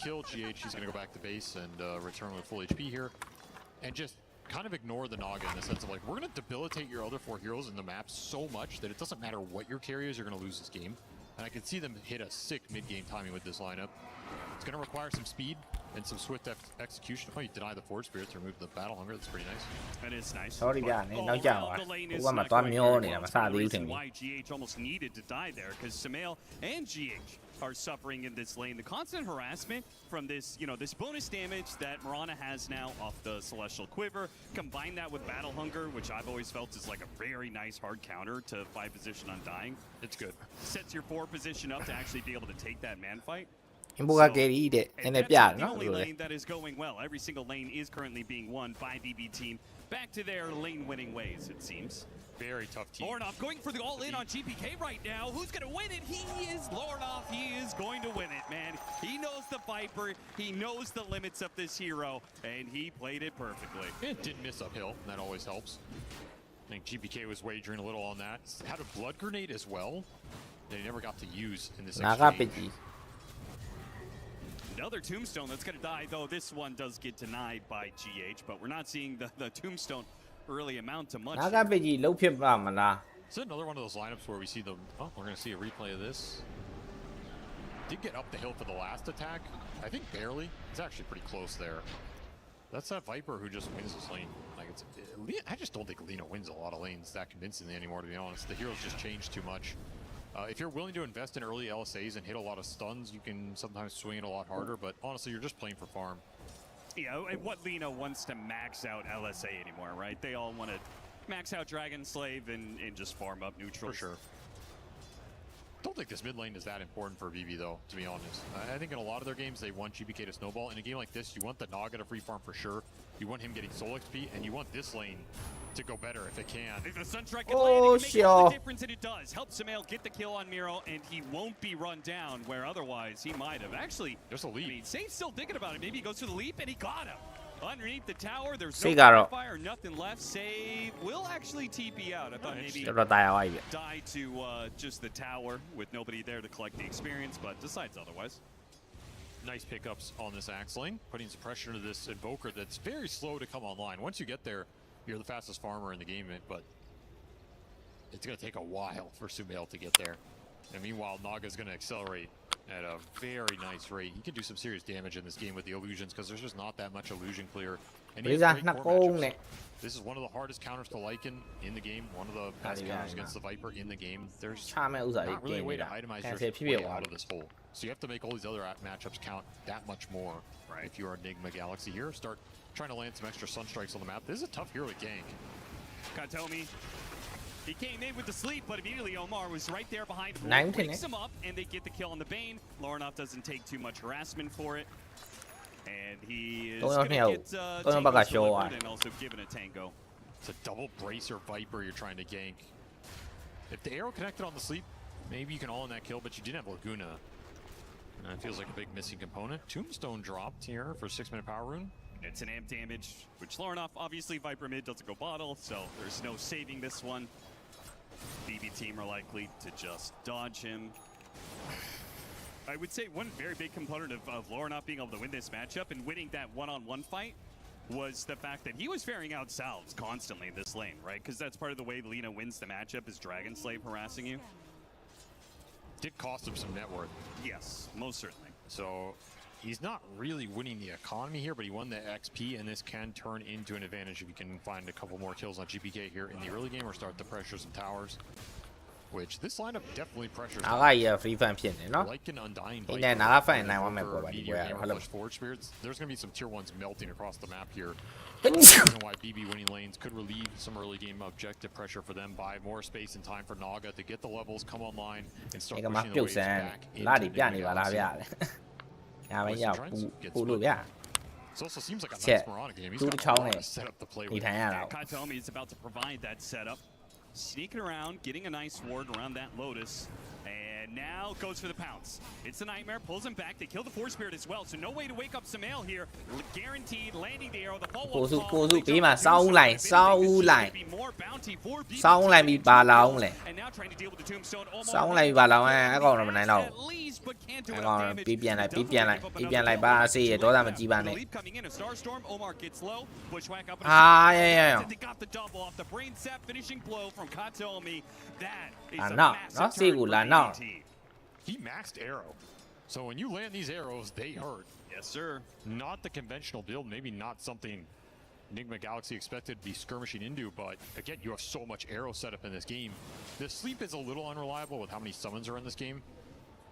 kill GH, he's going to go back to base and return with full HP here. And just kind of ignore the Naga in the sense of like, we're going to debilitate your other 4 heroes in the map so much that it doesn't matter what your carry is, you're going to lose this game. And I can see them hit a sick mid-game timing with this lineup. It's going to require some speed and some swift execution. Oh, you deny the Forge Spirit to remove the Battle Hunger. That's pretty nice. That is nice. Sorry ဗျာနင်းနောက်ကြပါဟိုကမှသွားမျောနေတာမစသေးဘူးထင်တယ် Why GH almost needed to die there because Sumail and GH are suffering in this lane. The constant harassment from this, this bonus damage that Mirana has now off the Celestial Quiver, combine that with Battle Hunger, which I've always felt is like a very nice hard counter to 5 position on dying. It's good. Sets your 4 position up to actually be able to take that man fight. အင်ဘိုကကယ်ရီတဲ့နည်းနည်းပြတယ်နော် The only lane that is going well. Every single lane is currently being won by BB team. Back to their lane winning ways, it seems. Very tough team. Lornoff going for the all-in on GPK right now. Who's going to win it? He is Lornoff. He is going to win it, man. He knows the Viper. He knows the limits of this hero, and he played it perfectly. It didn't miss uphill. That always helps. I think GPK was wagering a little on that. Had a Blood Grenade as well that he never got to use in this နာက exchange. ပစ်ကြီး Another tombstone that's going to die, though this one does get denied by GH, but we're not seeing the tombstone really amount to much. နာကပစ်ကြီးလုံးဖြစ်ပါမလား It's another one of those lineups where we see them. Oh, we're going to see a replay of this. Did get up the hill for the last attack. I think barely. It's actually pretty close there. That's that Viper who just wins this lane. Like I just don't think Lina wins a lot of lanes that convincingly anymore, to be honest. The heroes just change too much. If you're willing to invest in early LSAs and hit a lot of stuns, you can sometimes swing it a lot harder, but honestly, you're just playing for farm. Yeah, and what Lina wants to max out LSA anymore, right? They all want to max out Dragon Slave and just farm up neutral. For sure. Don't think this mid lane is that important for VV though, to be honest. I think in a lot of their games, they want GPK to snowball. In a game like this, you want the Naga to free farm for sure. You want him getting soul XP, and you want this lane to go better if it can. If the Sunstrike can land, it can make all the difference, and it does. Help Sumail get the kill on Miro, and he won't be run down, where otherwise he might have. Actually, there's a leap. I mean, Save's still thinking about it. Maybe he goes for the leap, and he got him. Underneath the tower, there's no fire, nothing left. Save will actually TP out. I thought maybe တော်တော်ตายသွားပြီ die to just the tower with nobody there to collect the experience, but decides otherwise. Nice pickups on this Axe lane, putting some pressure into this Invoker that's very slow to come online. Once you get there, you're the fastest farmer in the game, but it's going to take a while for Sumail to get there. And meanwhile, Naga's going to accelerate at a very nice rate. He can do some serious damage in this game with the illusions because there's just not that much illusion clear. And he has great core matchups. This is one of the hardest counters to Lycan in the game. One of the best counters against the Viper in the game. There's not really a way to itemize your way out of this hole. So you have to make all these other matchups count that much more. Right. If you're Enigma Galaxy here, start trying to land some extra Sunstrikes on the map. This is a tough hero to gank. Katomi, he came in with the sleep, but immediately Omar was right there behind him. Wakes him up, and they get the kill on the Bane. Lornoff doesn't take too much harassment for it. And he is going to get delivered and also given a tango. It's a double Bracer Viper you're trying to gank. If the arrow connected on the sleep, maybe you can all in that kill, but you didn't have Laguna. And it feels like a big missing component. Tombstone dropped here for 6-minute power rune. It's an amp damage, which Lornoff, obviously Viper mid doesn't go bottle, so there's no saving this one. BB team are likely to just dodge him. I would say one very big component of Lornoff being able to win this matchup and winning that one-on-one fight was the fact that he was ferrying out salves constantly in this lane, right? Because that's part of the way Lina wins the matchup is Dragon Slave harassing you. Did cost him some net worth. Yes, most certainly. So he's not really winning the economy here, but he won the XP, and this can turn into an advantage if you can find a couple more kills on GPK here in the early game or start to pressure some towers. Which this lineup definitely pressures. နာကကြီးက free fan ဖြစ်နေနော် Like an undying ဒီနဲ့နာက fan နိုင်သွားမယ်ပေါ့ဗျာဒီပွဲကတော့ဟုတ်လား Forge Spirits. There's going to be some tier 1s melting across the map here. Reason why BB winning lanes could relieve some early game objective pressure for them, buy more space and time for Naga to get the levels, come online, and start pushing the waves back into the Galaxy. ညာမရပူလို့ဗျာ It also seems like a nice Mirana game. He's got a lot of setup to play with. Katomi is about to provide that setup. Sneaking around, getting a nice ward around that Lotus. And And now goes for the pounce. It's the Nightmare, pulls him back. They kill the Force Spirit as well, so no way to wake up Samael here. Guaranteed landing the arrow. The follow-up call. ကိုစုပေးမှာစောင်းလိုက်စောင်းလိုက်စောင်းလိုက်ပြီးပါလောင်းလေစောင်းလိုက်ပါလောင်းအဲ့ကောင်တော့မနိုင်တော့အဲ့ကောင်ပြီးပြန်လိုက်ပါစေရဒေါသမကြီးပါနဲ့အာရရနော်စေကူလာနော် He maxed arrow. So when you land these arrows, they hurt. Yes, sir. Not the conventional build, maybe not something Enigma Galaxy expected to be skirmishing into, but again, you have so much arrow setup in this game. The sleep is a little unreliable with how many summons are in this game,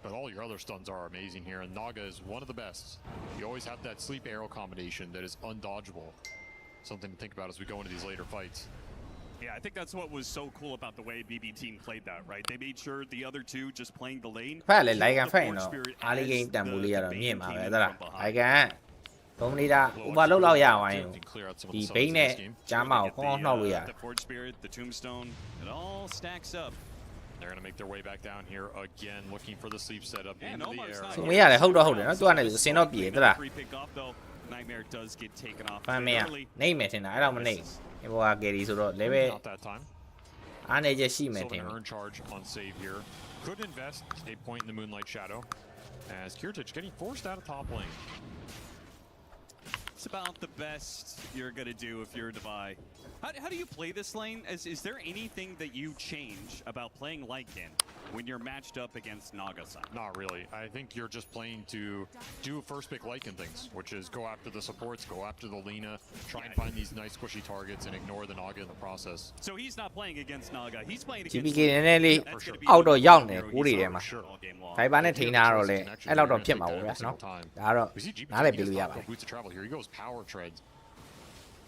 but all your other stuns are amazing here, and Naga is one of the best. You always have that sleep arrow combination that is undodgeable. Something to think about as we go into these later fights. Yeah, I think that's what was so cool about the way BB team played that, right? They made sure the other two just playing the lane. ဖက်လေလိုက်ကန်ဖက်ရင်တော့အားလေးဂိမ်းတန်ဖိုးလေးရတော့မြင့်မှာပဲသလားလိုက်ကန်ဘုံနေတာဥပလောက်လောက်ရအောင်ရင်ဒီဘိန်းနဲ့ကြားမအောင်ကောင်းနှောက်လို့ရတယ် The Forge Spirit, the Tombstone, it all stacks up. They're going to make their way back down here again, looking for the sleep setup into the air. ဆိုမရတယ်ဟုတ်တော့ဟုတ်တယ်နော်သူကလည်းစင်တော့ပြေသလား Nightmare does get taken off ဖမ်းမရနေမယ်ထင်တာအဲ့တော့မနေဒီဘောကကယ်ရီဆိုတော့ level Not that time. အားနေချက်ရှိမယ်ထင် Still gonna earn charge on save here. Could invest a point in the Moonlight Shadow as Kirtich getting forced out of top lane. It's about the best you're gonna do if you're Devi. How do you play this lane? Is there anything that you change about playing Lycan when you're matched up against Naga-san? Not really. I think you're just playing to do first pick Lycan things, which is go after the supports, go after the Lina, try and find these nice squishy targets and ignore the Naga in the process. So he's not playing against Naga. He's playing against GPK နည်းနည်းလေးအောက်တော့ရောက်နေကိုတွေထဲမှာဖိုင်ဘာနဲ့ထိန်းထားတော့လေအဲ့လောက်တော့ဖြစ်မှာပေါ့ဗျာနော်ဒါတော့နားလည်ပြလို့ရပါတယ် Boots of travel here he goes power treads.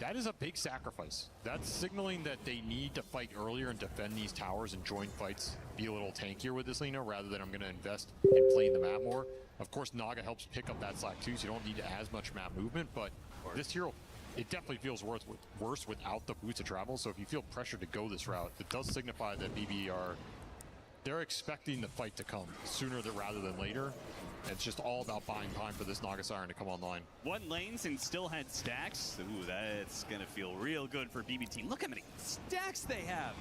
That is a big sacrifice. That's signaling that they need to fight earlier and defend these towers and join fights. Be a little tankier with this Lina rather than I'm going to invest in playing the map more. Of course, Naga helps pick up that slack too, so you don't need as much map movement. But this hero, it definitely feels worse without the boots of travel. So if you feel pressured to go this route, it does signify that BB they're expecting the fight to come sooner rather than later. It's just all about buying time for this Naga Siren to come online. One lanes and still had stacks. Ooh, that's going to feel real good for BB team. Look how many stacks they have.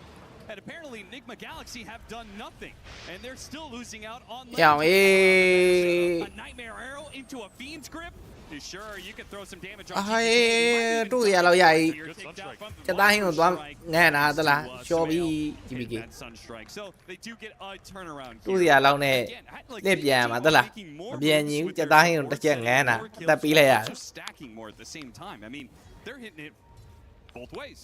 And apparently Enigma Galaxy have done nothing. And they're still losing out on a Nightmare Arrow into a Fiend's Grip. Sure, you can throw some damage on တူရလောက်ရည်စတားဟင်းကိုသွားငဲနာသလားရှော့ပြီး GPK So they do get a turnaround. တူရလောက်နဲ့လက်ပြန်မှာသလားမပြန်ကြီးစတားဟင်းကိုတစ်ချက်ငဲနာတက်ပြီးလိုက်ရ Stacking more at the same time. I mean, they're hitting it both ways.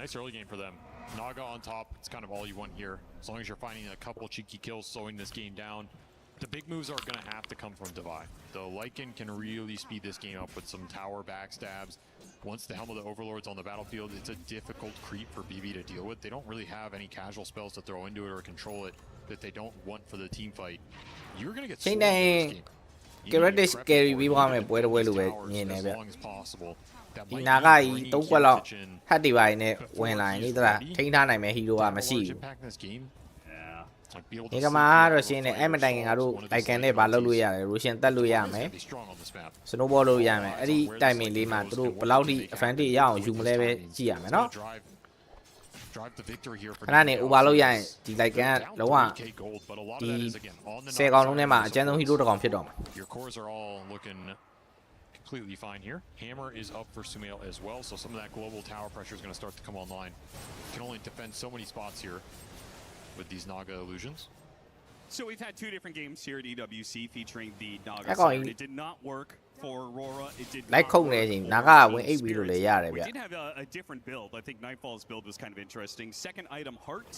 Nice early game for them. Naga on top, it's kind of all you want here. As long as you're finding a couple cheeky kills, slowing this game down. The big moves are going to have to come from Devi. The Lycan can really speed this game up with some tower backstabs. Once the Helm of the Overlord's on the battlefield, it's a difficult creep for BB to deal with. They don't really have any casual spells to throw into it or control it that they don't want for the team fight. You're going to get slowed in this game. Character scary ပြီးသွားမယ်ပွဲတစ်ပွဲလိုပဲမြင်နေဗျဒီနာကကြီး၃ခွက်လောက်ဟတ်ဒီပိုင်းနဲ့ဝင်လာရင်ဒီသလားထိန်းထားနိုင်မဲ့ဟီရိုကမရှိဘူးဒီကမှာတော့ရှင်းနေအဲ့မတိုင်ခင်ငါတို့လိုက်ကန်နဲ့ဘာလုပ်လို့ရတယ်ရိုရှင်တက်လို့ရမယ်စနိုးဘောလို့ရမယ်အဲ့ဒီတိုင်မင်လေးမှာသူတို့ဘယ်လောက်ထိ advantage ရအောင်ယူမလဲပဲကြည့်ရမယ်နော်ခဏနေ over လို့ရရင်ဒီလိုက်ကန်ကလုံးဝဒီ10ကောင်လုံးထဲမှာအကျဉ်းဆုံးဟီရိုတစ်ကောင်ဖြစ်တော့မှာ completely fine here. Hammer is up for Sumail as well, so some of that global tower pressure is going to start to come online. Can only defend so many spots here with these Naga illusions. So we've had two different games here at EWC featuring the Naga Siren. It did not work for Aurora. It did not work for Naga ဝင်အိပ်ပြီးလို့လည်းရတယ်ဗျ We did have a different build. I think Nightfall's build was kind of interesting. Second item, Heart,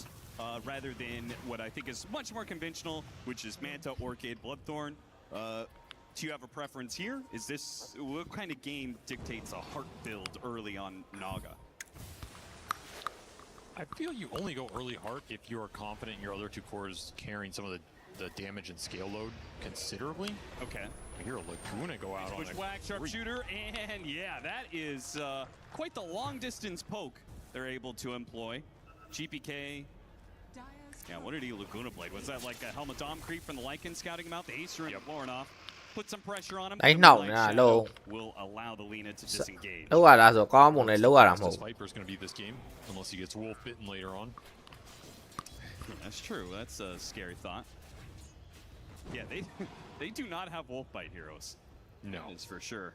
rather than what I think is much more conventional, which is Manta, Orchid, Bloodthorn. Do you have a preference here? Is this what kind of game dictates a Heart build early on Naga? I feel you only go early Heart if you are confident in your other two cores carrying some of the damage and scale load considerably. Okay. I hear a Laguna go out on a whack sharpshooter, and yeah, that is quite the long distance poke they're able to employ. GPK Yeah, what did he Laguna Blade? Was that like a Helmet Dom creep from the Lycan scouting him out? The Acer and Lornoff put some pressure on him. Đấy The nổ Moonlight nè, Shadow lô. will allow the Lina to disengage. Lâu à rồi có một này lâu à làm hổ. Viper's going to be this game unless he gets wolf bitten later on. That's true. That's a scary thought. Yeah, they do not have wolf bite heroes. No, That's for sure.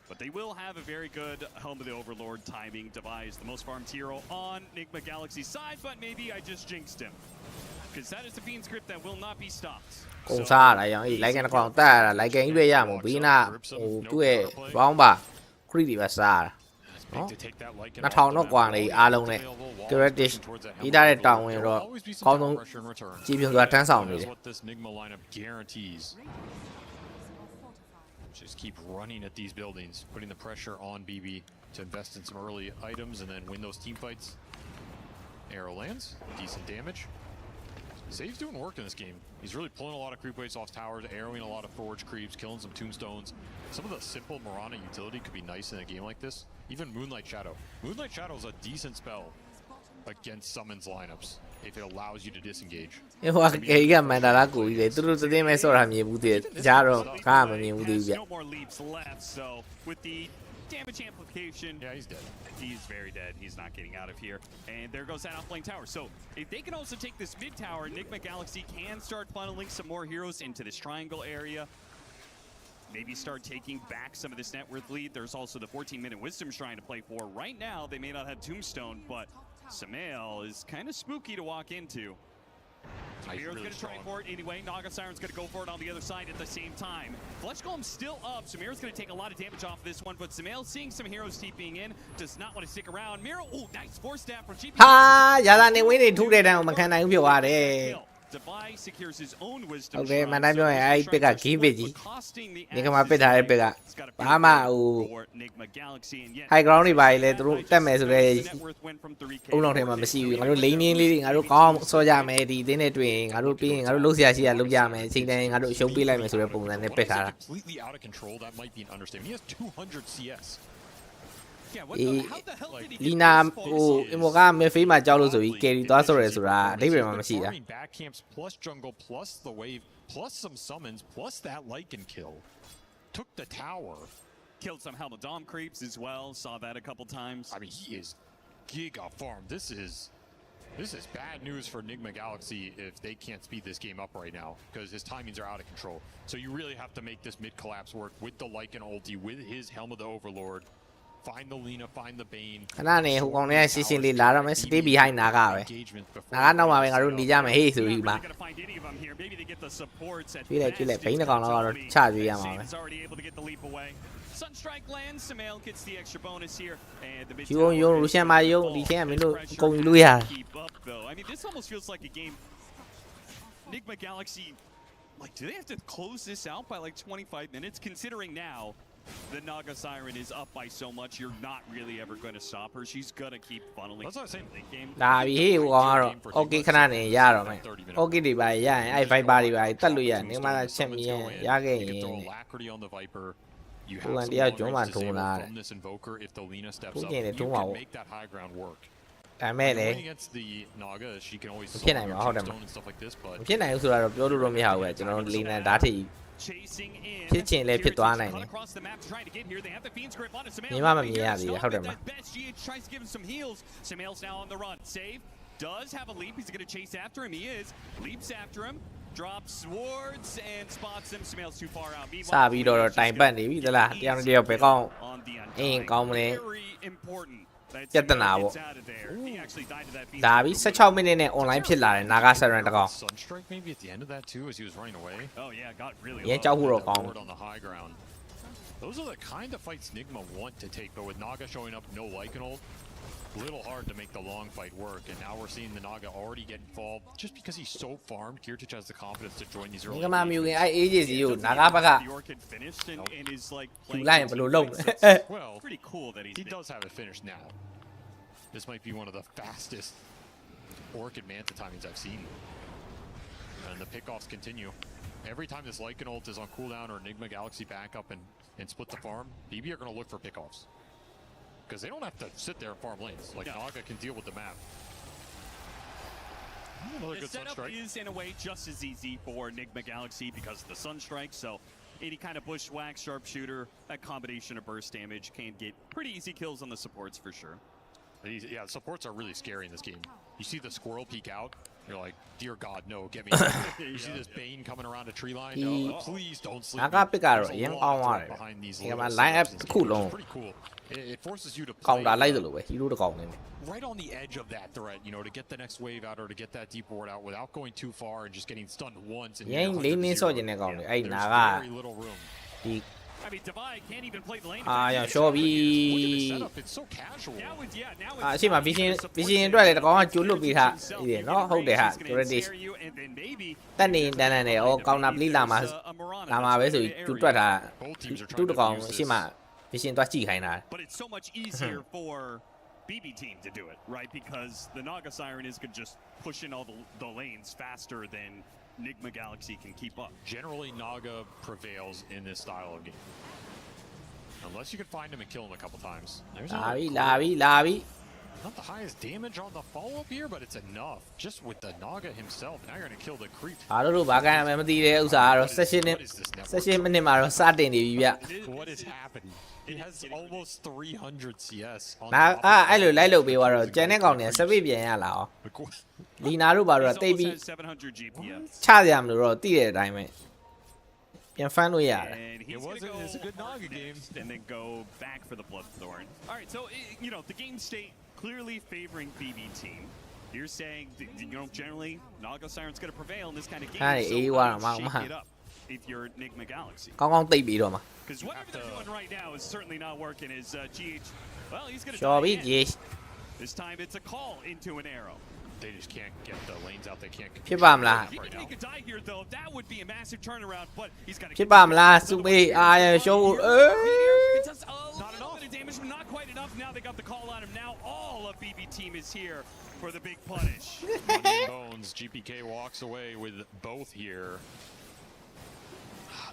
But they will have a very good Helm of the Overlord timing device. The most farmed hero on Enigma Galaxy's side, but maybe I just jinxed him. Because that is the Fiend script that will not be stopped. Cùng xa là giống như lấy cái nó còn ta là lấy cái về ra một bí na tu về bóng bà creepy và xa nó thong nó quàng này a lông này cái red dish đi ra đây trồng rồi con nó chỉ biết là trắng sòng này Just keep running at these buildings, putting the pressure on BB to invest in some early items and then win those team fights. Arrow lands, decent damage. Save's doing work in this game. He's really pulling a lot of creep waves off towers, arrowing a lot of forge creeps, killing some tombstones. Some of the simple Mirana utility could be nice in a game like this. Even Moonlight Shadow. Moonlight Shadow is a decent spell against summons lineups if it allows you to disengage. 因為佢而家唔係大家估嘅，都啲咩 sort 係မြင်唔到，加咗梗係唔မြင်唔到嘅。 No more leaps left, so with the damage amplification, Yeah, he's dead. He's very dead. He's not getting out of here. And there goes that outflank tower. So if they can also take this mid tower, Enigma Galaxy can start funneling some more heroes into this triangle area. Maybe start taking back some of this net worth lead. There's also the 14-minute Wisdom Shrine to play for. Right now, they may not have Tombstone, but Samael is kind of spooky to walk into. Samael's going to try for it anyway. Naga Siren's going to go for it on the other side at the same time. Flesh Golem's still up. Samael's going to take a lot of damage off this one, but Samael seeing some heroes TPing in does not want to stick around. Miro, oh, nice force stab from GP. ဟာရတာနေဝင်းနေထုတဲ့တန်းကိုမခံနိုင်ဘူးဖြစ်သွားတယ် Device secures his own wisdom. โอเคမန်တိုင်းပြောရင်အဲ့ဒီပက်က game ပစ်ကြီးဒီကမှာပစ်ထားတဲ့ပက်ကဘာမှဟို high ground တွေပါလေသူတို့တက်မယ်ဆိုတော့အုံလုံးထဲမှာမရှိဘူးငါတို့ lane လေးတွေငါတို့ကောင်းစောကြမယ်ဒီအသင်းနဲ့တွေ့ရင်ငါတို့ပြီးရင်ငါတို့လုံးစရာရှိတာလုံးကြမယ်အချိန်တိုင်းငါတို့ရှုံးပေးလိုက်မယ်ဆိုတဲ့ပုံစံနဲ့ပစ်ထားတာ Completely out of control. That might be an understatement. He has 200 CS. Yeah, what the, how the hell did he လီ get နာ this ဟို far? အမေကမေဖေးမှာကြောက်လို့ဆိုပြီး carry သွားဆိုရဲဆိုတာအဓိပ္ပာယ်မှမရှိတာ Farming back camps plus jungle plus the wave plus some summons plus that Lycan kill. Took the tower. Killed some Helmet Dom creeps as well. Saw that a couple times. I mean, he is giga farm. This is bad news for Enigma Galaxy if they can't speed this game up right now because his timings are out of control. So you really have to make this mid collapse work with the Lycan ulti, with his Helm of the Overlord. Find the Lina, find the Bane. ခဏနေဟိုကောင်လေးရှင်းရှင်းလေးလာတော့မယ် stay behind နာကပဲ နာကနောက်မှာပဲငါတို့နေကြမယ်ဟေးဆိုပြီးမှ Gonna find any of them here. Maybe they get the supports at ကျွေးလိုက်ကျွေးလိုက်ဘိန်းတစ်ကောင်တော့ချကျွေးရမှာပဲ He's already able to get the leap away. Sunstrike lands. Samael gets the extra bonus here, and the mid ယူုံယူံလူရှန်မာယူံဒီထဲကမင်းတို့အကုန်ယူလို့ရ keep up though. I mean, this almost feels like a game. Enigma Galaxy, like, do they have to close this out by like 25 minutes? Considering now the Naga Siren is up by so much, you're not really ever going to stop her. She's gonna keep funneling. That's what I'm saying. Late game. ဒါပြီဟေးဟိုကောင်ကတော့ okay ခဏနေရတော့မယ် okay တွေပါရရင်အဲ့ Viper တွေပါတက်လို့ရနေမှချက်မြင်ရခဲ့ရင် You can throw alacrity on the Viper. You Ủa, have anh some đi ở low chỗ range mà disable thùng là- from this invoker if the Lina steps Ủa, up. vậy này You thùng can màu. make that high ground work. ဒါမဲ့လေ Going against the Naga, she can always Cái summon này your màဟုတ်တယ် tombstone and stuff like this, but မဖြစ်နိုင်ဘူးဆိုတာတော့ပြောလို့တော့မရဘူးပဲကျွန်တော်လီနန်ဓာတ်ထိ Chasing in. ဖြစ်ချင်လည်းဖြစ်သွားနိုင်တယ် Cut across the map to try to get here. They have the Fiend's grip onto Samael. မြင်မှမမြင်ရသေးဘူးဟုတ်တယ်မ That best GH tries to give him some heals. Samael's now on the run. Save does have a leap. He's going to chase after him. He is. Leaps after him. Drops swords and spots him. Samael's too far out. စပြီးတော့တိုင်ပတ်နေပြီသလားတရားတစ်ယောက်ပဲကောင်း On the အင်းကောင်းမလဲ very important. that ပြဿနာပေါ့ Samael gets out of there. He actually died to that Fiend's ဒါပြီး16မိနစ်နဲ့ online ဖြစ်လာတယ်နာဂါဆရန်တကောင် Sunstrike maybe at the end of that too as he was running away. Oh yeah, got really ရဲ low. ကြောက်ဖို့တော့ That ကောင်း board on the high ground. Those are the kind of fights Nigma want to take, but with Naga showing up, no Lycan ult, little hard to make the long fight work. And now we're seeing the Naga already get involved just because he's so farmed. Kirtich has the confidence to join these ဒီ early ကမှမြူ engagements. ခင်အဲ့ agency ကိုနာဂါဘက်က The orc had finished and is like သူ playing လိုက်ရင်ဘယ်လိုလုပ် into လဲ it. Well, Pretty cool that he's he does have it finished now. This might be one of the fastest Orchid Manta timings I've seen. And the pickoffs continue. Every time this Lycan ult is on cooldown or Enigma Galaxy back up and split the farm, BB are going to look for pickoffs. Because they don't have to sit there and farm lanes. Like, Yeah. Naga can deal with the map. Another The good setup Sunstrike. is, in a way, just as easy for Enigma Galaxy because of the Sunstrike, so any kind of bushwhack, sharpshooter, that combination of burst damage can get pretty easy kills on the supports for sure. Yeah, the supports are really scary in this game. You see the squirrel peek out, you're like, dear God, no, get me. You see this Bane coming around a tree line, no, please don't sleep. နာကပစ်ကတော့ There's အ a ရင် lot ကောင်း of သွား threat တယ် behind these ဒီမှာ little line up setups in တစ် this ခု game, which လုံး is pretty cool. It forces you to ကောင် play တာလိုက်တယ်လို့ပဲ hero တစ်ကောင်နေတယ် right on the edge of that threat, you know, to get the next wave out or to get that deep ward out without going too far and just getting stunned once. And ရင်းလေးနင်းဆော့ကျင်တဲ့ကောင်တွေအဲ့နာက very little room. ဒီ I mean, Divide can't even play the lane. အာရရှော့ပြီ Look at the setup, it's so casual. Now it's, yeah, now အာ it's အရှိမ vision အတွက်လည်းတကောင်ကကျိုးလွတ်ပြီးထားပြီးတယ်နော်ဟုတ်တယ်ဟာ British တက်နေတန်းတန်းနဲ့ဩကောင်တာပလီလာမှာပဲဆိုပြီးကျိုးတွက်တာတူတကောင်အရှိမ vision တွက်ကြည့်ခိုင်းတာ But it's so much easier for BB team to do it, right? Because the Naga Siren is going to just push in all the lanes faster than Enigma Galaxy can keep up. Generally, Naga prevails in this style of game. Unless you can find him and kill him a couple times. There's လာပြီ another လာပြီလာပြီ Not the highest damage on the follow-up here, but it's enough. Just with the Naga himself. Now you're going to kill the creep. အားလုံးတို့ဘာကမ်းမသိတဲ့ဥစ္စာကတော့ session နဲ့ session မိနစ်မှာတော့စတင်နေပြီဗျ What is happening? He has almost 300 CS on နာ top အဲ့လိုလိုက်လုပ်ပေးသွားတော့ကျန်တဲ့ကောင်တွေကစပစ်ပြန်ရလာအောင် of လီနာတို့ဘာလို့ He's တိတ် almost ပြီး at 700 GPM. ချရမလို့တော့သိတဲ့အတိုင်းပဲပြန်ဖမ်းလို့ရတယ် And he's It going was to go it's a good hard Naga game. next and then go back for the Bloodthorn. All right, so, you know, the game state clearly favoring BB team. You're saying, you know, generally, Naga Siren's going to prevail in this kind of game. Hey, So you how are do you a shake man. it up if you're Enigma Galaxy? ကောင်းကောင်းသိပ်ပြီးတော့မှာ Because whatever they're doing right now is certainly not working. Is GH? Well, he's going to ကျော်ပြီ die ရေ again. This time it's a call into an arrow. They just can't get the lanes out. They can't. ဖြစ်ပါမလား He could take a die here, though. That would be a massive turnaround, but he's got to ဖြစ်ပါမလားစုပေးအာရရှုံးအေး It does a little bit of damage, but not quite enough. Now they got the call on him. Now all of BB team is here for the big punish. Money and Bones. GPK walks away with both here.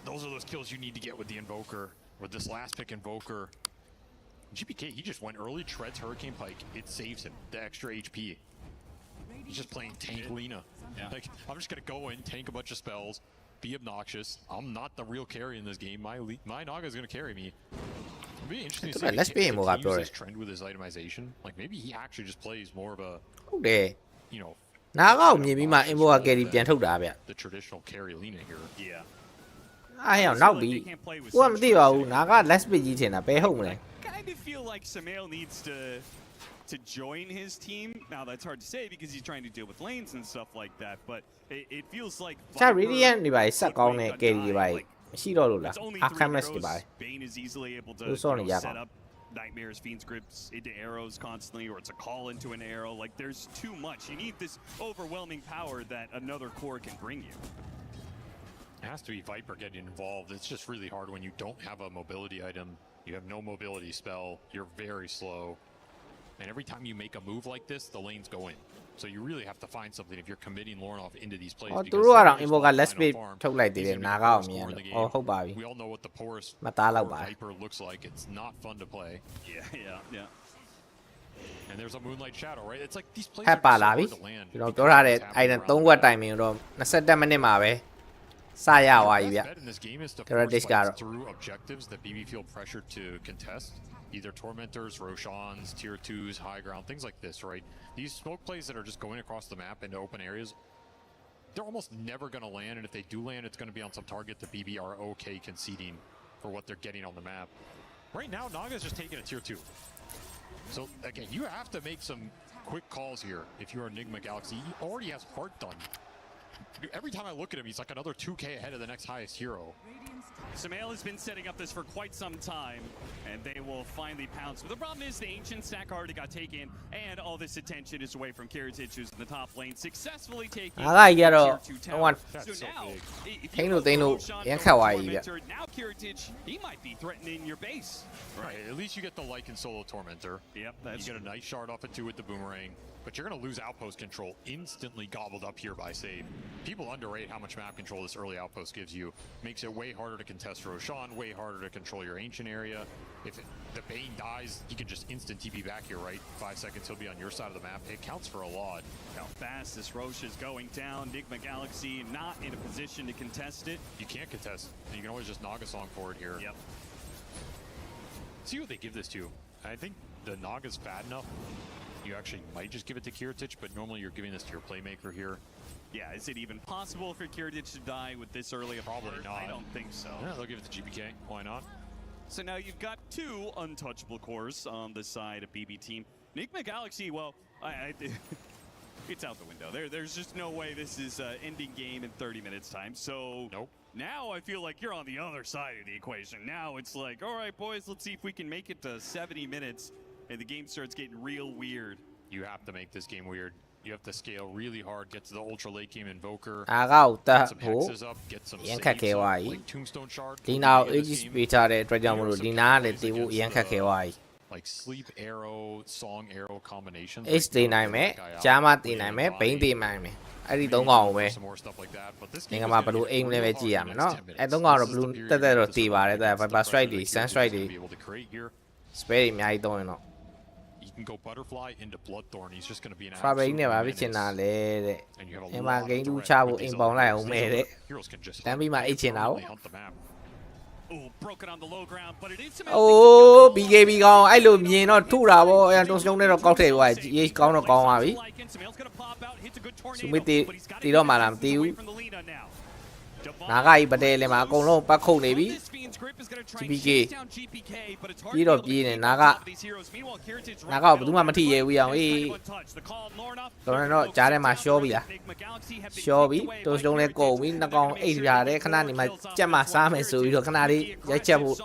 Those are those kills you need to get with the Invoker. With this last pick Invoker. GPK, he just went early, treads Hurricane Pike. It saves him. The extra HP. He's just playing tank Lena. Yeah. Like, I'm just gonna go in, tank a bunch of spells, be obnoxious. I'm not the real carry in this game. My Naga is gonna carry me. It'd be interesting to see Let's if be he more continues about this it. trend with his itemization. Like maybe he actually just plays more of a, ဟုတ်တယ် you know, နာကောက်မြင်ပြီးမှ info က carry ပြန်ထုတ်တာဗျ the traditional carry Lena here. Yeah. အားရအောင်နောက်ပြီး They can't play with ကိုကမသိ Sunstrike. ပါဘူးနာက last bit ကြီးချင်တာဘယ်ဟုတ်မလဲ Kind of feel like Samael needs to join his team. Now that's hard to say because he's trying to deal with lanes and stuff like that. But it feels like ချ Viper radiant တွေပါဆက်ကောင်းတဲ့ would carry die. တွေပါ Like, မရှိတော့လို့လား it's only အခ three မက်တွေပါ arrows. Bane is easily able to Who's on the set Yaba? up nightmares, fiends grips into arrows constantly, or it's a call into an arrow. Like there's too much. You need this overwhelming power that another core can bring you. It has to be Viper getting involved. It's just really hard when you don't have a mobility item. You have no mobility spell. You're very slow. And every time you make a move like this, the lanes go in. So you really have to find something if you're committing Lornoff into these plays. အော် because သူတို့ကတော့ Samael's info က last final bit farm, ထုတ်လိုက်သေး he's တယ် gonna be နာ the ကောက် worst မြင် scorer in လို့ the အော် game. ဟုတ်ပါပြီ We all know what the porous မသားလောက်ပါ Viper looks like. It's not fun to play. Yeah. And there's a Moonlight Shadow, right? It's like these plays ဟက် are ပါ just so လာ hard ပြီ to land. ကျွန်တော်ပြောထားတဲ့ item 3ခွက်တိုင်မင်တော့20မိနစ်မှာပဲစရသွားပြီဗျ Best bet in this game is to Theoretic force fights Scar. through objectives that BB feel pressured to contest. Either Tormentors, Roshans, Tier 2s, High Ground, things like this, right? These smoke plays that are just going across the map into open areas, they're almost never going to land, and if they do land, it's going to be on some target that BB are okay conceding for what they're getting on the map. Right now, Naga's just taking a Tier 2. So, again, you have to make some quick calls here if you're Enigma Galaxy. He already has Heart done. Every time I look at him, he's like another 2k ahead of the next highest hero. Samael has been setting up this for quite some time, and they will finally pounce. But the problem is the Ancient stack already got taken, and all this attention is away from Kiritich, who's in the top lane, successfly taking ငါကကြီးကတော့ Tier 2 ဟိုက tower. That's So so now, big. if Thấy you nụ go tí for nụ, Roshan, yén go khảo for ai vậy? Tormentor, now Kiritich, he might be threatening your base. Right. At least you get the Lycan Solo Tormentor. Yep, that's You get a nice shard off it too with the Boomerang. but you're going to lose outpost control instantly gobbled up here by Save. People underrate how much map control this early outpost gives you. Makes it way harder to contest Roshan, way harder to control your ancient area. If the Bane dies, he can just instant TP back here, right? 5 seconds, he'll be on your side of the map. It counts for a lot. How fast this Rosh is going down. Nigma Galaxy not in a position to contest it. You can't contest. You can always just Naga Song for it here. Yep. See what they give this to. I think the Naga's bad enough. You actually might just give it to Kiritich, but normally you're giving this to your playmaker here. Yeah, is it even possible for Kiritich to die with this early? Probably not. I don't think so. Yeah, they'll give it to GBK. Why not? So now you've got 2 untouchable cores on the side of BB team. Nigma Galaxy, well, it's out the window. There's just no way this is ending game in 30 minutes time. So nope. Now I feel like you're on the other side of the equation. Now it's like, all right, boys, let's see if we can make it to 70 minutes. And the game starts getting real weird. You have to make this game weird. You have to scale really hard, get to the ultra late game invoker, အားကောက်တက် get some ဟို hexes up, get some ရန် saves ခက်ခဲသွား up, ပြီ like tombstone shard. ဒီနောက် At the Aegis game, ပေးထားတဲ့အတွက်ကြောင့်မလို့ဒီနားကလည်းတည်ဖို့ရန်ခက်ခဲသွားပြီ like sleep arrow, song arrow combinations. Ace တည်နိုင်မယ်ကြားမတည်နိုင်မယ်ဘိန်းတည်နိုင်မယ်အဲ့ဒီ၃កောင်ကိုပဲ Some more stuff like that, but this ငင် game က is မှာ gonna ဘယ်လို be aim လဲပဲ really ကြည့်ရ hard မယ် in the နော် next 10 အဲ့ minutes. ၃កောင်တော့ This is blue the period တက်တက်တော့ that တည်ပါတယ်တဲ့ that's the Viper Strike တွေ pressure Sun that Strike Kiritich တွေ is gonna be able to create here. spare တွေအများကြီးသုံးရင်တော့ You can go butterfly into bloodthorn. He's just going to be an Fabric absolute နဲ့ပါဖြစ်ချင် menace. တာလေတဲ့ And you have a အင် lot မာ of ဂိမ်းတူး threat ချဖို့ with အိမ် these ပေါင်းလိုက် other အောင် heroes. မဲ These တဲ့ other heroes can just တမ်းပြီးမှအိတ်ချင်တာကို hunt the map. Ooh, broken on the low ground, but it is အိုး BKB ကောင်အဲ့လိုမြင်တော့ထုတာဗောအဲ့တုံးစုံနဲ့တော့ကောက်ထည့်သွားရေးကောင်းတော့ကောင်းပါပြီစုမီတီတီတော့မှလားမသိဘူးနာဂါကြီးပတဲလည်းမှာအကုန်လုံးပတ်ခုတ်နေပြီ GPK ပြီးတော့ပြေးနေနာဂါကိုဘယ်သူမှမထိရဲဘူးအောင်အေးတော်တော်တော့ကြားထဲမှာရှောပြီလားရှောပြီတုံးစုံလည်းကုန်ပြီနှကောင်အိတ်ပြတယ်ခဏနေမှကြက်မှစားမယ်ဆိုပြီးတော့ခဏလေးရိုက်ချက်ဖို့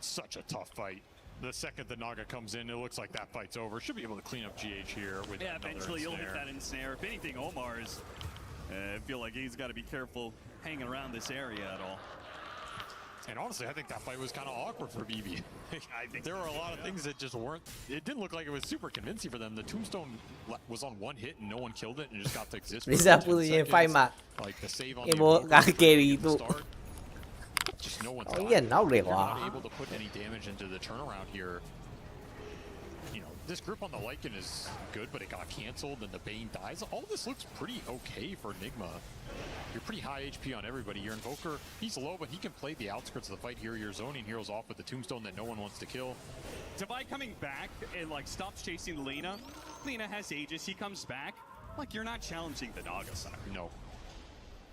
Such a tough fight. The second the Naga comes in, it looks like that fight's over. Should be able to clean up GH here with yeah, another eventually you'll hit ensnare. that ensnare. If anything, Omar is. I feel like he's got to be careful hanging around this area at all. And honestly, I think that fight was kind of awkward for BB. I think there were a lot of things that just weren't. It didn't look like it was super convincing for them. The tombstone was on one hit and no one killed it and it just got to exist. For 10 seconds. Like the save on the start. Just no one's not able to put any damage into the turnaround here. You know, this group on the Lycan is good, but it got canceled and the Bane dies. All this looks pretty okay for Enigma. You're pretty high HP on everybody. Your Invoker, he's low, but he can play the outskirts of the fight here. You're zoning heroes off with the Tombstone that no one wants to kill. Divide coming back and like stops chasing Lena. Lena has Aegis. He comes back. Like you're not challenging the Naga side. No.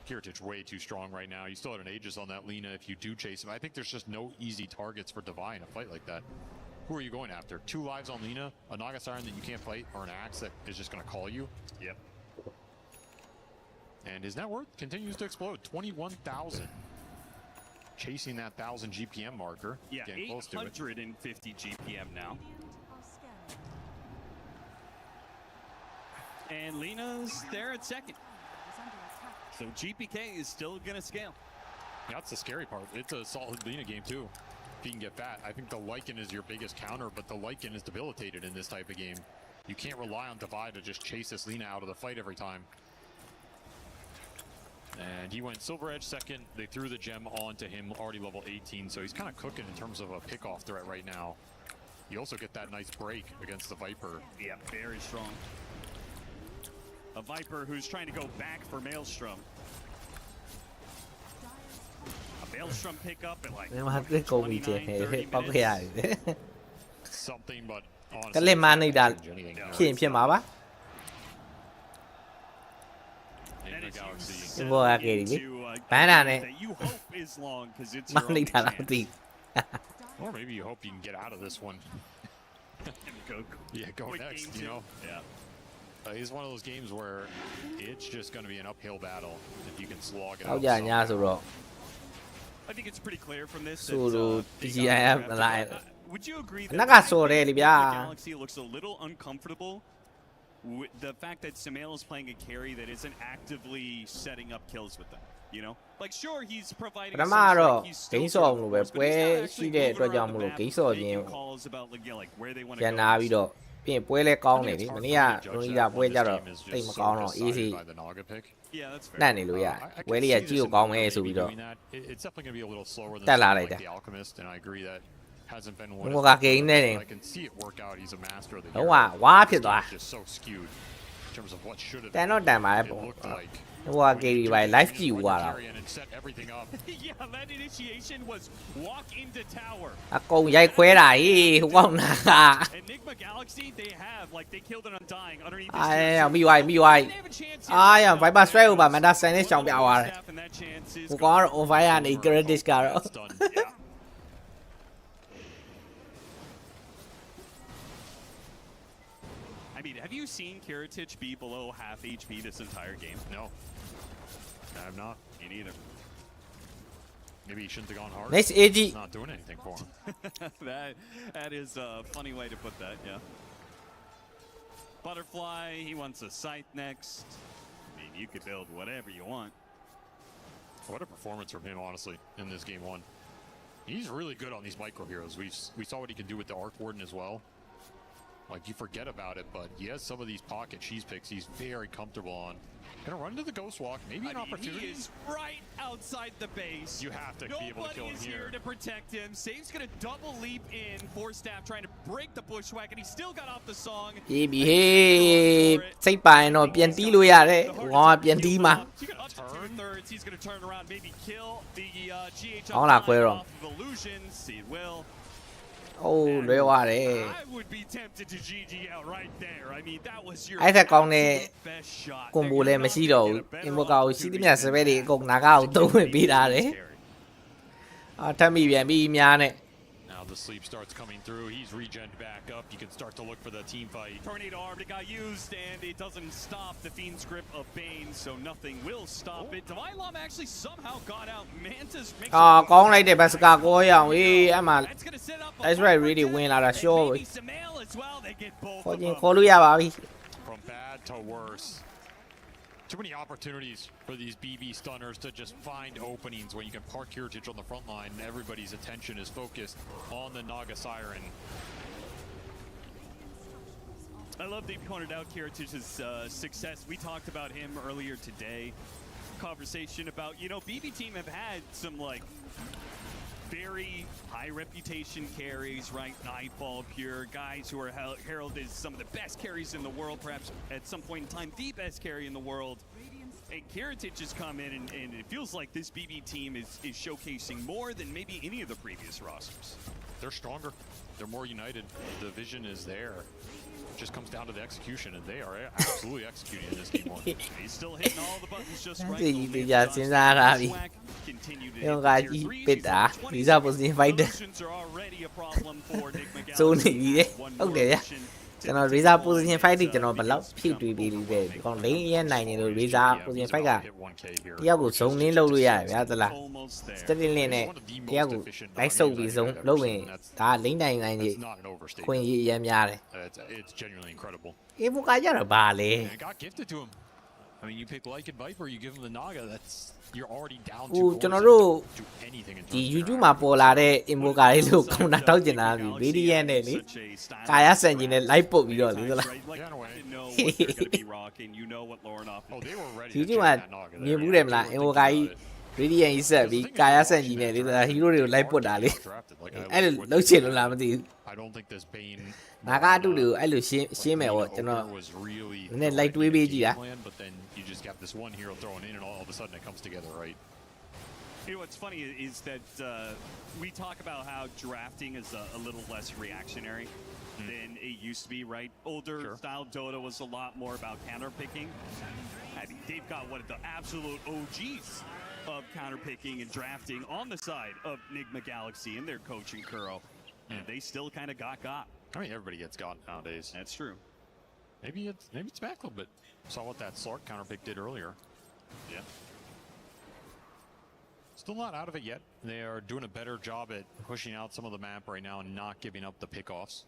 Kiritich way too strong right now. You still had an Aegis on that Lena if you do chase him. I think there's just no easy targets for Divide in a fight like that. Who are you going after? 2 lives on Lena, a Naga Siren that you can't fight, or an Axe that is just going to call you? Yep. And his net worth continues to explode. 21,000. Chasing that 1,000 GPM marker. Yeah, getting close to it. 850 GPM now. And Lena's there at second. So GPK is still going to scale. That's the scary part. It's a solid Lena game too. If you can get that. I think the Lycan is your biggest counter, but the Lycan is debilitated in this type of game. You can't rely on Divide to just chase this Lena out of the fight every time. And he went Silver Edge second. They threw the gem onto him, already level 18, so he's kind of cooking in terms of a pick-off threat right now. You also get that nice break against the Viper. Yeah, very strong. A Viper who's trying to go back for Maelstrom. A Maelstrom pickup at like ကုန်ပြီတဲ့ပောက်ခဲ့ရတယ် Something, but ကလစ်မနေတာဖြစ်ရင်ဖြစ်မှာပါ Galaxy. ဘောကကယ်ဒီဘန်းတာနဲ့ you hope is long because it's မ your နေ only တာလားမ chance. သိ Or maybe you hope you can get out of this one. Go, Yeah, go quick next, game you two. know? Yeah. It's one of those games where it's just going to be an uphill battle if you can slog it အောက် out. ကြညာဆိုတော့ I think it's pretty clear from this. ဆို that, လို they TGIF got- Would you agree နက်ကဆိုတယ်လေဗျာ Galaxy looks a little uncomfortable the fact that Sumail is playing a carry that isn't actively setting up kills with them. You know, like sure he's ပ providing ထ a မ sense တော့ like he's ဂိ still မ်းဆော့ good လို့ of ပဲ force, but ပွဲ he's not ရှိ actually တဲ့ moving အတွက်ကြောင့် around မ the လို့ map, ဂိမ်းဆော့ခြင်း making calls about like where they want ရ to န် go. နာပြီးတော့ပြီးရင်ပွဲလဲကောင်းနေပြီမနေ့ကရိုနီးယာပွဲကြတော့တိတ်မကောင်းတော့ easy by the Naga pick. Yeah, that's fair. နှံ့နေလို့ရ I ပွဲ can လေးက see ကြည့် this လို့ကောင်းမယ် Invoker ဆို maybe ပြီးတော့ doing that. It's definitely going to be a little slower than တက်လာ something လိုက် like တာ the Alchemist, and I agree that hasn't been one. ဘုံကဂိမ်းနဲ့တင် I can see it work out. He's a master of the တော့ hero. ဝါဖြစ်သွား It's just so skewed in terms of what should have တန် been. တော့တန်ပါလေ It ပုံ looked like ဟိုက KD ပါ live ကြည့်ဦးရတာ carry and set everything up. Yeah, that initiation was walk into tower. အကုန်ရိုက်ခွဲတာဟေးဟိုကောင်နာက Enigma Galaxy, they have like they killed an Undying underneath. အာမိဝိုင်းမိဝိုင်းအာရ Viper Strike ကိုပါ Meta ဆန်နဲ့ရှောင်ပြသွားတယ်ဟိုကောင်ကတော့ on fire ကနေ credit ကတော့ That's done. Yeah. I mean, have you seen Kiritich be below half HP this entire game? No, I have not. Me neither. Maybe he shouldn't have gone hard. next AG It's not doing anything for him. that is a funny way to put that, yeah. Butterfly, he wants a scythe next. I mean, you could build whatever you want. What a performance from him, honestly, in this game one. He's really good on these micro heroes. We saw what he can do with the Arc Warden as well. Like, you forget about it, but he has some of these pocket cheese picks he's very comfortable on. Gonna run into the Ghost Walk, maybe an opportunity. He is right outside the base. You have to be able to kill him Nobody is here to protect him. Save's gonna double leap in. Four staff trying to break the bushwhack, and he still got off the song. ပြေးပြီဟေးစိတ်ပိုင်တော့ပြန်တီးလို့ရတယ်ဟိုကောင်ကပြန်တီးမှာ You got up to 2/3. He's gonna turn around, maybe kill the GH ကောင်းလားခွဲတော့ off of illusions. See it will. အိုးလွဲသွားတယ် I would be tempted to GG out right there. I mean, that was your အဲ့ထက်ကောင်းတဲ့ best shot. ကွန်ဘိုလည်းမရှိတော့ဘူးအင်မိုကာကိုစီးသမျှစပယ်တွေအကုန်နာကာကိုသုံးဝင်ပေးထားတယ်အာထပ်မိပြန်ပြီးများနဲ့ Now the sleep starts coming through. He's regen back up. You can start to look for the team fight. Tornado Arm, it got used, and it doesn't stop the Fiend's grip of Bane, so nothing will stop it. Divine Llama actually somehow got out. Mantis makes အာကောင်းလိုက်တဲ့ဘတ်စကာကိုရအောင်ဟေးအမှ That's gonna set up a That's right really ဝင်လာတာ and sure maybe Sumail as well. They get both ခေါ် of ချင်း them. ခေါ်လို့ရပါပြီ From bad to worse. Too many opportunities for these BB stunners to just find openings when you can park Kiritich on the front line and everybody's attention is focused on the Naga Siren. I love that you pointed out Kiritich's success. We talked about him earlier today. Conversation about, you know, BB team have had some like very high reputation carries, right? Nightfall, Pure, guys who are heralded as some of the best carries in the world, perhaps at some point in time, the best carry in the world. And Kiritich has come in, and it feels like this BB team is showcasing more than maybe any of the previous rosters. They're stronger. They're more united. The vision is there. It just comes down to the execution, and they are absolutely executing in this game one. He's still hitting all the buttons just right. Thì Only bây giờ Johnson sinh ra là bị- continue to Yung hit gà tier chỉ threes. biết He's à, at lý do 20. position fighter. Illusions are already a problem for Enigma Galaxy. စိုးနေပြီလေ One ဟုတ် more တယ်ဗျ illusion to ကျွန်တော် take Razor the position ball fight တွေ and, ကျွန်တော်ဘယ်လောက် begins to ဖြည့်တွေးပြီးပြီပဲဒီကောင်လိမ့်ရနိုင်နေလို့ Razor Yeah, position he's fight က about to hit 1K here. တယောက်ကိုဇုံလင်းလုပ်လို့ရတယ်ဗျာသလား almost there. စတက်လင်းနဲ့တယောက်ကိုလိုက်ဆုပ်ပြီးဇုံလုပ်ရင်ဒါလိမ့်နိုင်နိုင်ကြီး That's not an overstatement. ခွင့်ရရမ်းများတယ် It's genuinely incredible. အေးဘူကကြတော့ဘာလဲ And it got gifted to him. I mean, you pick Lycan Viper, you give him the Naga. You're already down Ooh, two. ကျွန်တော်တို့ do anything in ဒီ terms of YouTube မှာပေါ်လာတဲ့ invoker လေးလို့ကောင်းတာတောက်ကျင်တာပြီ Radiant နဲ့လေကာယဆန်ကြီးနဲ့ live ပုတ်ပြီးတော့လေသလား Yeah, in a way. Oh, they were ready to YouTube change မှာ that Naga မြင် there. ဘူးတယ်မလား They were invoker thinking ကြီး about it. Radiant ကြီးဆက်ပြီးကာယဆန်ကြီးနဲ့လေသလား hero တွေကို live ပုတ်တာလေ Drafted. Like, အဲ့လို what လုပ် they ချင် did. လို့လားမသိဘူး I don't think this Bane ငါကအတူတူအဲ့လိုရှင်းမယ်ပေါ့ကျွန်တော် was really နည်းနည်း light တွေးပေးကြည့်တာ plan, but then you just got this one hero thrown in and all of a sudden it comes together, right? You know what's funny is that we talk about how drafting is a little less reactionary than it used to be, right? Older Sure. style Dota was a lot more about counter picking. I mean, they've got one of the absolute OGs of counter picking and drafting on the side of Enigma Galaxy and their coach and Kuro, and they still kind of got. I mean, everybody gets got nowadays. That's true. Maybe it's back a little bit. Saw what that Slark counter pick did earlier. Yeah. Still not out of it yet. They are doing a better job at pushing out some of the map right now and not giving up the pickoffs.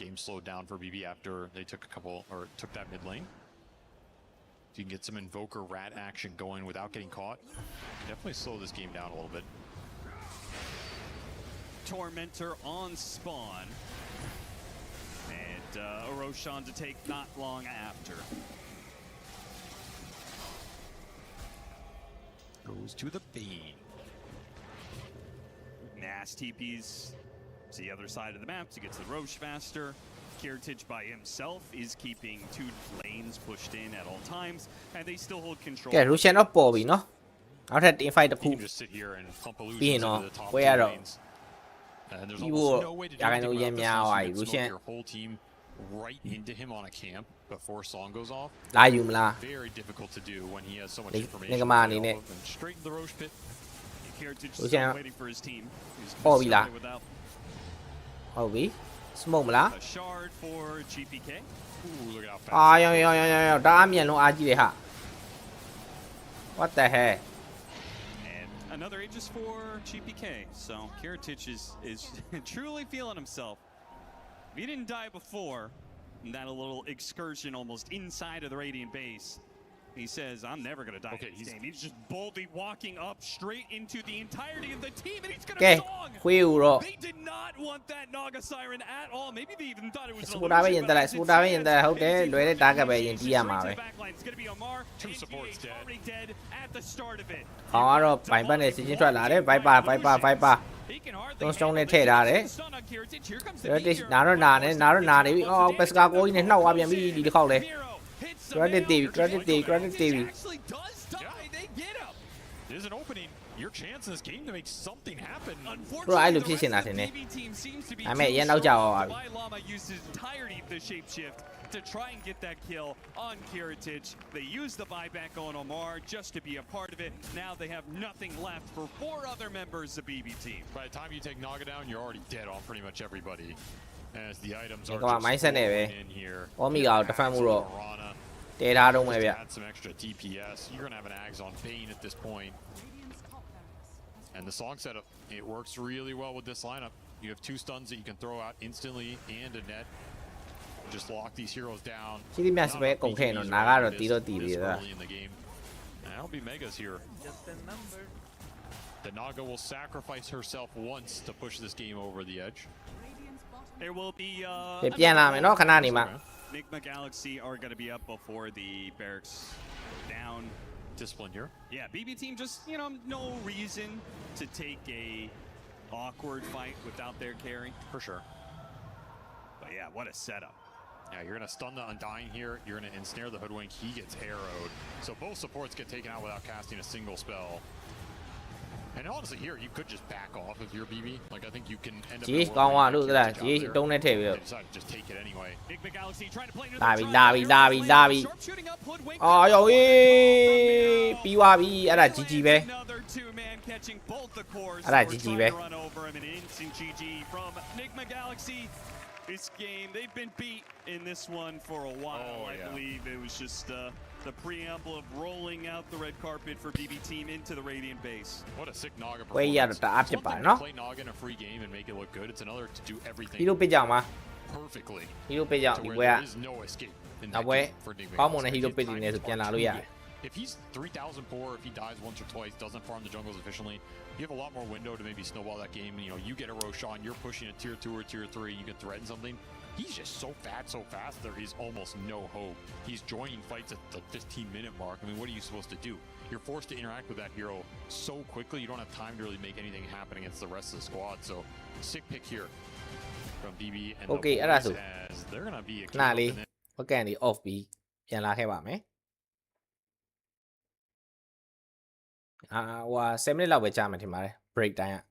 game slowed down for BB after they took that mid lane. If you can get some Invoker rat action going without getting caught, definitely slow this game down a little bit. Tormentor on spawn. And Roshan to take not long after. Goes to the Bane. Nass TPs to the other side of the map to get to the Roche faster. Kiritich by himself is keeping 2 lanes pushed in at all times, and they still hold control. ကဲ Russian တော့ပေါ်ပြီနော်နောက်ထပ် team fight တစ်ခု You can just sit here and pump illusions ပြီးရင် into တော့ the top ပွဲ 2 ရတော့ lanes. And there's ပြီးဖို့ almost no way to do ရာခိုင်နှု anything န်းရ about င်း this များ unless သွား you ပြီ can smoke Russian your whole team right into him on a camp before song goes off. လာယူမလား Very difficult to do when he has so much နေ information. ကမာအနေနဲ့ And straight into the Roche pit. Kiritich Russian still waiting for his team. He's ပေါ်ပြီလား started without ဟုတ်ပြီ smoke မလား a shard for GPK. Ooh, look at how fast. အာယောင်ယောင်ယောင်ယောင်ဒါအမြန်လုံးအားကြီးတယ်ဟာ what the heck And another Aegis for GPK. So Kiritich is truly feeling himself. If he didn't die before, that a little excursion almost inside of the Radiant base, he says, I'm never going to die in this game. He's just boldly walking up straight into the entirety of the team, and he's going ကဲ to song. ခွေးဦးတော့ They did not want that Naga Siren at all. Maybe they even thought it was an စပူတာပဲရင် illusion, တက်လိုက် but စပူတာပဲရင်တက်လိုက်ဟုတ်တယ် it's လွယ်တဲ့ target ပဲရင်တီးရမှာပဲ straight to the back line. It's going to be Omar. 2 supports AGH dead. already dead at the start of it. ခေါင်းကတော့ပိုင်ပတ်နဲ့စီချင်းထွက်လာတယ် Viper Viper Viper He can hardly တွန်းစတုံးနဲ့ handle ထည့်ထားတယ် the stun on Kiritich. Here comes the Kiritich meteor. နာတော့နာနေနာတော့နာနေပြီအော်ပစကာကိုကြီးနဲ့နှောက်သွားပြန်ပြီဒီတစ်ခေါက်လဲ Miro hits the Credit nail. TV, credit TV, credit TV. Actually does die. They get him. There's an opening. Your chance in this game to make something happen. Unfortunately, I the look restဖြစ်နေတာ of ထင် the တယ် BB team seems to be ဒါပေမဲ့ too ရန်နောက်ကြ strong. သွားပါပြီ Divine Llama used his entirety of the shapeshift to try and get that kill on Kiritich. They used the buyback on Omar just to be a part of it. Now they have nothing left for 4 other members of BB team. By the time you take Naga down, you're already dead on pretty much everybody. As the items are ဒီကောင်က just mindset နဲ့ပဲ flowing in here. အော်မီကတော့တစ်ဖက်မှုတော့ Piranha, တဲထားတော့မယ်ဗျ add some extra DPS. You're gonna have an Ags on Bane at this point. And the song setup, it works really well with this lineup. You have 2 stuns that you can throw out instantly and a net. Just lock these heroes down. ရှိသမျှစပယ်ကုန်ခဲ့တော့နာကတော့တီတော့တီပြီ This သား early in the game. And that'll be Megas here. The Naga will sacrifice herself once to push this game over the edge. There will be ပြန်လာမယ်နော်ခဏနေမှာ Enigma Galaxy are going to be up before the barracks down. Discipline here. Yeah, BB team just, no reason to take a awkward fight without their carry. For sure. But yeah, what a setup. Yeah, you're going to stun the Undying here. You're going to ensnare the Hoodwink. He gets arrowed. So both supports get taken out without casting a single spell. And honestly, here, you could just back off if you're BB. Like, I think you can end up... ဂျီကောင်းသွားလို့သလားဂျီတုံးနဲ့ထည့်ပြီးတော့ They decided to just take it anyway. Enigma Galaxy trying to play into လာပြီ the လာပြီလာပြီလာပြီ Sharpshooting up Hoodwink. အော်ယောအေးပြီးသွားပြီအဲ့ဒါ GG ပဲ Another 2-man catching both the cores. အဲ့ဒါ We're GG trying ပဲ to run over him, an instant GG from Enigma Galaxy. This game, they've been beat in this one for a while. Oh, I yeah. believe it was just the preamble of rolling out the red carpet for BB team into the Radiant base. What a sick Naga ဝေးရ performance. တော့တအား It's ဖြစ် one ပါ thing နော် to play Naga in a free game and make it look good. It's another to do ဟီ everything ရိုပစ်ကြအောင်ပါ perfectly ဟီရိုပစ်ကြအောင် to ဒီ where ပွဲက there is no escape in နောက် that ပွဲ game for Enigma ကောင်းမွန်တဲ့ Galaxy. ဟီရိုပစ်တွေနဲ့ဆိုပြန်လာလို့ရတယ် If he's 3,000 poor, if he dies once or twice, doesn't farm the jungles efficiently, you have a lot more window to maybe snowball that game. You get a Roshan, you're pushing a tier 2 or tier 3, you can threaten something. He's just so fast, there is almost no hope. He's joining fights at the 15-minute mark. I mean, what are you supposed to do? You're forced to interact with that hero so quickly, you don't have time to really make anything happen against the rest of the squad. So, sick pick here from BB and the Okay, boys အဲ့ဒါဆို as they're going to be a ခဏလေး ဟိုကန်ဒီ off ပြီးပြန်လာခဲ့ပါမယ်အာဟို7 minute လောက်ပဲကြာမယ်ထင်ပါတယ် break time อ่ะ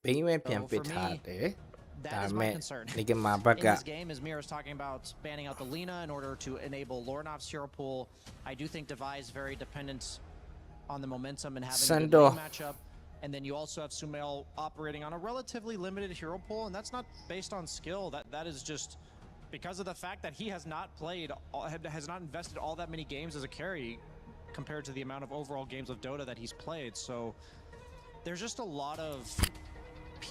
ဘိန်းပဲပြန် So ပစ် for ထား me, တယ် that ဒါ is ပေ my မဲ့ concern. ဒီကမှာဘက်က In this game, as Mira's talking about banning out the Lina in order to enable Lornov's hero pool, I do think Devi is very dependent on the momentum and having a good Sando. lane matchup. And then you also have Sumail operating on a relatively limited hero pool, and that's not based on skill. That is just because of the fact that he has not played, has not invested all that many games as a carry compared to the amount of overall games of Dota that he's played. So there's just a lot of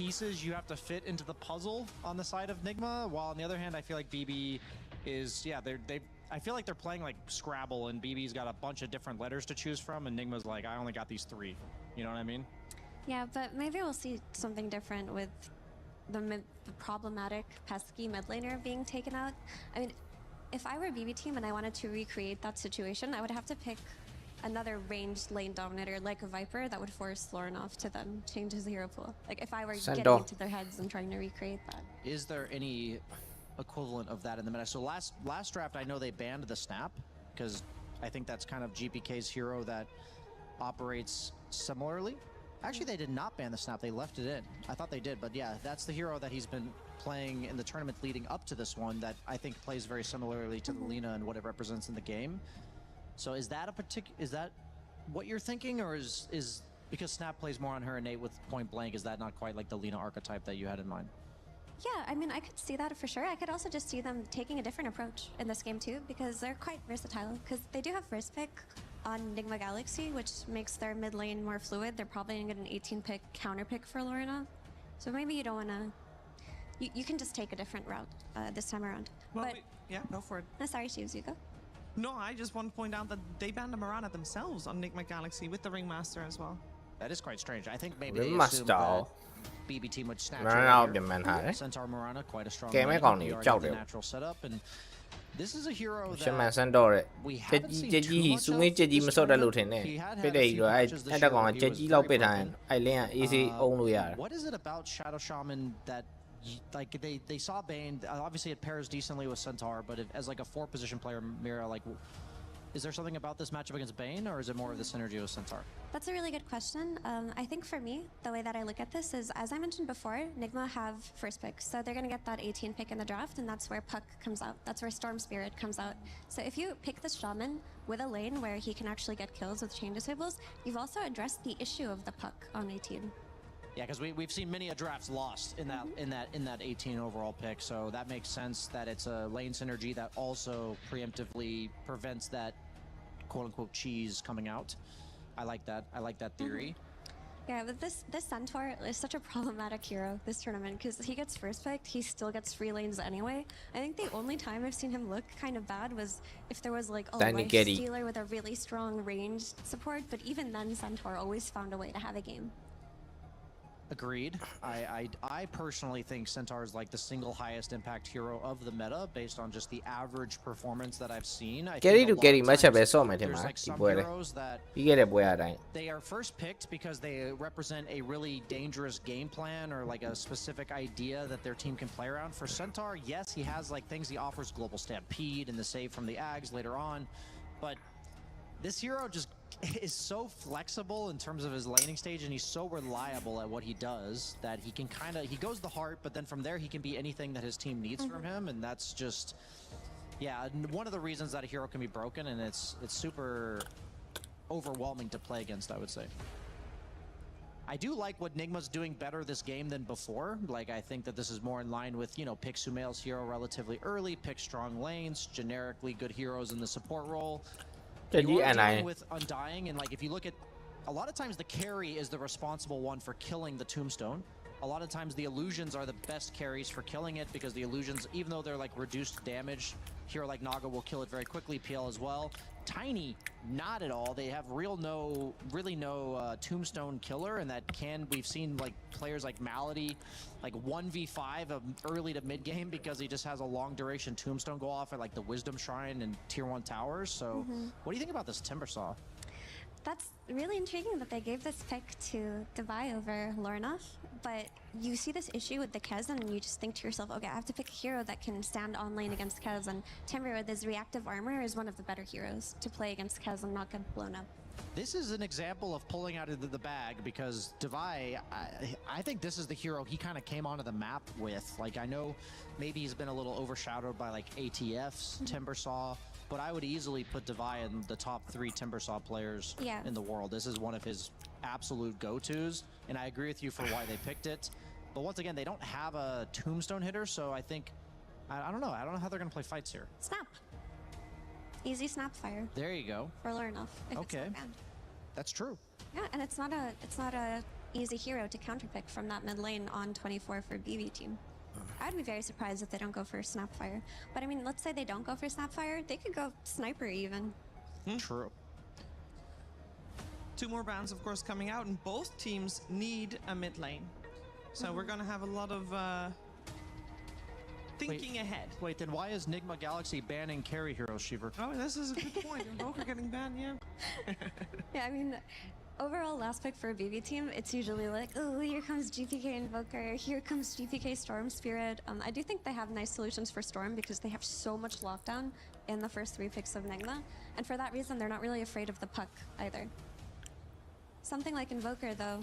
pieces you have to fit into the puzzle on the side of Nigma, while on the other hand I feel like BB is I feel like they're playing like Scrabble, and BB's got a bunch of different letters to choose from, and Nigma's like, I only got these 3. You know what I mean? Yeah, but maybe we'll see something different with the problematic pesky mid laner being taken out. I mean, if I were BB team and I wanted to recreate that situation, I would have to pick another ranged lane dominator like a Viper that would force Lorinov to then change his hero pool. Like if I were Sando. getting into their heads and trying to recreate that. Is there any equivalent of that in the meta? So last draft I know they banned the snap, because I think that's kind of GPK's hero that operates similarly. Actually, they did not ban the snap. They left it in. I thought they did, but yeah, that's the hero that he's been playing in the tournament leading up to this one that I think plays very similarly to the Lina and what it represents in the game. So is that what you're thinking, or is because Snap plays more on her innate with point blank, is that not quite like the Lina archetype that you had in mind? Yeah, I mean, I could see that for sure. I could also just see them taking a different approach in this game too, because they're quite versatile. Because they do have first pick on Nigma Galaxy, which makes their mid lane more fluid. They're probably gonna get an 18 pick counter pick for Lorna. So maybe you don't wanna. You can just take a different route this time around. Well, But yeah, go for it. sorry, Shoes, you go. No, I just want to point out that they banned the Mirana themselves on Nigma Galaxy with the Ringmaster as well. That is quite strange. I think maybe they Ringmaster assumed that BB team would snatch Mirana it out here. ပြန်မှန်ထားတယ် Centaur Mirana, quite a strong ကဲမဲ့ lane. ကောင်တွေ We already ကြောက် have တ the ယ် natural setup, and this is a hero ရှမန် that ဆန်တော့တဲ့ we ကြက် haven't ကြီး seen ကြက်ကြီး too much စူငိကြက်ကြီး of မ this စော့တတ်လို့ထင် tournament. တယ် He had ပြ had တဲ့ a ကြီး few တော့အဲ့ matches this အဲ့တက် year ကောင်က where he ကြက် was ကြီးလောက် very ပစ်ထားရင် broken. အဲ့လင်းက easy အုံးလို့ရတယ် What is it about Shadow Shaman that like they saw Bane, obviously it pairs decently with Centaur, but as like a 4 position player, Mira, like is there something about this matchup against Bane, or is it more of the synergy with Centaur? That's a really good question. I think for me, the way that I look at this is, as I mentioned before, Nigma have first pick. So they're going to get that 18 pick in the draft, and that's where Puck comes out. That's where Storm Spirit comes out. So if you pick the Shaman with a lane where he can actually get kills with chain disables, you've also addressed the issue of the Puck on 18. Yeah, because we've seen many a drafts lost in that 18 overall pick, so that makes sense that it's a lane synergy that also preemptively prevents that quote unquote cheese coming out. I like that theory. Yeah, but this Centaur is such a problematic hero this tournament because he gets first picked, he still gets free lanes anyway. I think the only time I've seen him look kind of bad was if there was like a life stealer with a really strong ranged support, but even then Centaur always found a way to have a game. Agreed. I personally think Centaur is like the single highest impact hero of the meta based on just the average performance that I've seen. I carry think to a lot carry of match up times ပဲစော့မယ်ထင် there's ပါ like ဒီ some ပွဲလေ heroes that ပြီးခဲ့တဲ့ပွဲအတိုင်း they are first picked because they represent a really dangerous game plan or like a specific idea that their team can play around. For Centaur, yes, he has like things. He offers global stampede and the save from the Ags later on, but this hero just is so flexible in terms of his laning stage, and he's so reliable at what he does that he can he goes the heart, but then from there he can be anything that his team needs from him, and that's just one of the reasons that a hero can be broken, and it's super overwhelming to play against, I would say. I do like what Nigma's doing better this game than before. Like, I think that this is more in line with, you know, pick Sumail's hero relatively early, pick strong lanes, generically good heroes in the support role. You are dealing with Undying, and like if you look at, a lot of times the carry is the responsible one for killing the tombstone. A lot of times the illusions are the best carries for killing it, because the illusions, even though they're like reduced damage, hero like Naga will kill it very quickly, PL as well. Tiny, not at all. They have really no tombstone killer, and that we've seen like players like Malady, like 1v5 early to mid game because he just has a long duration tombstone go off at like the Wisdom Shrine and tier 1 towers. So what do you think about this Timbersaw? That's really intriguing that they gave this pick to Devi over Lornoff, but you see this issue with the Kez and you just think to yourself, okay, I have to pick a hero that can stand on lane against Kez, and Timber with his reactive armor is one of the better heroes to play against Kez and not get blown up. This is an example of pulling out of the bag because Divai, I think this is the hero he kind of came onto the map with. Like, I know maybe he's been a little overshadowed by like ATFs, Timbersaw, but I would easily put Divai in the top 3 Timbersaw players in the world. This is one of his absolute go-tos, and I agree with you for why they picked it. But once again, they don't have a tombstone hitter, so I think, I don't know. I don't know how they're going to play fights here. Snap. Easy snap fire. There you go. For Lornoff. Okay. That's true. Yeah, and it's not a easy hero to counterpick from that mid lane on 24 for BB team. I'd be very surprised if they don't go for Snapfire. But I mean, let's say they don't go for Snapfire, they could go Sniper even. True. 2 more bans, of course, coming out, and both teams need a mid lane. So we're gonna have a lot of thinking ahead. Wait, then why is Nigma Galaxy banning carry heroes, Shiver? Oh, this is a good point. Invoker getting banned, yeah. Yeah, I mean, overall last pick for a BB team, it's usually like, oh, here comes GPK Invoker, here comes GPK Storm Spirit. I do think they have nice solutions for Storm because they have so much lockdown in the first 3 picks of Nigma, and for that reason, they're not really afraid of the puck either. Something like Invoker, though,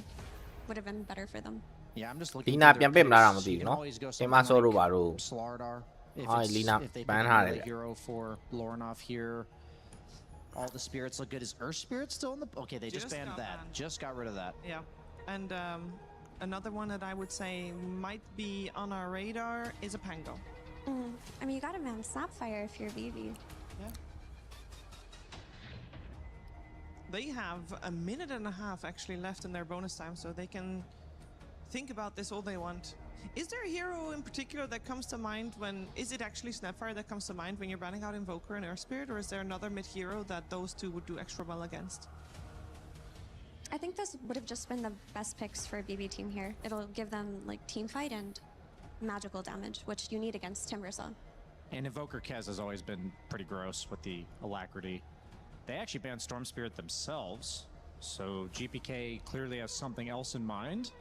would have been better for them. Yeah, I'm just looking. Lina ပြန်ပြစ်မလားတော့မသိဘူးเนาะတင်မဆောတို့ပါတော့ Slardar. Lina if they ဘန် pick ထားတယ် another hero for Lornoff here. All the spirits look good. Is Earth Spirit still in the... Okay, they just banned that. Just got rid of that. Yeah. And another one that I would say might be on our radar is a Pango. I mean, you gotta ban Snapfire if you're BB. Yeah. They have a minute and a half actually left in their bonus time, so they can think about this all they want. Is there a hero in particular that comes to mind when... Is it actually Snapfire that comes to mind when you're banning out Invoker and Earth Spirit, or is there another mid-hero that those 2 would do extra well against? I think this would have just been the best picks for a BB team here. It'll give them, like, team fight and magical damage, which you need against Timbersaw. And Invoker Kez has always been pretty gross with the alacrity. They actually banned Storm Spirit themselves, so GPK clearly has something else in mind.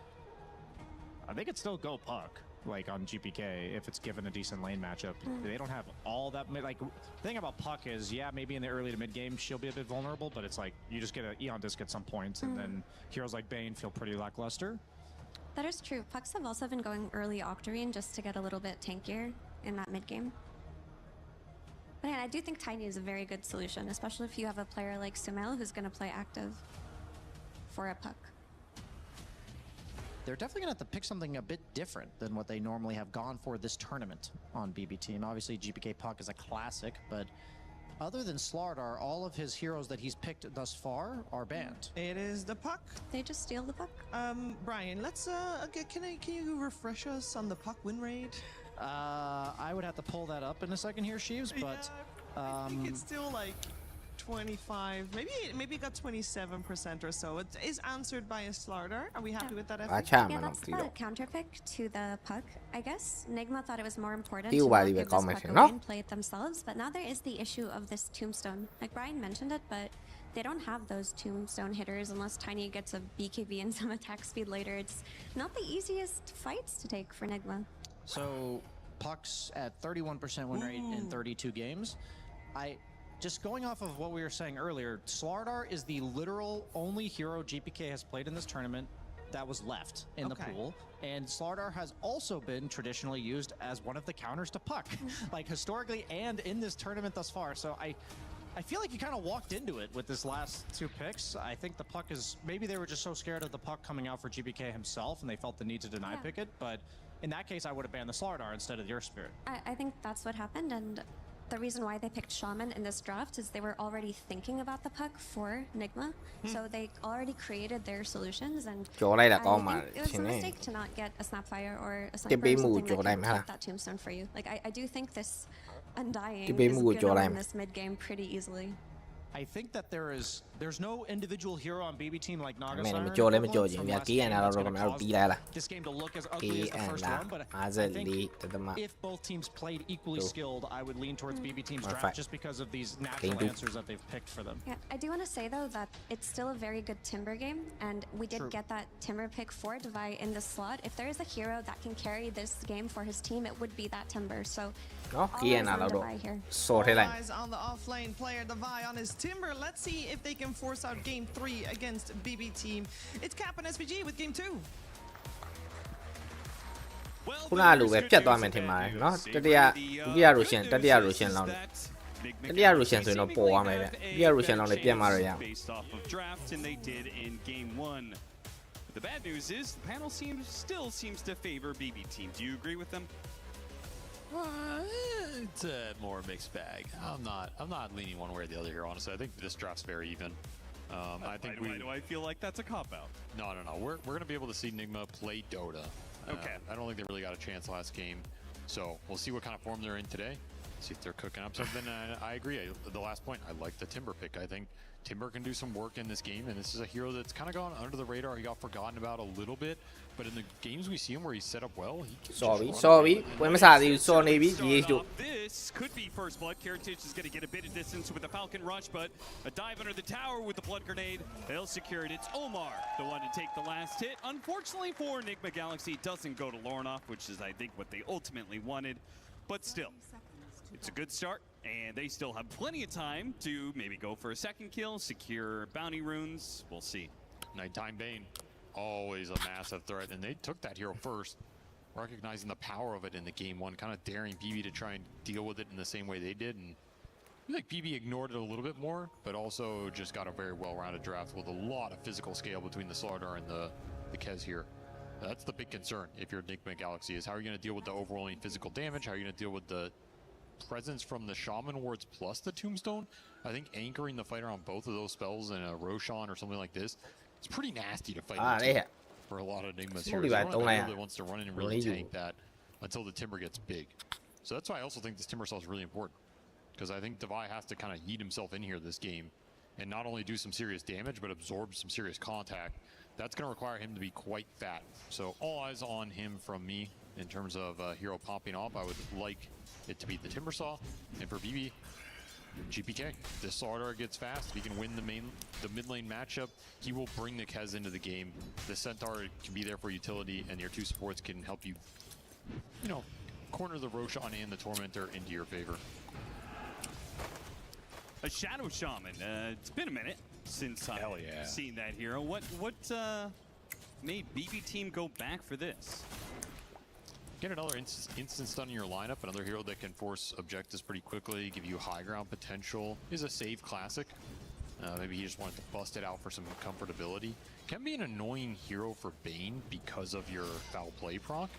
They could still go Puck, like on GPK, if it's given a decent lane matchup. They don't have all that. Like, the thing about Puck is, yeah, maybe in the early to mid game she'll be a bit vulnerable, but it's like you just get an Eon Disc at some points, and then heroes like Bane feel pretty lackluster. That is true. Pucks have also been going early Octarine just to get a little bit tankier in that mid game. But yeah, I do think Tiny is a very good solution, especially if you have a player like Sumel who's going to play active for a Puck. They're definitely going to have to pick something a bit different than what they normally have gone for this tournament on BB Team. Obviously, GPK Puck is a classic, but other than Slardar, all of his heroes that he's picked thus far are banned. It is the Puck. They just steal the Puck. Brian, let's can you refresh us on the Puck win rate? I would have to pull that up in a second here, Sheaves, but I think it's still like 25, maybe it got 27% or so. It is answered by a Slardar. Are we happy with that effort? ချမှ Yeah, တော့ that's ပြီး the တော့ counterpick to the Puck. I guess Nigma thought it was more important Tiêu to bài not gì give về this con Puck mày away phải nó. and play it themselves, but now there is the issue of this Tombstone. Like Brian mentioned it, but they don't have those Tombstone hitters unless Tiny gets a BKB and some attack speed later. It's not the easiest fights to take for Nigma. So Puck's at 31% win rate in 32 games. Just going off of what we were saying earlier, Slardar is the literal only hero GPK has played in this tournament that was left in the pool. And Slardar has also been traditionally used as one of the counters to Puck, like historically and in this tournament thus far. So I feel like you kind of walked into it with this last 2 picks. I think the Puck is, maybe they were just so scared of the Puck coming out for GPK himself and they felt the need to deny pick it. But in that case, I would have banned the Slardar instead of the Earth Spirit. I think that's what happened, and the reason why they picked Shaman in this draft is they were already thinking about the Puck for Nigma, so they already created their solutions, and ကျော်လိုက်တာ I ကောင်းပါ think it was ရှင် a နေ mistake to not get a Snapfire or a တစ် Sniper ပေး or မှု something ကျော် that လိုက် can မလား take that Tombstone for you. Like I do think this Undyingတစ်ပေး is မှုကို gonna ကျော်လိုက် win မယ် this mid game pretty easily. I think that there's no individual hero on BB team like Naga မင်း Siren မကြော်လဲမကြော်ချင် from ဗျာ last ကေးအန် game လာ that's တော့ gonna ကမတော့ cause တီးလိုက်လား this game to look as ကေး ugly as အ the န် first လာ one, but I 54 think တသမ if both teams played equally Two. skilled, I would lean towards BB team's Alright. draft just because of these natural Game two. answers that they've picked for them. Yeah, I do want to say though that it's still a very good Timber game, and we did True. get that Timber pick for Devi in the slot. If there is a hero that can carry this game for his team, it would be that Timber. So နော် all ကေးအန် eyes လာ on တော့ Devi here. စော်ထဲလိုက် All eyes on the off-lane player Devi on his Timber. Let's see if they can force out game 3 against BB team. It's Cap and SPG with game 2. ခုနကလိုပဲပြတ်သွားမယ်ထင်ပါတယ်နော်တတိယဒုတိယရိုရှင်တတိယရိုရှင်လောက်တတိယရိုရှင်ဆိုရင်တော့ပေါ်သွားမယ်ဗျဒုတိယရိုရှင်လောက်လည်းပြတ်မှာတော့ရအောင် based off of draft, and they did in game 1. The bad news is the panel still seems to favor BB team. Do you agree with them? It's a more mixed bag. I'm not leaning one way or the other here, honestly. I think this draft's very even. I think Why do I feel like that's a cop-out? No. We're gonna be able to see Nigma play Dota. Okay. I don't think they really got a chance last game, so we'll see what kind of form they're in today. See if they're cooking up something. I agree. The last point, I like the Timber pick. I think Timber can do some work in this game, and this is a hero that's kind of gone under the radar. He got forgotten about a little bit, but in the games we see him where he's set up well, he can just sorry run sorry away and ဝင်မစားသေးဘူးစော်နေပြီ Start GH တို့ off, this could be first blood. Heritage is going to get a bit of distance with the Falcon Rush, but a dive under the tower with the blood grenade. They'll secure it. It's Omar, the one to take the last hit. Unfortunately for Enigma Galaxy, it doesn't go to Lornoff, which is, I think, what they ultimately wanted. But still, it's a good start, and they still have plenty of time to maybe go for a second kill, secure bounty runes. We'll see. Nighttime Bane, always a massive threat, and they took that hero first, recognizing the power of it in the game 1, kind of daring BB to try and deal with it in the same way they did, and I feel like BB ignored it a little bit more, but also just got a very well-rounded draft with a lot of physical scale between the Slardar and the Kez here. That's the big concern if you're Enigma Galaxy, is how are you going to deal with the overwhelming physical damage, how are you going to deal with the presence from the Shaman wards plus the Tombstone. I think anchoring the fighter on both of those spells in a Roshan or something like this, it's pretty nasty to fight into တဲ့ for a lot of Enigmas It's here. only There's about one don't that like- wants to run in and really Really tank that until the Timber gets big. So that's why I also think this Timber Saw is really important, because I think Devi has to kind of yeet himself in here this game and not only do some serious damage but absorb some serious contact. That's going to require him to be quite fat. So all eyes on him from me in terms of hero popping off. I would like it to be the Timber Saw, and for BB, GPK. If this Slardar gets fast, if he can win the mid lane matchup, he will bring the Kez into the game. The Centaur can be there for utility, and your 2 supports can help you, corner the Roshan and the Tormentor into your favor. A Shadow Shaman. It's been a minute since Hell I've yeah. seen that hero. What made BB team go back for this? Get another instant stun in your lineup, another hero that can force objectives pretty quickly, give you high ground potential, is a save classic. Maybe he just wanted to bust it out for some comfortability. Can be an annoying hero for Bane because of your foul play proc.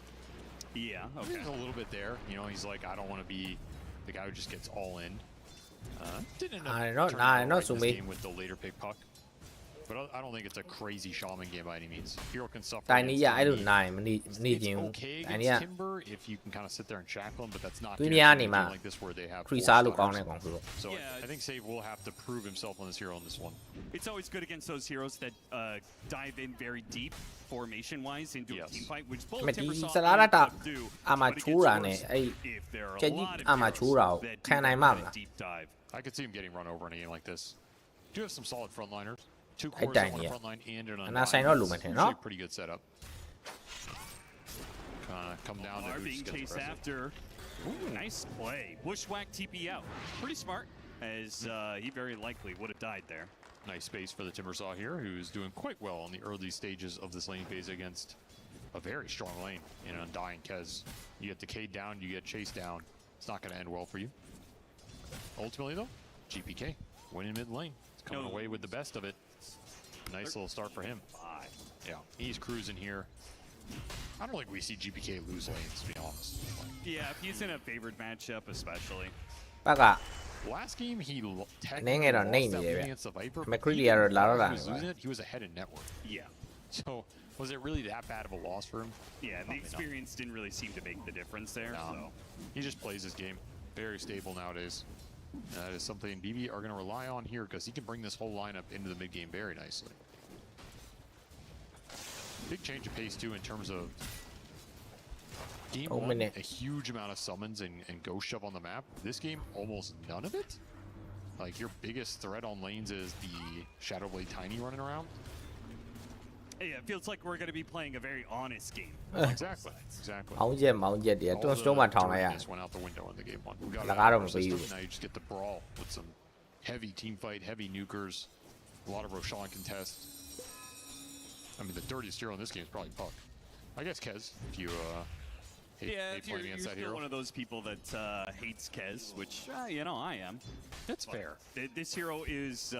Yeah, okay. There's a little bit there. He's like, I don't want to be the guy who just gets all in. Didn't end up turning out right in this game with the later pick puck. But I don't think it's a crazy Shaman game by any means. Hero can suffer. တိုင်နီးရ against အဲ့လို enemy. နိုင်မနေ It's ခြင်းဘူး okay တိုင် against နီးရ Timber if you can kind of sit there and shackle him, but that's not တွင်း guaranteed နေ in a မှာ game like this where they have ခရီး four စားလို့ကောင်း stunners. တဲ့ကောင်ဆိုတော့ So Yeah, I think Save will have to prove himself on this hero in this one. It's always good against those heroes that dive in very deep formation-wise into a Yes. team fight, which both မတီ Timbersaw စလာရ and တာ Club do. အာမ But ချိုး against တာ yours, နဲ့အဲ့ if there are ချက် a ကြီး lot of အာမ heroes ချိုးတာကို that ခံ do နိုင်မှာမ that လား deep dive. I could see him getting run over in a game like this. Do have some solid frontliners. 2 အဲ့ cores တိုင် on ကြီး one front line and an အနာဆိုင် undying. တော့လူမထင်နော် Usually a pretty good setup. Come down to Are who being just gets chased aggressive. after. Ooh, nice play. Bushwhack TP out. Pretty smart, as he very likely would have died there. Nice space for the Timbersaw here, who's doing quite well in the early stages of this lane phase against a very strong lane in an Undying Kez. You get decayed down, you get chased down. It's not going to end well for you. Ultimately, though, GPK winning mid lane. It's coming away with the best of it. Nice little start for him. Yeah, he's cruising here. I don't think we see GPK lose lanes, to be honest. Yeah, if he's in a favored matchup, especially. ဘက်က Last game, he technically နည်းငယ်တော့ lost နှိမ့် that နေတယ် lane ဗျ against the Viper. မက်ခရီး Even ကတော့လာတော့ while လာ he နေ was ပါ losing it, he was ahead in network. Yeah. So was it really that bad of a loss for him? Yeah, and the Probably not. experience didn't really seem to make the difference there. No. So He just plays his game. Very stable nowadays. That is something BB are going to rely on here because he can bring this whole lineup into the mid game very nicely. Big change of pace too in terms of game one, a huge amount of summons and ghost shove on the map. This game, almost none of it. Like your biggest threat on lanes is the Shadowblade Tiny running around. Yeah, it feels like we're going to be playing a very honest game. Exactly. မောင်းချက်တည်းတွန်းစတုံးမှထောင်လိုက်ရ went out the window in the game one. We got Like, I don't system, believe it. now you just get the brawl with some heavy team fight, heavy nukers, a lot of Roshan contest. I mean, the dirtiest hero in this game is probably Puck. I guess Kez, if you hate you're playing against that still hero. one of those people that hates Kez, which, you know, I am. That's fair. This hero is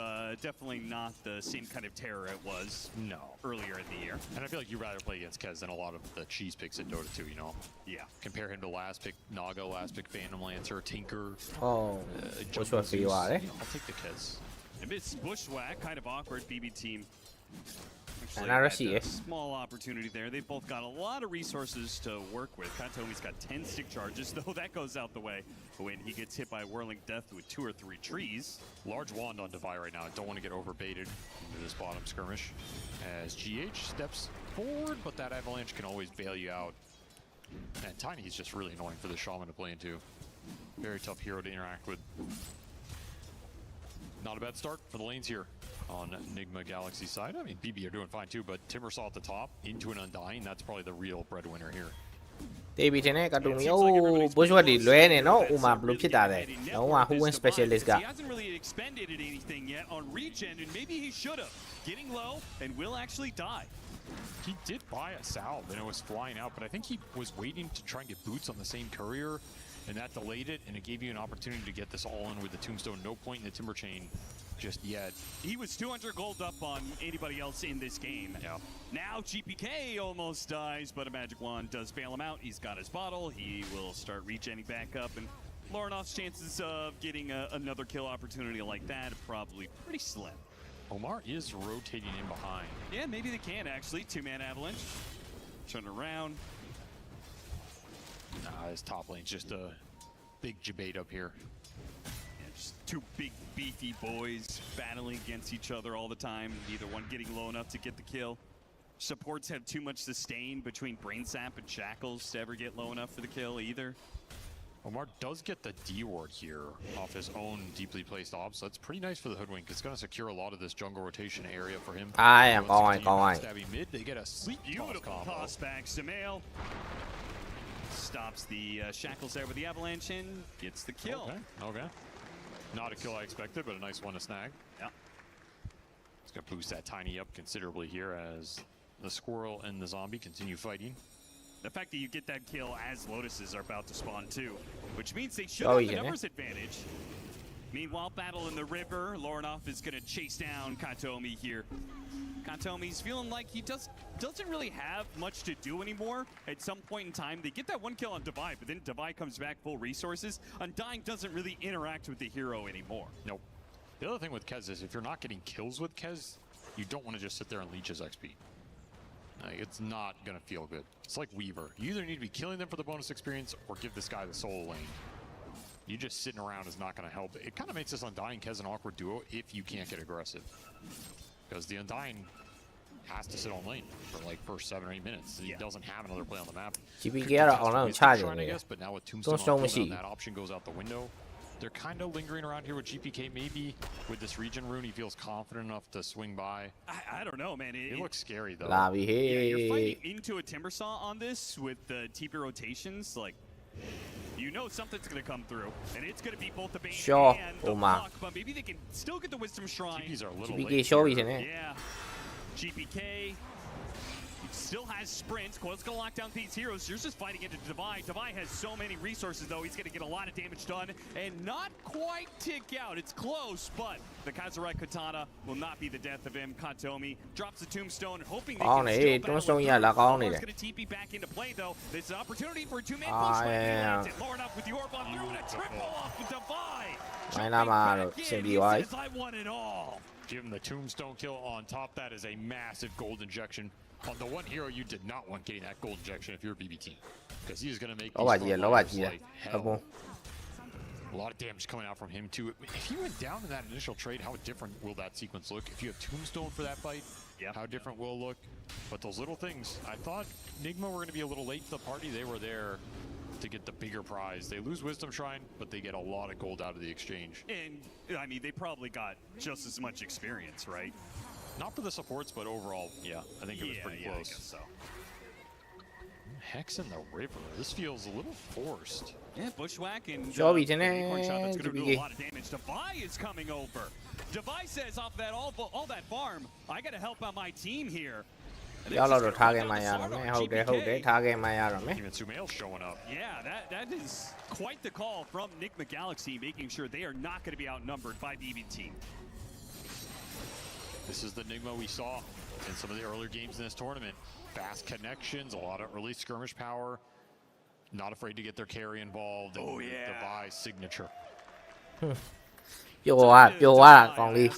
definitely not the same kind of terror it was earlier in the year. And I feel like you'd rather play against Kez than a lot of the cheese picks in Dota 2, you know? Yeah. Compare him to last pick Naga, last pick Phantom Lancer, Tinker. Oh, which one for you are, eh? I'll take the Kez. A bit bushwhack, kind of awkward BB team. And I see it. Small opportunity there. They've both got a lot of resources to work with. Katomi's got 10 stick charges, though that goes out the way when he gets hit by Whirling Death with 2 or 3 trees. Large wand on Devi right now. I don't want to get overbaited into this bottom skirmish as GH steps forward, but that avalanche can always bail you out. And Tiny is just really annoying for the Shaman to play into. Very tough hero to interact with. Not a bad start for the lanes here on Nigma Galaxy side. I mean, BB are doing fine too, but Timbersaw at the top into an Undying. That's probably the real breadwinner here. တေးပြီးတင်တဲ့ကတူမီအိုး bushwhack တွေလွဲနေနော်ဥမာဘလို့ဖြစ်တာလဲလုံးဝ who win specialist က He hasn't really expended anything yet on regen, and maybe he should have. Getting low and will actually die. He did buy a salve and it was flying out, but I think he was waiting to try and get boots on the same courier, and that delayed it, and it gave you an opportunity to get this all in with the tombstone. No point in the timber chain just yet. He was 200 gold up on anybody else in this game. Yeah. Now GPK almost dies, but a magic wand does bail him out. He's got his bottle. He will start regenning back up, and Lornoff's chances of getting another kill opportunity like that are probably pretty slim. Omar is rotating in behind. Yeah, maybe they can actually. 2-man avalanche. Turn around. Nah, his top lane's just a big debate up here. Yeah, just 2 big beefy boys battling against each other all the time. Neither one getting low enough to get the kill. Supports have too much sustain between Brain Sap and Shackles to ever get low enough for the kill either. Omar does get the D ward here off his own deeply placed ops, so that's pretty nice for the Hoodwink. It's going to secure a lot of this jungle rotation area for him. I am going. Stabbing mid, they get a sleep Beautiful toss back. Sumail stops the Shackles there with the avalanche in, gets the kill. Okay. Not a kill I expected, but a nice one to snag. Yeah. It's going to boost that Tiny up considerably here as the Squirrel and the Zombie continue fighting. The fact that you get that kill as Lotuses are about to spawn too, which means they should have the numbers advantage. Meanwhile, battle in the river. Lornoff is going to chase down Katomi here. Katomi's feeling like he doesn't really have much to do anymore. At some point in time, they get that 1 kill on Devi, but then Devi comes back full resources. Undying doesn't really interact with the hero anymore. Nope. The other thing with Kez is if you're not getting kills with Kez, you don't want to just sit there and leech his XP. It's not going to feel good. It's like Weaver. You either need to be killing them for the bonus experience or give this guy the solo lane. You just sitting around is not going to help. It kind of makes this Undying Kez an awkward duo if you can't get aggressive. Because the Undying has to sit on lane for like first 7 or 8 minutes. He doesn't have another play on the map. GPK ကတော့ online charge နေတယ် but now with Tombstone on, that option goes out the window. They're kind of lingering around here with GPK. Maybe with this region rune, he feels confident enough to swing by. I don't know, man. It looks scary, though. Yeah, you're fighting into a Timbersaw on this with the TP rotations. Like, you know something's going to come through. And it's going to be both the Bane and the Luck. But maybe they can still get the Wisdom Shrine. TPs are a little GPK late. Yeah. GPK still has sprints. Coil's going to lock down these heroes. You're just fighting into Devi. Devi has so many resources, though. He's going to get a lot of damage done and not quite tick out. It's close, but the Kaiserite Katana will not be the death of him. Katomi drops the Tombstone, hoping they can still battle with going to TP back into play, though. This is an opportunity for a 2-man push. Lornoff with the orb on through and a triple off with Devi. Says, I want it all. Give him the Tombstone kill on top. That is a massive gold injection. On the one hero you did not want getting that gold injection if you're a BB team. Because he is going to make these life hell. lot of damage coming out from him too. If he went down in that initial trade, how different will that sequence look? If you have Tombstone for that fight, how different will it look? But those little things, I thought Nigma were going to be a little late to the party. They were there to get the bigger prize. They lose Wisdom Shrine, but they get a lot of gold out of the exchange. And I mean, they probably got just as much experience, right? Not for the supports, but overall, yeah, I think it was pretty close. I guess so. Hex in the river. This feels a little forced. Yeah, Bushwhack and Joby an acorn shot that's today. going to do a lot of damage. Devi is coming over. Devi says off that all that farm, I got to help out my team here. ရောက်တော့ထားခဲ့မှရတော့မယ်ဟုတ်တယ်ထားခဲ့မှရတော့မယ် Even Sumail showing up. Yeah, that is quite the call from Nigma Galaxy, making sure they are not going to be outnumbered by BBT. This is the Nigma we saw in some of the earlier games in this tournament. Fast connections, a lot of early skirmish power. Not afraid to get their carry involved. And Devi's signature. ပျော်သွားတာကောင်းလေး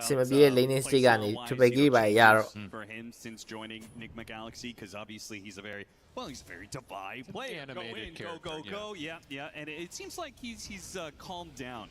စင်မပြေတဲ့ laning state ကနေ triple kill ပဲရတော့ for him since joining Nigma Galaxy, because obviously he's a very Devi player. Animated Go. Yeah. And it seems like he's calmed down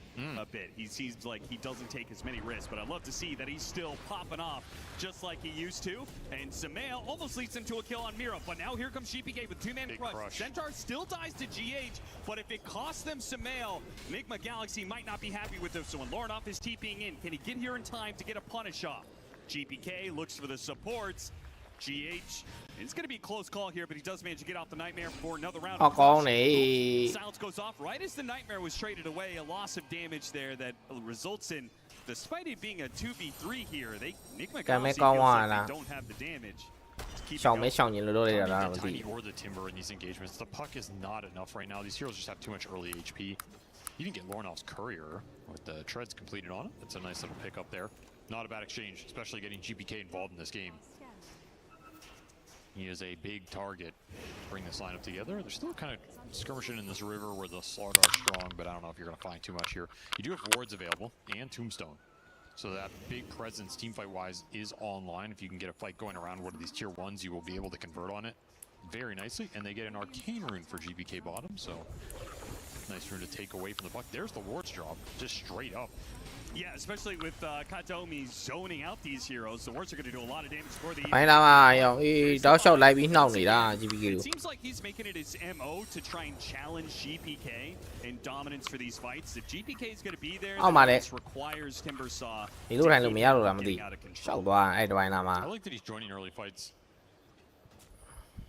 a bit. He seems like he doesn't take as many risks, but I love to see that he's still popping off just like he used to. And Sumail almost leads him to a kill on Mira, but now here comes GPK with two-man crush. Centaur still dies to GH, but if it costs them Sumail, Nigma Galaxy might not be happy with this one. Lornoff is TPing in. Can he get here in time to get a punish off? GPK looks for the supports. GH, it's going to be a close call here, but he does manage to get off the Nightmare for another round. Silence goes off right as the Nightmare was traded away. A loss of damage there that results in, despite it being a 2v3 here, Nigma Galaxy feels like they don't have the damage. ရှောင်ညင်လို့ရတာမသိ Tiny or the Timber in these engagements. The puck is not enough right now. These heroes just have too much early HP. You can get Lornoff's Courier with the treads completed on it. That's a nice little pickup there. Not a bad exchange, especially getting GPK involved in this game. He is a big target to bring this lineup together. They're still kind of skirmishing in this river where the Slaughter are strong, but I don't know if you're going to find too much here. You do have wards available and Tombstone. So that big presence, team fight-wise, is online. If you can get a fight going around one of these tier 1s, you will be able to convert on it very nicely. And they get an Arcane Rune for GPK bottom, so nice rune to take away from the puck. There's the wards drop, just straight up. Yeah, especially with Katomi zoning out these heroes, the wards are going to do a lot of damage for the... ဖိုင်းလာပါရောအေးတောက်လျှောက်လိုက်ပြီးနှောက်နေတာ GPK It seems like he's making it his MO to try and challenge GPK in dominance for these fights. If GPK is going to be there, then this requires Timbersaw ဒီလိုထိုင်လို့မရတော့လားမသိရှောက်သွားအဲ့ဒီပိုင်းလာမှာ I like that he's joining early fights.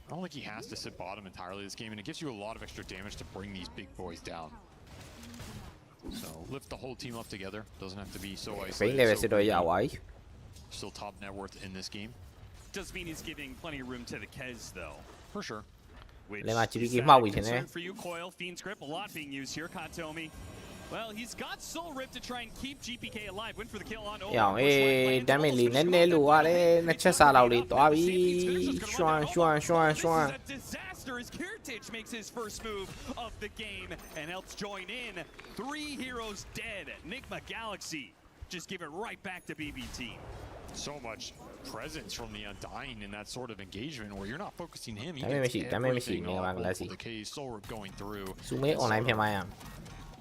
I don't think he has to sit bottom entirely this game, and it gives you a lot of extra damage to bring these big boys down. So lift the whole team up together. Doesn't have to be so ဘိန်း level စစ်တော့ရသွားပြီ Still top net worth in this game. Does mean he's giving plenty of room to the Kez, though. For sure. Which လည်းမှာ is GPK a မှောက်ပြီထင်တယ် concern for you, Coil. Fiend's Grip, a lot being used here. Katomi. Well, he's got Soul Rip to try and keep GPK alive. Went for the kill on ရအောင်အေး damage လေးနည်းနည်းလို့ရတယ်နှစ်ချက်စားလောက်လေးသွားပြီရွှမ်း A disaster as Kiritich makes his first move of the game and helps join in. 3 heroes dead. Nigma Galaxy just give it right back to BBT. So much presence from the Undying in that sort of engagement where you're not focusing him. He Damage getsမရှိ everything off multiple decays, Soul Rip going through. စူမေး online ဖြစ်မှရ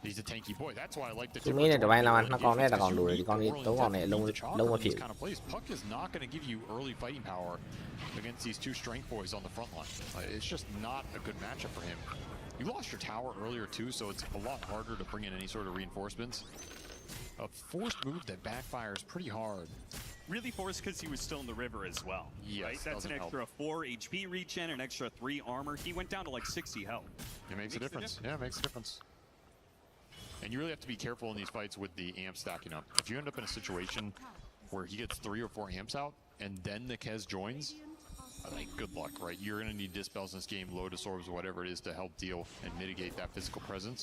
He's a tanky boy. That's why I like the စူမေးနဲ့တပိုင်းလာမှာနှစ်ကောင်နဲ့တစ်ကောင်လိုတယ်ဒီကောင်လေးသုံးကောင်နဲ့အလုံးမဖြစ် kind of plays. Puck is not going to give you early fighting power against these two strength boys on the front line. It's just not a good matchup for him. You lost your tower earlier too, so it's a lot harder to bring in any sort of reinforcements. A forced move that backfires pretty hard. Really forced because he was still in the river as well. Yes, right? That's an extra 4 HP regen, an extra 3 armor. He went down to like 60 health. It makes a difference. Yeah, it makes a difference. And you really have to be careful in these fights with the amps stacking up. If you end up in a situation where he gets 3 or 4 amps out and then the Kez joins, I think good luck, right? You're going to need dispels in this game, Lotus Orbs, whatever it is to help deal and mitigate that physical presence.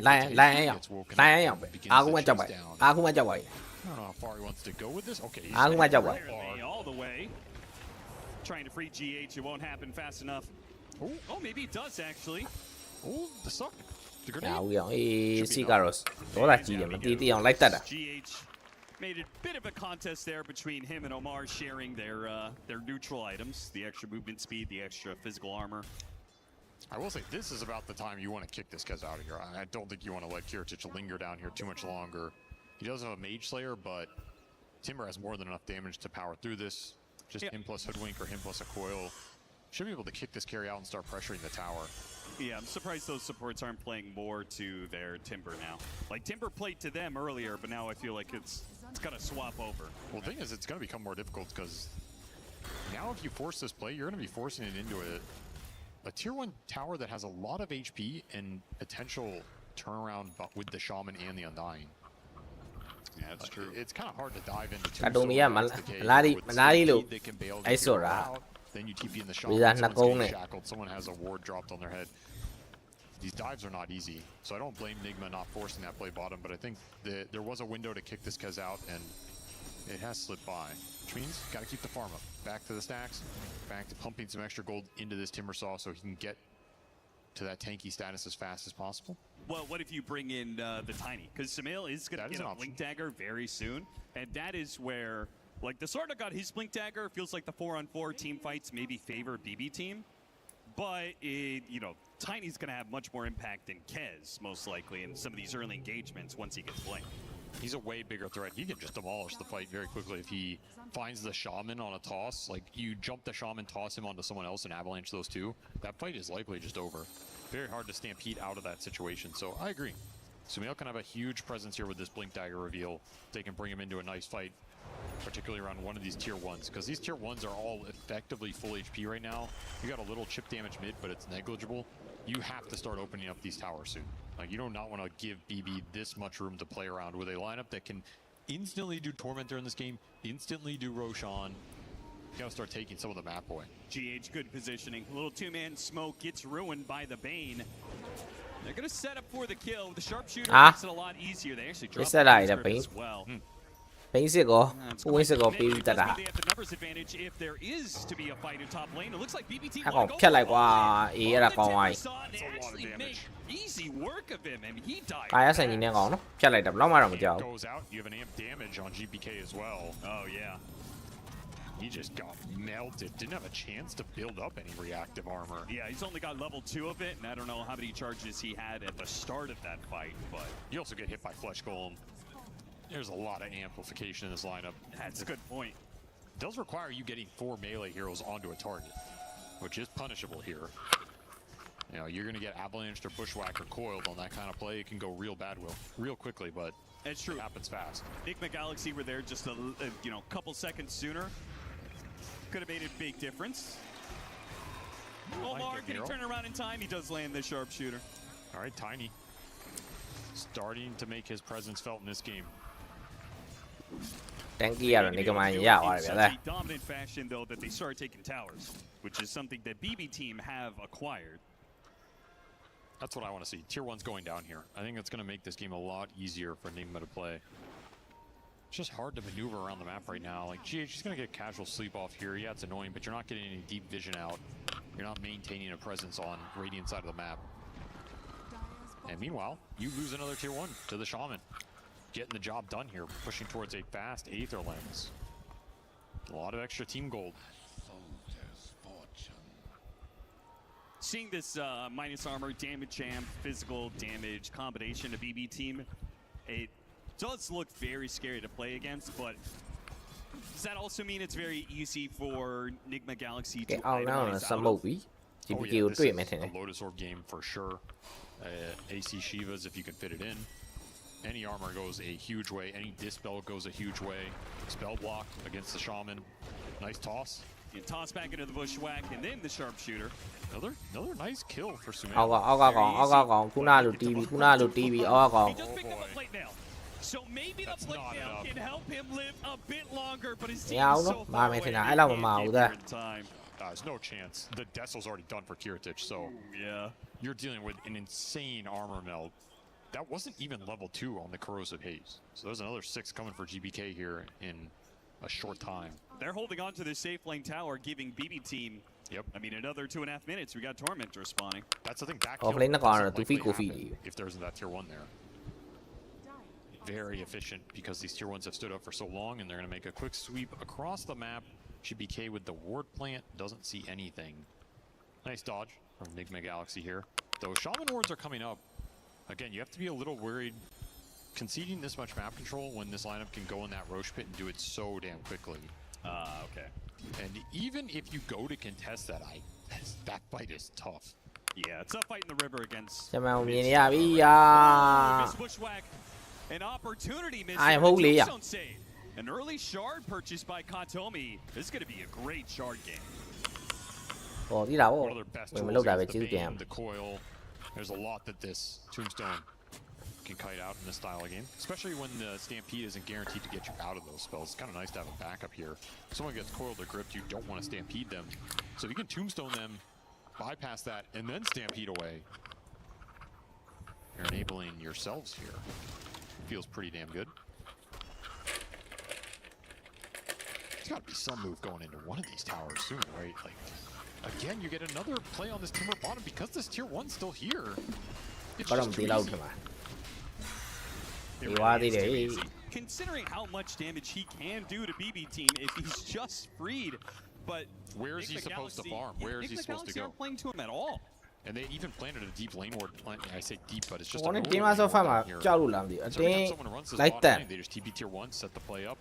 လိုက်ရအောင်အာကူမကြောက်ပါအာကူမကြောက်ပါ I don't know how far he wants to go with this. Okay, he's အာကူမကြောက်ပါ All the way. Trying to free GH, it won't happen fast enough. Oh, maybe it does actually. Oh, the suck. The ရ grenade. အောင်ရအောင်အေးစီကာရော့ဒေါ်လာကြီးတယ်မတီးတီးအောင်လိုက်တတ်တာ GH made a bit of a contest there between him and Omar sharing their neutral items, the extra movement speed, the extra physical armor. I will say this is about the time you want to kick this Kez out of here. I don't think you want to let Kiritich linger down here too much longer. He does have a Mage Slayer, but Timber has more than enough damage to power through this. Just him plus Hoodwink or him plus a Coil. Should be able to kick this carry out and start pressuring the tower. Yeah, I'm surprised those supports aren't playing more to their Timber now. Like, Timber played to them earlier, but now I feel like it's got to swap over. Well, the thing is, it's going to become more difficult because now if you force this play, you're going to be forcing it into a tier 1 tower that has a lot of HP and potential turnaround with the Shaman and the Undying. Yeah, that's true. It's kind of hard to dive into two ကတုံးရမလားလို့အဲ့ဆိုတာ Then you TP in the Shaman, someone's getting shackled, someone has a ward dropped on their head. These dives are not easy, so I don't blame Nigma not forcing that play bottom, but I think there was a window to kick this Kez out, and it has slipped by. Which means, got to keep the farm up. Back to the stacks, back to pumping some extra gold into this Timber Saw so he can get to that tanky status as fast as possible. Well, what if you bring in the Tiny? Because Samil is going to get a Blink Dagger very soon, and that is where, like, the Sorta got his Blink Dagger. Feels like the 4-on-4 team fights maybe favor BB team, but Tiny's going to have much more impact than Kez, most likely, in some of these early engagements once he gets Blink. He's a way bigger threat. He can just demolish the fight very quickly if he finds the Shaman on a toss. Like, you jump the Shaman, toss him onto someone else, and avalanche those two. That fight is likely just over. Very hard to stampede out of that situation, so I agree. Sumail can have a huge presence here with this Blink Dagger reveal. They can bring him into a nice fight, particularly around one of these tier 1s, because these tier 1s are all effectively full HP right now. You got a little chip damage mid, but it's negligible. You have to start opening up these towers soon. Like, you do not want to give BB this much room to play around with a lineup that can instantly do Tormentor in this game, instantly do Roshan. You gotta start taking some of the map away. GH, good positioning. A little two-man smoke gets ruined by the Bane. They're gonna set up for the kill. The sharpshooter makes it a lot easier. They actually drop the as well. ဘိန်းစစ်ကောကိုဝင်းစစ်ကောပေးပြီးတက်တာ They have the numbers advantage if there is to be a fight in top lane. It looks like BB team အကောင်ဖြတ်လိုက်ကွာအေးအဲ့ဒါကောင်းသွားပြီ They actually make easy work of him, and he died. ကာယဆန်ကြီးနဲ့ကောင်နော်ဖြတ်လိုက်တာဘယ်တော့မှတော့မကြောက် Goes out. You have an amp damage on GPK as well. Oh yeah. He just got melted. Didn't have a chance to build up any reactive armor. Yeah, he's only got level 2 of it, and I don't know how many charges he had at the start of that fight, but You also get hit by Flesh Golem. There's a lot of amplification in this lineup. That's a good point. It does require you getting 4 melee heroes onto a target, which is punishable here. You're going to get avalanched or bushwhacked or coiled on that kind of play. It can go real bad real quickly, but it's true. It happens fast. Enigma Galaxy were there just a couple seconds sooner. Could have made a big difference. Omar, can he turn around in time? He does land the sharpshooter. All right, Tiny. Starting to make his presence felt in this game. တန်ကီကတော့နေကမှန်ရသွားတယ်ဗျာ Such a dominant fashion, though, that they started taking towers, which is something that BB team have acquired. That's what I want to see. Tier 1's going down here. I think it's going to make this game a lot easier for Enigma to play. It's just hard to maneuver around the map right now. Like, GH, he's going to get casual sleep off here. Yeah, it's annoying, but you're not getting any deep vision out. You're not maintaining a presence on Radiant side of the map. And meanwhile, you lose another tier 1 to the Shaman. Getting the job done here, pushing towards a fast Aether Lens. A lot of extra team gold. Seeing this minus armor, damage champ, physical damage combination of BB team, it does look very scary to play against, but does that also mean it's very easy for Enigma Galaxy to itemize out of? GPK ကိုတွေ့မယ်ထင်တယ် A Lotus Orb game for sure. AC Shivas if you can fit it in. Any armor goes a huge way. Any dispel goes a huge way. Spell block against the Shaman. Nice toss. You toss back into the bushwhack and then the sharpshooter. Another nice kill for Sumail. အောက်ကကောင်ခုနလို TV အောက်ကကောင် He just picked up a plate nail. So maybe the plate nail can help him live a bit longer, but his team is so far away. There's no chance. The Dessel's already done for Kiritich, so yeah. You're dealing with an insane armor meld. That wasn't even level 2 on the Corrosive Haze. So there's another 6 coming for GBK here in a short time. They're holding on to their safe lane tower, giving BB team, I mean, another 2.5 minutes. We got Tormentor spawning. That's the thing. Back Offlane na kaano to fi ko fi. If there isn't that tier 1 there. Very efficient because these tier 1s have stood up for so long, and they're going to make a quick sweep across the map. GBK with the ward plant doesn't see anything. Nice dodge. from Nigma Galaxy here. Though Shaman Wards are coming up. Again, you have to be a little worried conceding this much map control when this lineup can go in that Roche pit and do it so damn quickly. Okay. And even if you go to contest that, that fight is tough. Yeah, it's a fight in the river against. ကျွန်မမြင်ရပြီယာ Miss Bushwhack, an opportunity miss. အိုင်ဟုတ်လေယာ An early shard purchased by Katomi. This is going to be a great shard game. ဟောဒီလားဟော One of their best ဝင်မ tools လောက်တာပဲ is ကျေး the ဇူးတင်ရ bane, မယ် the coil. There's a lot that this Tombstone can kite out in this style of game, especially when the Stampede isn't guaranteed to get you out of those spells. It's kind of nice to have a backup here. If someone gets coiled or gripped, you don't want to Stampede them. So you can Tombstone them, bypass that, and then Stampede away. You're enabling yourselves here. Feels pretty damn good. There's got to be some move going into one of these towers soon, right? Like, again, you get another play on this Timber bottom because this tier 1's still here. It's ဘာလို့ just မ too တီးလောက် easy. ထင်ပါ It ဒီဝါ really သေး is တယ် too easy. Considering how much damage he can do to BB team if he's just freed, but Where is he Nigma supposed to Galaxy- farm? Where is he Nigma supposed to Galaxy go? aren't playing to him at all. And they even planted a deep lane ward. I say deep, but it's just ဟော a နဲ့ normal တင်းမ lane ဆော့ ward ဖတ်မှာ down here. ကြောက်လို့လားမသိဘူးအ So တင်း every time someone runs this လိုက် bot တက် lane, they just TP tier 1, set the play up.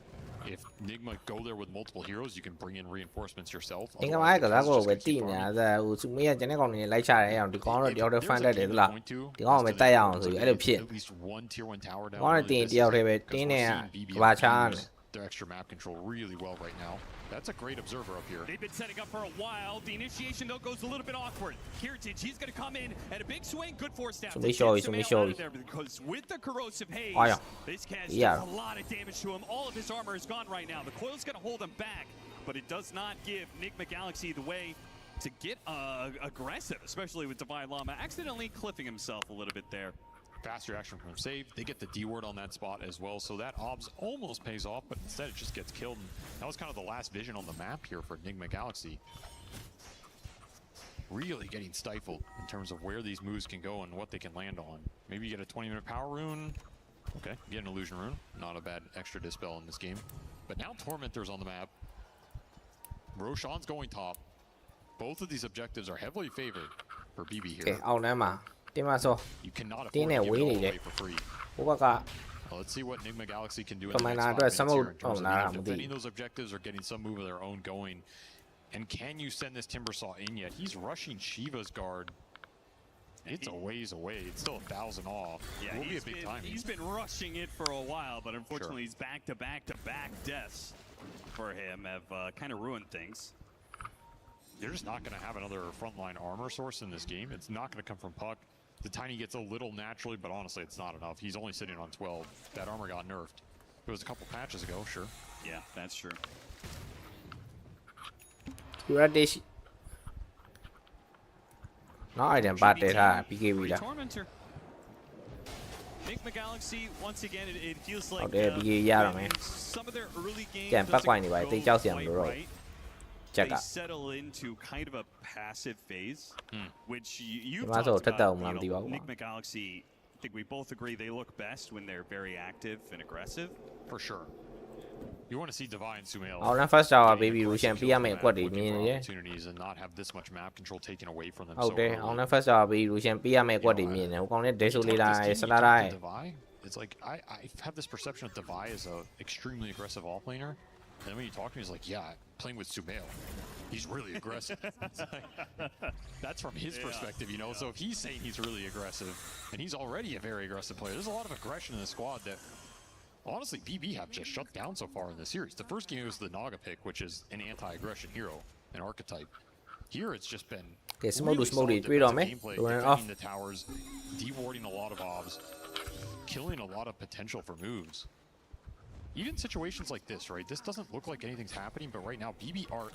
If Nigma go there with multiple heroes, you can bring in reinforcements yourself. အင်္ဂမရဲ့ကစားကိုပဲတည်နေတာဟိုစုမေးရကျန်တဲ့ကောင်တွေလိုက်ချတယ်အောင်ဒီကောင်တော့တယောက်တည်း fan တက်တယ်သလားဒီကောင်ကပဲတက်ရအောင်ဆိုပြီးအဲ့လိုဖြစ် At least one tier 1 tower down. ကောင်ကတင်တယောက်တည်းပဲတင်းနေကကဘာချားနေ Their extra map control really well right now. That's a great observer up here. They've been setting up for a while. The initiation, though, goes a little bit awkward. Heritage, he's going to come in at a big swing. Good force down. Because with the corrosive haze, this cast does a lot of damage to him. All of his armor is gone right now. The coil's going to hold him back, but it does not give Nigma Galaxy the way to get aggressive, especially with Divine Llama accidentally cliffing himself a little bit there. Fast reaction from him saved. They get the D word on that spot as well, so that obs almost pays off, but instead it just gets killed. And that was kind of the last vision on the map here for Nigma Galaxy. Really getting stifled in terms of where these moves can go and what they can land on. Maybe you get a 20-minute power rune. Okay, get an illusion rune. Not a bad extra dispel in this game. But now Tormentor's on the map. Roshan's going top. Both of these objectives are heavily favored for BB ကဲ here. အောက်နှမ်းမှာတင်းမဆော့ You cannot afford to တင်းနဲ့ give ဝေး it နေ all တယ် away for free. ဟိုဘက်က Well, let's see what Nigma Galaxy can do in Come the on, next 5 address minutes some here of- in terms of nah, either I'm defending the- those objectives or getting some move of their own going. And can you send this Timbersaw in yet? He's rushing Shiva's guard. It's a ways away. It's still 1,000 off. Yeah, It will be a big time. he's been rushing it for a while, but unfortunately his back-to-back-to-back deaths for him have kind of ruined things. You're just not going to have another frontline armor source in this game. It's not going to come from Puck. The Tiny gets a little naturally, but honestly, it's not enough. He's only sitting on 12. That armor got nerfed. It was a couple patches ago, sure. Yeah, that's true. ယူရတေးရှိနောက် item ပါတည်ထား PKB လား Tormentor. Nigma Galaxy, once again, it feels like Okay, BK ရတော့မယ် some of their early games ပြန်ပတ် doesn't ပွိုင်းနေပါ go တိတ်ကြောက်စရာမ quite လိုတော့ right. ချက်က They settle into kind of a passive phase, which you've Might as well talked take that about. one, You know, Diva. Nigma Galaxy, I think we both agree they look best when they're very active and aggressive. For sure. You want to see Divine Sumail အောက်နှမ်း first tower baby getting Lucian aggressive ပြရ kills မယ် on အကွက် that, တွေမြင် looking နေ for တယ် opportunities and not have this much map control taken away from them ဟုတ် so တယ် early. အောက်နှမ်း first tower baby Lucian ပြရမယ်အကွက်တွေမြင်တယ်ဟိုကောင်နဲ့ dash လေးလာရယ် slide လာရယ် Divine, it's like I have this perception of Divine as a extremely aggressive all-planer. And when you talk to me, he's like, yeah, playing with Sumail, he's really aggressive. It's like, that's from his perspective, you know? So if he's saying he's really aggressive, and he's already a very aggressive player, there's a lot of aggression in the squad that, honestly, BB have just shut down so far in the series. The first game was the Naga pick, which is an anti-aggression hero, an archetype. Here it's just been Okay, smoke to really smoke solid to တွေ့တော့မယ် defensive gameplay, Going defending off. the towers, dewarding a lot of obs, killing a lot of potential for moves. Even situations like this, right? This doesn't look like anything's happening, but right now BB are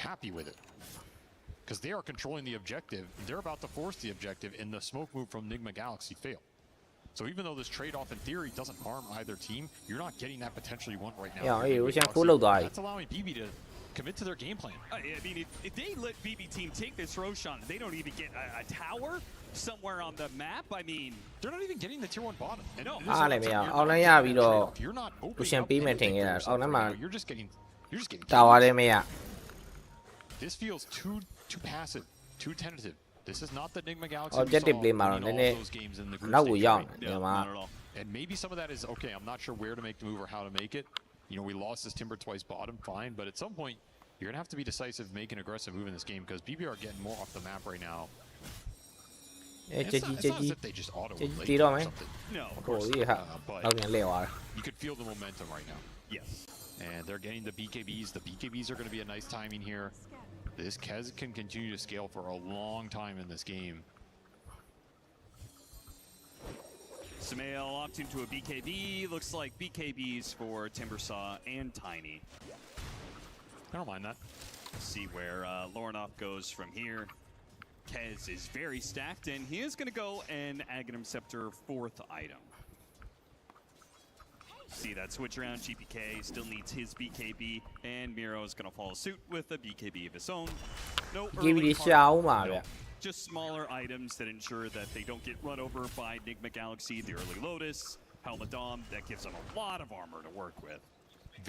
happy with it. Because they are controlling the objective. They're about to force the objective, and the smoke move from Nigma Galaxy failed. So even though this trade-off in theory doesn't harm either team, you're not getting that potential you want right now. Yeah, from hey, Nigma Lucian Galaxy. cool look though. That's allowing BB to commit to their game plan. I mean, if they let BB team take this Roshan, they don't even get a tower somewhere on the map. I mean, they're not even getting the tier 1 bottom. And No. this is အား what လည်း I'm မရ saying, အောင် you're အောက်နှမ်း not ရ getting ပြီး that တော့ trade-off. You're not opening Lucian up ပေးမယ်ထင် anything ခဲ့ for တာ yourself အောက်နှမ်း right မှာ now. You're just getting တာဝါလည်းမရ This feels too passive, too tentative. တာဝါလည်းမရ Too passive. ဒီမှာဆိုထက်တော့မလားမသိဘူး This feels too passive. ဟိုဘက်က Too tentative. This is not the Nigma Galaxy. Objective play မှာတော့နည်းနည်းနောက်ကိုရောက်နေတယ်မှာ And maybe some of that is okay. I'm not sure where to make the move or how to make it. You know, we lost this Timber twice bottom, fine, but at some point you're gonna have to be decisive, make an aggressive move in this game because BB are getting more off the map right now. It's not as if they just auto late or something. No, of ဟို course. ကြီးဟာနောက်ပြန်လှည့်သွားတာ You could feel the momentum right now. Yes. And they're getting the BKBs. The BKBs are going to be a nice timing here. This Kez can continue to scale for a long time in this game. Samael opting to a BKB. Looks like BKBs for Timbersaw and Tiny. I don't mind that. See where Lornoff goes from here. Kez is very stacked, and he is going to go an Aghanim Scepter 4th item. See that switch around. GPK still needs his BKB, and Miro is going to follow suit with a BKB of his own. No BKB early ရှာအောင်ပါဗျ just smaller items that ensure that they don't get run over by Nigma Galaxy. The early Lotus, Helmet Dom, that gives them a lot of armor to work with.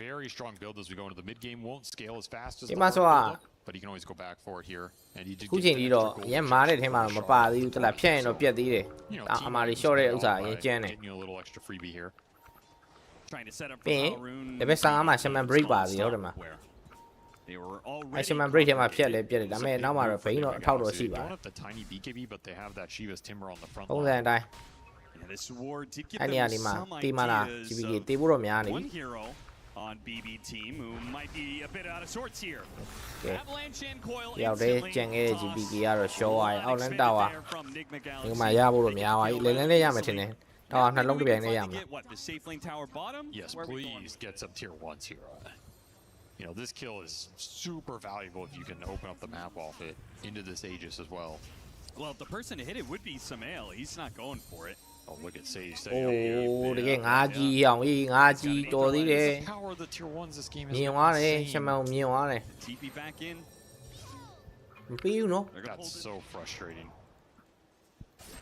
Very strong build as we go into the mid game. Won't scale as fast as ဒီ the မှာ hard ဆို build, but he can always go back for it here. And he did ခု get ချိန် the ကြီး extra တော့ gold ရန် chip မားတဲ့ for ထဲမှာတော့မ sure. ပါသေးဘူးတလားဖြတ်ရင်တော့ So, ပြတ်သေးတယ် you know, အမား team တွေ short တဲ့ဥ is စ္စာအ by ရင်ကျန်းတယ် getting you a little extra freebie here. Trying to set up ပြီးရင် for Alrune. ဒီဘက်15မှာ Shaman Break ပါသေးတယ်ဟုတ်တယ်မ Where they were အဲ already Shaman Break ထဲမှာဖြတ်လဲပြတ်တယ်ဒါပေမဲ့နောက်မှာတော့ဘိန်းတော့အထောက်တော့ရှိ They ပါတ don't ယ် have the tiny BKB, but they have that Shiva's Timber on the front ပုံစံ line. အတိုင်း Yeah, this war did give အဲ့နေရာ them ဒီမှာ some တေးမလား ideas GPK of တေးဖို့တော့များနေပြီ one hero on BB team who might be a bit out of sorts here. Okay. Avalanche and Coil ရောက်တယ် instantly ကြံခဲ့တဲ့ toss. GPK ကတော့ show သွားတယ်အောက်လန်း Unexpected တောက်သွား there from Nigma ဒီ Galaxy. မှာရဖို့တော့များသွားပြီလင်းလင်းလေးရမယ်ထင်တယ်တောက်နှလုံးတစ်ပြိုင်နဲ့ရမှာ Get what, the safe lane tower bottom? Yes, Where are we going? please get some tier ones here. You know, this kill is super valuable if you can open up the map off it into this Aegis as well. Well, the person to hit it would be Samael. He's not going for it. Oh, look at Sage အို staying းတကယ်ငါးကြီးအောင်အေးငါးကြီးတော်သေးတယ် The power of the tier ones this game မြင် is သွားတယ် insane. ရှမန်မြင်သွားတယ် TP back in. မပြီးဘူးနော် They're gonna That's hold it. so frustrating.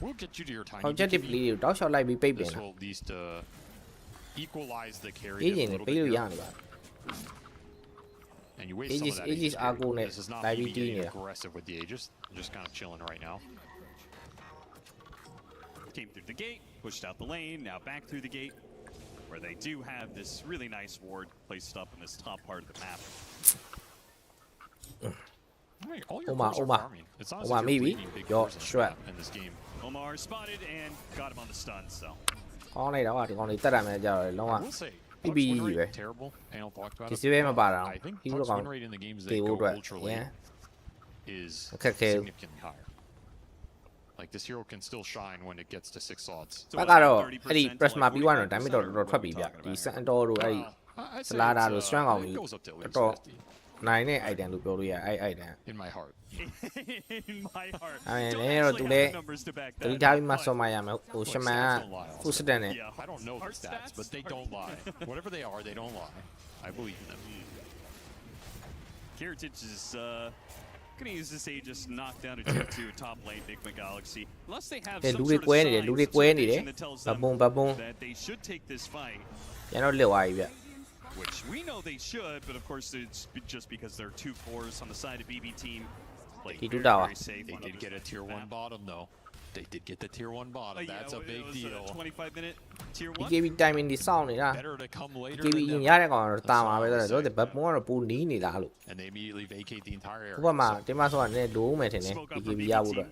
We'll get you to your tiny objective BKB. လေးတွေကိုတောက်လျှောက်လိုက်ပြီးပိတ်ပင် This တာ will at least equalize the carry အေး a ကျင်နေ little ပေး bit လို့ရ here. နေပါ And you waste some of that Aegis Aegis carry. Argo နဲ့ This is notလိုက် BB ပြီးတီး getting နေတာ aggressive with the Aegis. Just kind of chilling right now. Came through the gate, pushed out the lane, now back through the gate, where they do have this really nice ward placed up in this top part of the map. I mean, all your Oma, cores are Oma. farming. It's not as Oma, if you're maybe. bleeding big Yo, cores in the sure. map in this game. Omar spotted and got him on the stun, so. ကောင်းလိုက်တော့ဒီကောင်လေးတက်ရမယ်ကြောက်တယ်လုံးဝ I will say, BB Puck's win rate,ပဲ terrible. Panel talked about ဒီ it. စီးပဲမပါတော့ I think ဒီ Puck's လိုကောင် win rate in the games တေ that ဖို့ go အတွက် ultra ရန် late is Okay. significantly higher. Like this hero can still shine when it gets to 6 odds. So ဘက် about ကတော့ 30% အဲ့ဒီ press မှာပြီးသွားတော့ damage တော့ or တော်တော်ထွက်ပြီ what ဗျ are we ဒီ talking စ about န်တော်တို့အဲ့ဒီ I'd say Salada it's, lo strong on it you. goes up to at least Ito. 50 နိုင်တဲ့ item လို့ပြောလို့ရအဲ့ item here? in my heart. In my heart. I mean, Don't they are actually today- have the numbers to back တတိ that ထား up, ပြီးမှ but ဆော်မရမယ်ဟိုရှမန်က full stand နဲ့ Yeah. I don't know the Heart stats, but they stats? don't lie. Whatever they are, they don't lie. I believe in them. Heritage is gonna use this Aegis knock down a tier 2 top lane Nigma Galaxy. Unless they have တဲ့ some လူတွေ sort of ကွဲနေတယ် signs, လူတွေကွဲနေတယ် observation that tells ဘ them ဘုံဘဘုံ that they should take this fight, ရန်တော့လက်သွားပြီဗျ which we know they should, but of course it's just because there are 2 cores on the side of BB team. Like, He very, do that. very safe They on did other get a sides tier of the 1 map. bottom, though. They did get the tier 1 bottom. Yeah, That's a it big was deal. 25-minute tier 1. BKB timing ဒီစောင့်နေတာ Better to come later BKB than ရ never. တဲ့ကောင်တော့တာမှာပဲဆိုတော့ဘဘုံကတော့ပူနီးနေတာလို့ And they immediately vacate the entire area. ဟိုဘက်မှာ So, တင်မဆောကလည်းဒိုးမယ်ထင်တယ် Smoke up for BKB BB ရဖို့ team. တော့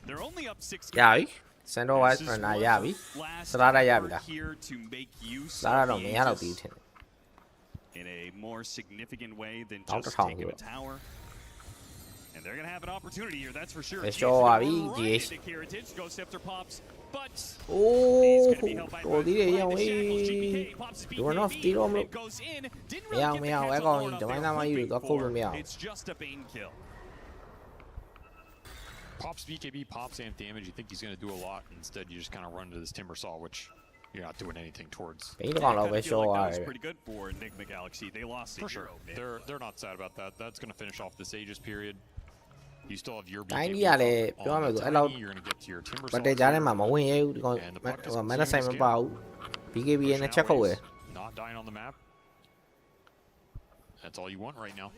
They're only up 6 ရပြီ Sandor Wise ရနာရပြီ Salada ရပြီလား here to make use လာ of တော့ the မရတော့ဘူး Aegis ထင်တယ် in a more significant way than Out just of town taking here. a tower. And they're going to have an opportunity here, that's for sure. Let's Chase show it our right EGS. into Heritage. Ghost Scepter pops, but အို he's း going to be held by တော်သေးတယ်ရော by the အေး shackles. GPK pops his ဒီတော့ BKB, တီတော့မ and လို့ it goes in. Didn't မ really ရ get အောင် the မရအောင် catch အဲ့ on ကောင် Lord up ဒီမိုင်း there, သားမယူ hoping တော့ခုတ်လို့မရ for. အောင် It's just a Bane kill. Pops BKB, pops amp damage. You think he's going to do a lot. Instead, you just kind of run into this Timber Saw, which you're not doing anything towards. ဘိန်းတစ်ကောင် I လောက်ပဲ kinda ရှော့ feel like သွား that တ was ယ် pretty good for Nigma Galaxy. They lost a For sure. hero, man. They're not sad about that. That's going to finish off this Aegis period. You still have your Tiny BKB ကလည်း on ပြောရမယ် the ဆိုအဲ့လောက် Tiny. You're going to get to your Timber ဘတ် Saw တဲ့ကြားထဲ here. မှာမဝင်ရဲဘူးဒီကောင် And the puck is မနက်ဆိုင်မပါဘူး BKB ရဲ့နဲ့ချက်ခုတ်ရယ် Not dying on the map. That's all you want right now.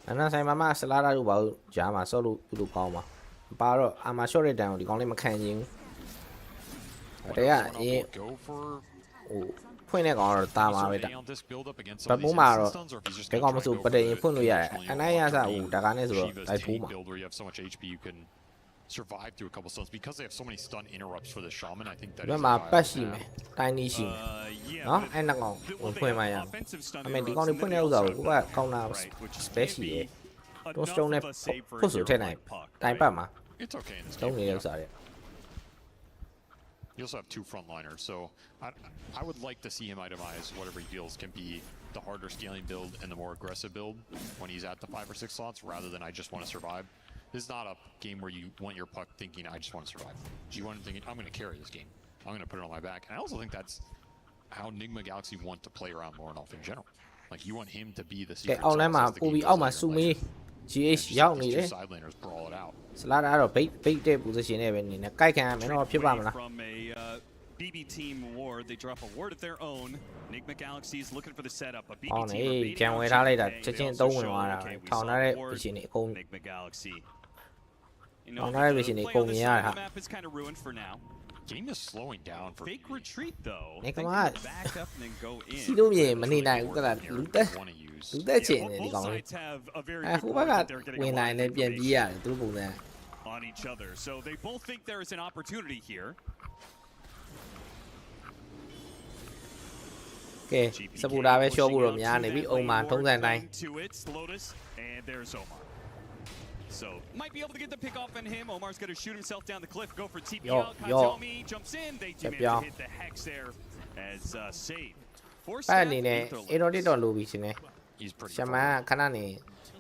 မနက်ဆိုင်မှာမှဆလာတာလို့ပါဘူးဂျာမှာဆော့လို့ပြုလို့ကောင်းပါ ပါတော့အာမ short တဲ့တန်ကိုဒီကောင်လေးမခံချင်းဘူးတကယ်အရင် Go for ဟိုဖွင့်တဲ့ကောင်တော့တာမှာပဲတာ on this build up against ဘ some က် of ပုံး these မှာတော့ instants, or if he's just ဒီ gonna ကောင်မ try ဆို to go ပတ for ရင်ဖွင့်လို့ရတယ် traditionally အနိုင်ရစားဟိုဒါကနဲ့ဆိုတော့ Shiva's တိုက်ဖိုး tank မှာ build where you have so much HP you can survive through a couple stuns because they have so many stun interrupts for the shaman. I think that ဒီ is မှာ a ပတ် viable ရှိမယ် path. တိုင်းနီးရှိမယ် Yeah, နော် but အဲ့နှစ်ကောင် well, ဖွင့် they မှ have ရ offensive stun အမေဒီ interrupts, ကောင်လေး and ဖွင့် then တဲ့ဥ they စ္စာ also ကို have ကိုကကောင်းတာ right, which space can ရှိတယ် be တော့ enough stone နဲ့ of a save for a ဖွတ်ဆို hero ထည့်နိုင် like Puck, တိုင်း right? ပတ်မှာ It's okay in this လုံး game. နေတဲ့ဥ yeah. စ္စာတွေ You also have 2 frontliners, so I would like to see him itemize whatever he feels can be the harder scaling build and the more aggressive build when he's at the 5 or 6 slots, rather than I just want to survive. This is not a game where you want your puck thinking I just want to survive. You want him thinking I'm going to carry this game. I'm going to put it on my back. And I also think that's how Nigma Galaxy want to play around Lornoff in general. Like you want him to be the ကဲ secret အောက်လမ်း sauce မှာ as the ပို့ game ပြီး goes အောက်မှာ later စူ in မီ life. GH Just ရောက် let နေ these တယ် two side laners brawl it out. စလာတာကတော့ bait တဲ့ position နဲ့ပဲနေနေကြိုက်ခံရမယ်တော့ဖြစ်ပါမလား From a BB team ward, they drop a ward of their own. Nigma Galaxy is looking for the setup. A BB အော် team နေ are baiting ပြန် out ဝယ်ထားလိုက်တာ GPK. ချက် They ချင်း also သုံးဝင် show, သွားတာ okay, we ထောင် saw ထားတဲ့ ward, position တွေအကုန် Nigma Galaxy. You Oh, know, not every the scene, play they on this call me side of out, the map is kind of ruined for now. Game is slowing down for Fake BB. retreat though. Hey, They come can on. back up and then go in. စီလို့မြင်မနေနိုင် Really ဘူးက important လူ here တက် they wanna use. လူတက်ချင် Yeah, တယ် well, ဒီကောင် both လေး sides have a very အဲ good ဟိုဘ board က်က that they're getting ဝင် a နိုင် lot လဲ of ပြန်ပြေး information ရတယ်သူတို့ပုံစံ on each other. So they both think there is an opportunity here. ကဲစပူတာပဲရှော့ဖို့တော့များနေပြီအုံမှာထုံးစံတိုင်း To it, Lotus, and there's Omar. So might be able to get the pick off on him. Omar's going to shoot himself down the cliff, go for TP Yo, out. yo. Katomi jumps in. They do manage yo. to hit the hex there as save. Four အဲ့ staff အနေနဲ့ Etherless. အေရိုတစ်တော့လိုပြီရှင်နေ He's pretty ရှမန်ခဏနေ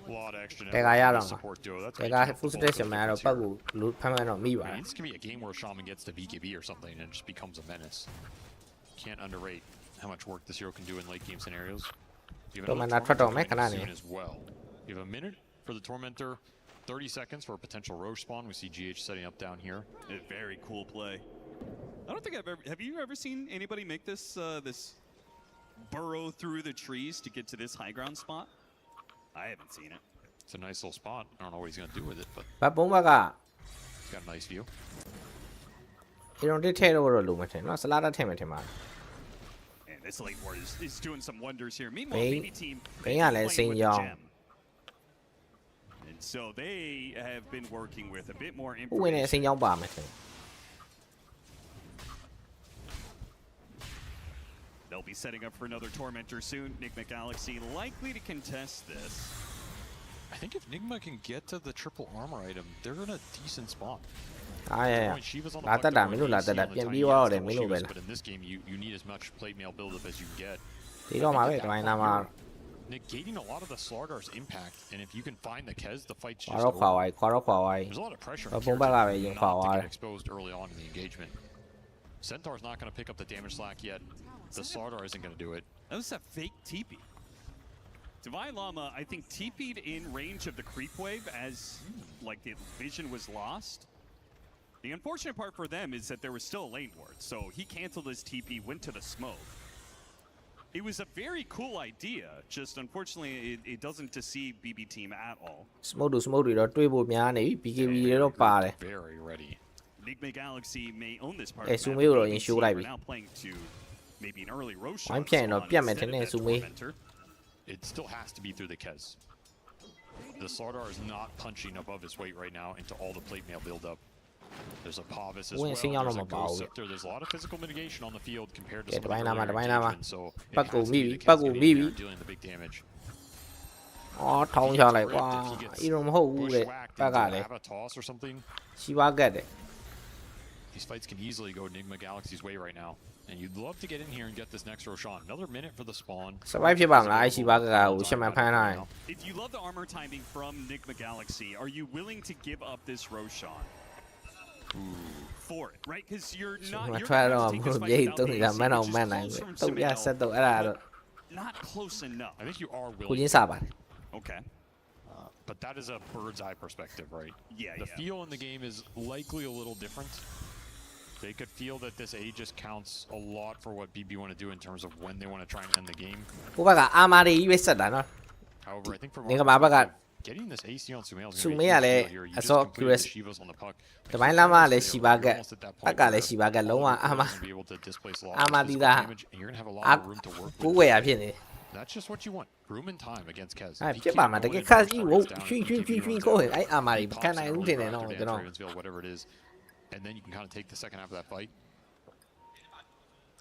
A lot of extra တဲကရ network တော့ support duo. That's တဲ gonna က take up full the stretch bulk ရှ of မန် the တော့ difference ပတ် here. ကိုလူဖမ်းမှန်းတော့မိပါ I လား mean, this could be a game where Shaman gets to BKB or something and just becomes a menace. Can't underrate how much work this hero can do in late game scenarios. You have Don't another mind that Tormentor Tormentor, man, coming can I soon as well. You have a minute for the Tormentor, 30 seconds for a potential Roche spawn. We see GH setting up down here. A very cool play. I don't think I've ever. Have you ever seen anybody make this this burrow through the trees to get to this high ground spot? I haven't seen it. It's a nice little spot. I don't know what he's going to do with it, but ဘတ်ပုံးဘက်က he's got a nice view. အေရိုတစ်ထဲတော့လိုမထင်နော်စလာတာထဲမှာထင်ပါ And this late ward is doing some wonders here. Meanwhile, Bane- BB team Bane is là playing sinh with the dòng. gem. And so they have been working with a bit more ဥဝင်နေအစ information. င်းကြောင်းပါမယ်ထင် They'll be setting up for another Tormentor soon. Nigma Galaxy likely to contest this. I think if Nigma can get to the triple armor item, they're in a decent spot. အားရရ Point, Shiva's on the လာ puck တက်တာ door မင်း and တို့လာ AC တက်တာ on the ပြန် tiny ပြီးသွား ass တော့တယ် double မင်းတို့ပဲ Shivas, လား but in this game, you need as much plate mail buildup as you can get. ဒီတော့မှာပဲဒိုင်းနာမှာ Negating a lot of the Slardar's impact, and if you can find the Kez, the fight's ခွာ just တော့ခွာ over. ဝိုင်းခွာတော့ခွာဝိုင်း There's a lot of pressure But from Bomba Kierkegaard la ve, yung not to Fawar. get exposed early on in the engagement. Centaur's not going to pick up the damage slack yet. The Slardar isn't going to do it. That was a fake TP. Divine Llama, I think, TP'd in range of the creep wave as like the vision was lost. The unfortunate part for them is that there was still a lane ward, so he canceled his TP, went to the smoke. It was a very cool idea, just unfortunately it doesn't deceive BB team at all. စမုတ်တူစမုတ်တွေတော့တွေးဖို့များနေပြီ BKB တွေတော့ပါတယ် Very ready. Nigma Galaxy may own this part. Eh, of the map, Sumei but ro BB yin show team like are bi. now playing to maybe an early Roshan Wine pian no spawn pian instead of maintain that Sumei. Tormentor. It still has to be through the Kez. The Slardar is not punching above his weight right now into all the plate mail buildup. There's a Pavis as Ui, well. sinh nhau There's là a một bầu Ghost vậy. Scepter. There's a lot of physical mitigation on the field compared to Kệ, some of the tụi bay earlier nào mà. engagements, so it Bắt has cầu to mi be bị, the bắt Kez cầu getting mi in there bị. dealing the big damage. အော်ထောင်းချလိုက်ကွာအီရုံမဟုတ်ဘူးတဲ့ Bushwhacked ဘက်က into လေ have a toss or something. ရှိပါကတ်တယ် These fights can easily go Enigma Galaxy's way right now. And you'd love to get in here and get this next Roshan. Another minute for the spawn. survive ဖြစ်ပါမလားအဲ့ရှိပါကတ်ကိုရှမန်ဖမ်းထားရင် If you love the armor timing from Nigma Galaxy, are you willing to give up this Roshan? For it, right? Because you're မ not. You're ထွက် gonna တော့ have to take မ this လို့ fight ပြေး without တုံး the နေတာ AC, မန်းအောင် which မ is န်းနိုင် close ပဲ from တုံးရ Sumail, ဆက်တော့အဲ့ဒါတော့ but not close enough. I think you are ကို willing ချင်း to, စားပါတယ် Okay. but that is a bird's eye perspective, right? Yeah, The yeah. feel in the game is likely a little different. They could feel that this Aegis counts a lot for what BB want to do in terms of when they want to try and end the game. ကိုဘက်ကအာမာတွေကြီးပဲဆက်တာနော် However, I think from နေက our မှာဘက်က perspective, getting this AC on Sumail is Sumail going to be a le huge deal here. You I just saw completed the curious. Shivas on the puck. တပိုင်းလာမှလည်းရှိပါက Almost at that ဘက်က point လည်းရှိပါက where လုံးဝ all the အာမ players will be able to displace a lot အာ of မ physical တီးတာ damage, and you're going to have a lot အာ of room to work ကို with. ဝယ်ရဖြစ်နေ That's just what you want. Room and time against Kez. အဲ If he ဖြစ်ပါ can't မှာ go တ in ကယ် and ခါ push ကြီး targets ဝု down ချွင်း and ချွင်း keep ချွင်း you ချွင်း on ကို top, အဲ့အာမာတွေ he ခံ pops နိုင် it ဦး early တင်နေ back တော့ into ကျွန်တော် Ravensville, whatever it is, and then you can kind of take the second half of that fight.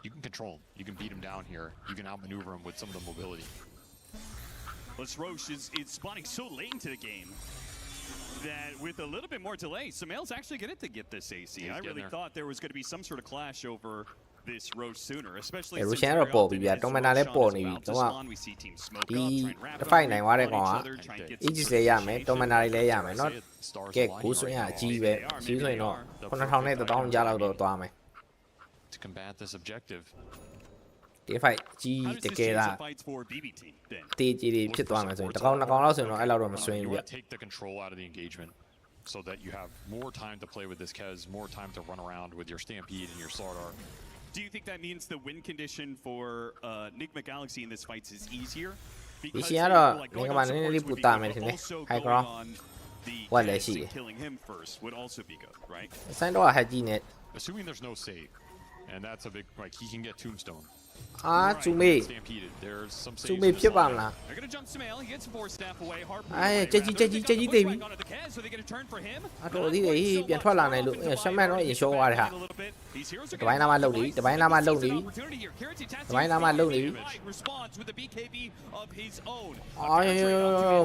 You can control him. You can beat him down here. You can outmaneuver him with some of the mobility. Les Roche is spawning so late into the game that with a little bit more delay, Sumail's actually going to get this AC. I really thought there was going to be some sort of clash over this Roche sooner, especially since Roche very ကတော့ပေါ်ပြီ often ဗျာ as တော်မန်တာလည်း Roshan ပေါ် is နေပြီ about to တော့ spawn, we see teams smoke ဒီ up, try and wrap တစ် up, ဖိုက်နိုင်သွားတဲ့ on ကောင် each က other, try and get some Aegis sort လည်း of ရမယ်တော်မန်တာတွေလည်းရမယ်เนาะ Stars ကဲ aligning ကိုစွင်းရ right အ now. ကြီးပဲကြီးဆိုရင်တော့9000နဲ့1000ကြားလောက်တော့သွားမယ် To combat this objective. ဒီဖိုက်ကြီး How တ does this ကယ် change လား the fights for BBT then? တေးကြီးတွေဖြစ်သွားမယ်ဆိုရင်တစ်ကောင်နှစ်ကောင်လောက်ဆိုရင်တော့အဲ့လောက်တော့မစွင်း You ဘူးဗျ want to take the control out of the engagement so that you have more time to play with this Kez, more time to run around with your Stampede and your Slardar. Do you think that means the win condition for Nigma Galaxy in this fight is easier? ဒီ Because ရှင် they ကတော့ feel like ငါ going ကမှ on နည်းနည်း supports လေး would ပူ be တာ good, မယ်ထင်တယ် but also ဟိုက် going ကောင် on the What Kez is he? and killing him first would also be good, right? စိုင်းတော့ဟက်ကြီးနဲ့ Assuming there's no save, and that's a big, like, he can get Tombstone. အာဇူမေ Stampeded. There's some ဇူ saves မေ in this ဖြစ်ပါမ lineup. လား They're going to jump Sumail. He gets 4 staff away. Harper အဲ away, ကြက်ကြီး rather. ကြက်ကြီး They've ကြက် got ကြီး the တေး pushback ပြီ onto the Kez. Are they going to turn for him? အတော်သေးတယ်ဟေးပြန်ထွက်လာနိုင်လို့ရှမ်းမန်တော့ရင်ရှော့ရတယ်ဟာ These heroes are တပိုင်းလာမှလုံနေပြီတပိုင်းလာမှလုံနေပြီ opportunity here. Kiriti Tatsu တပိုင်းလာမှလုံနေပြီ responds with the BKB of his own. အာယော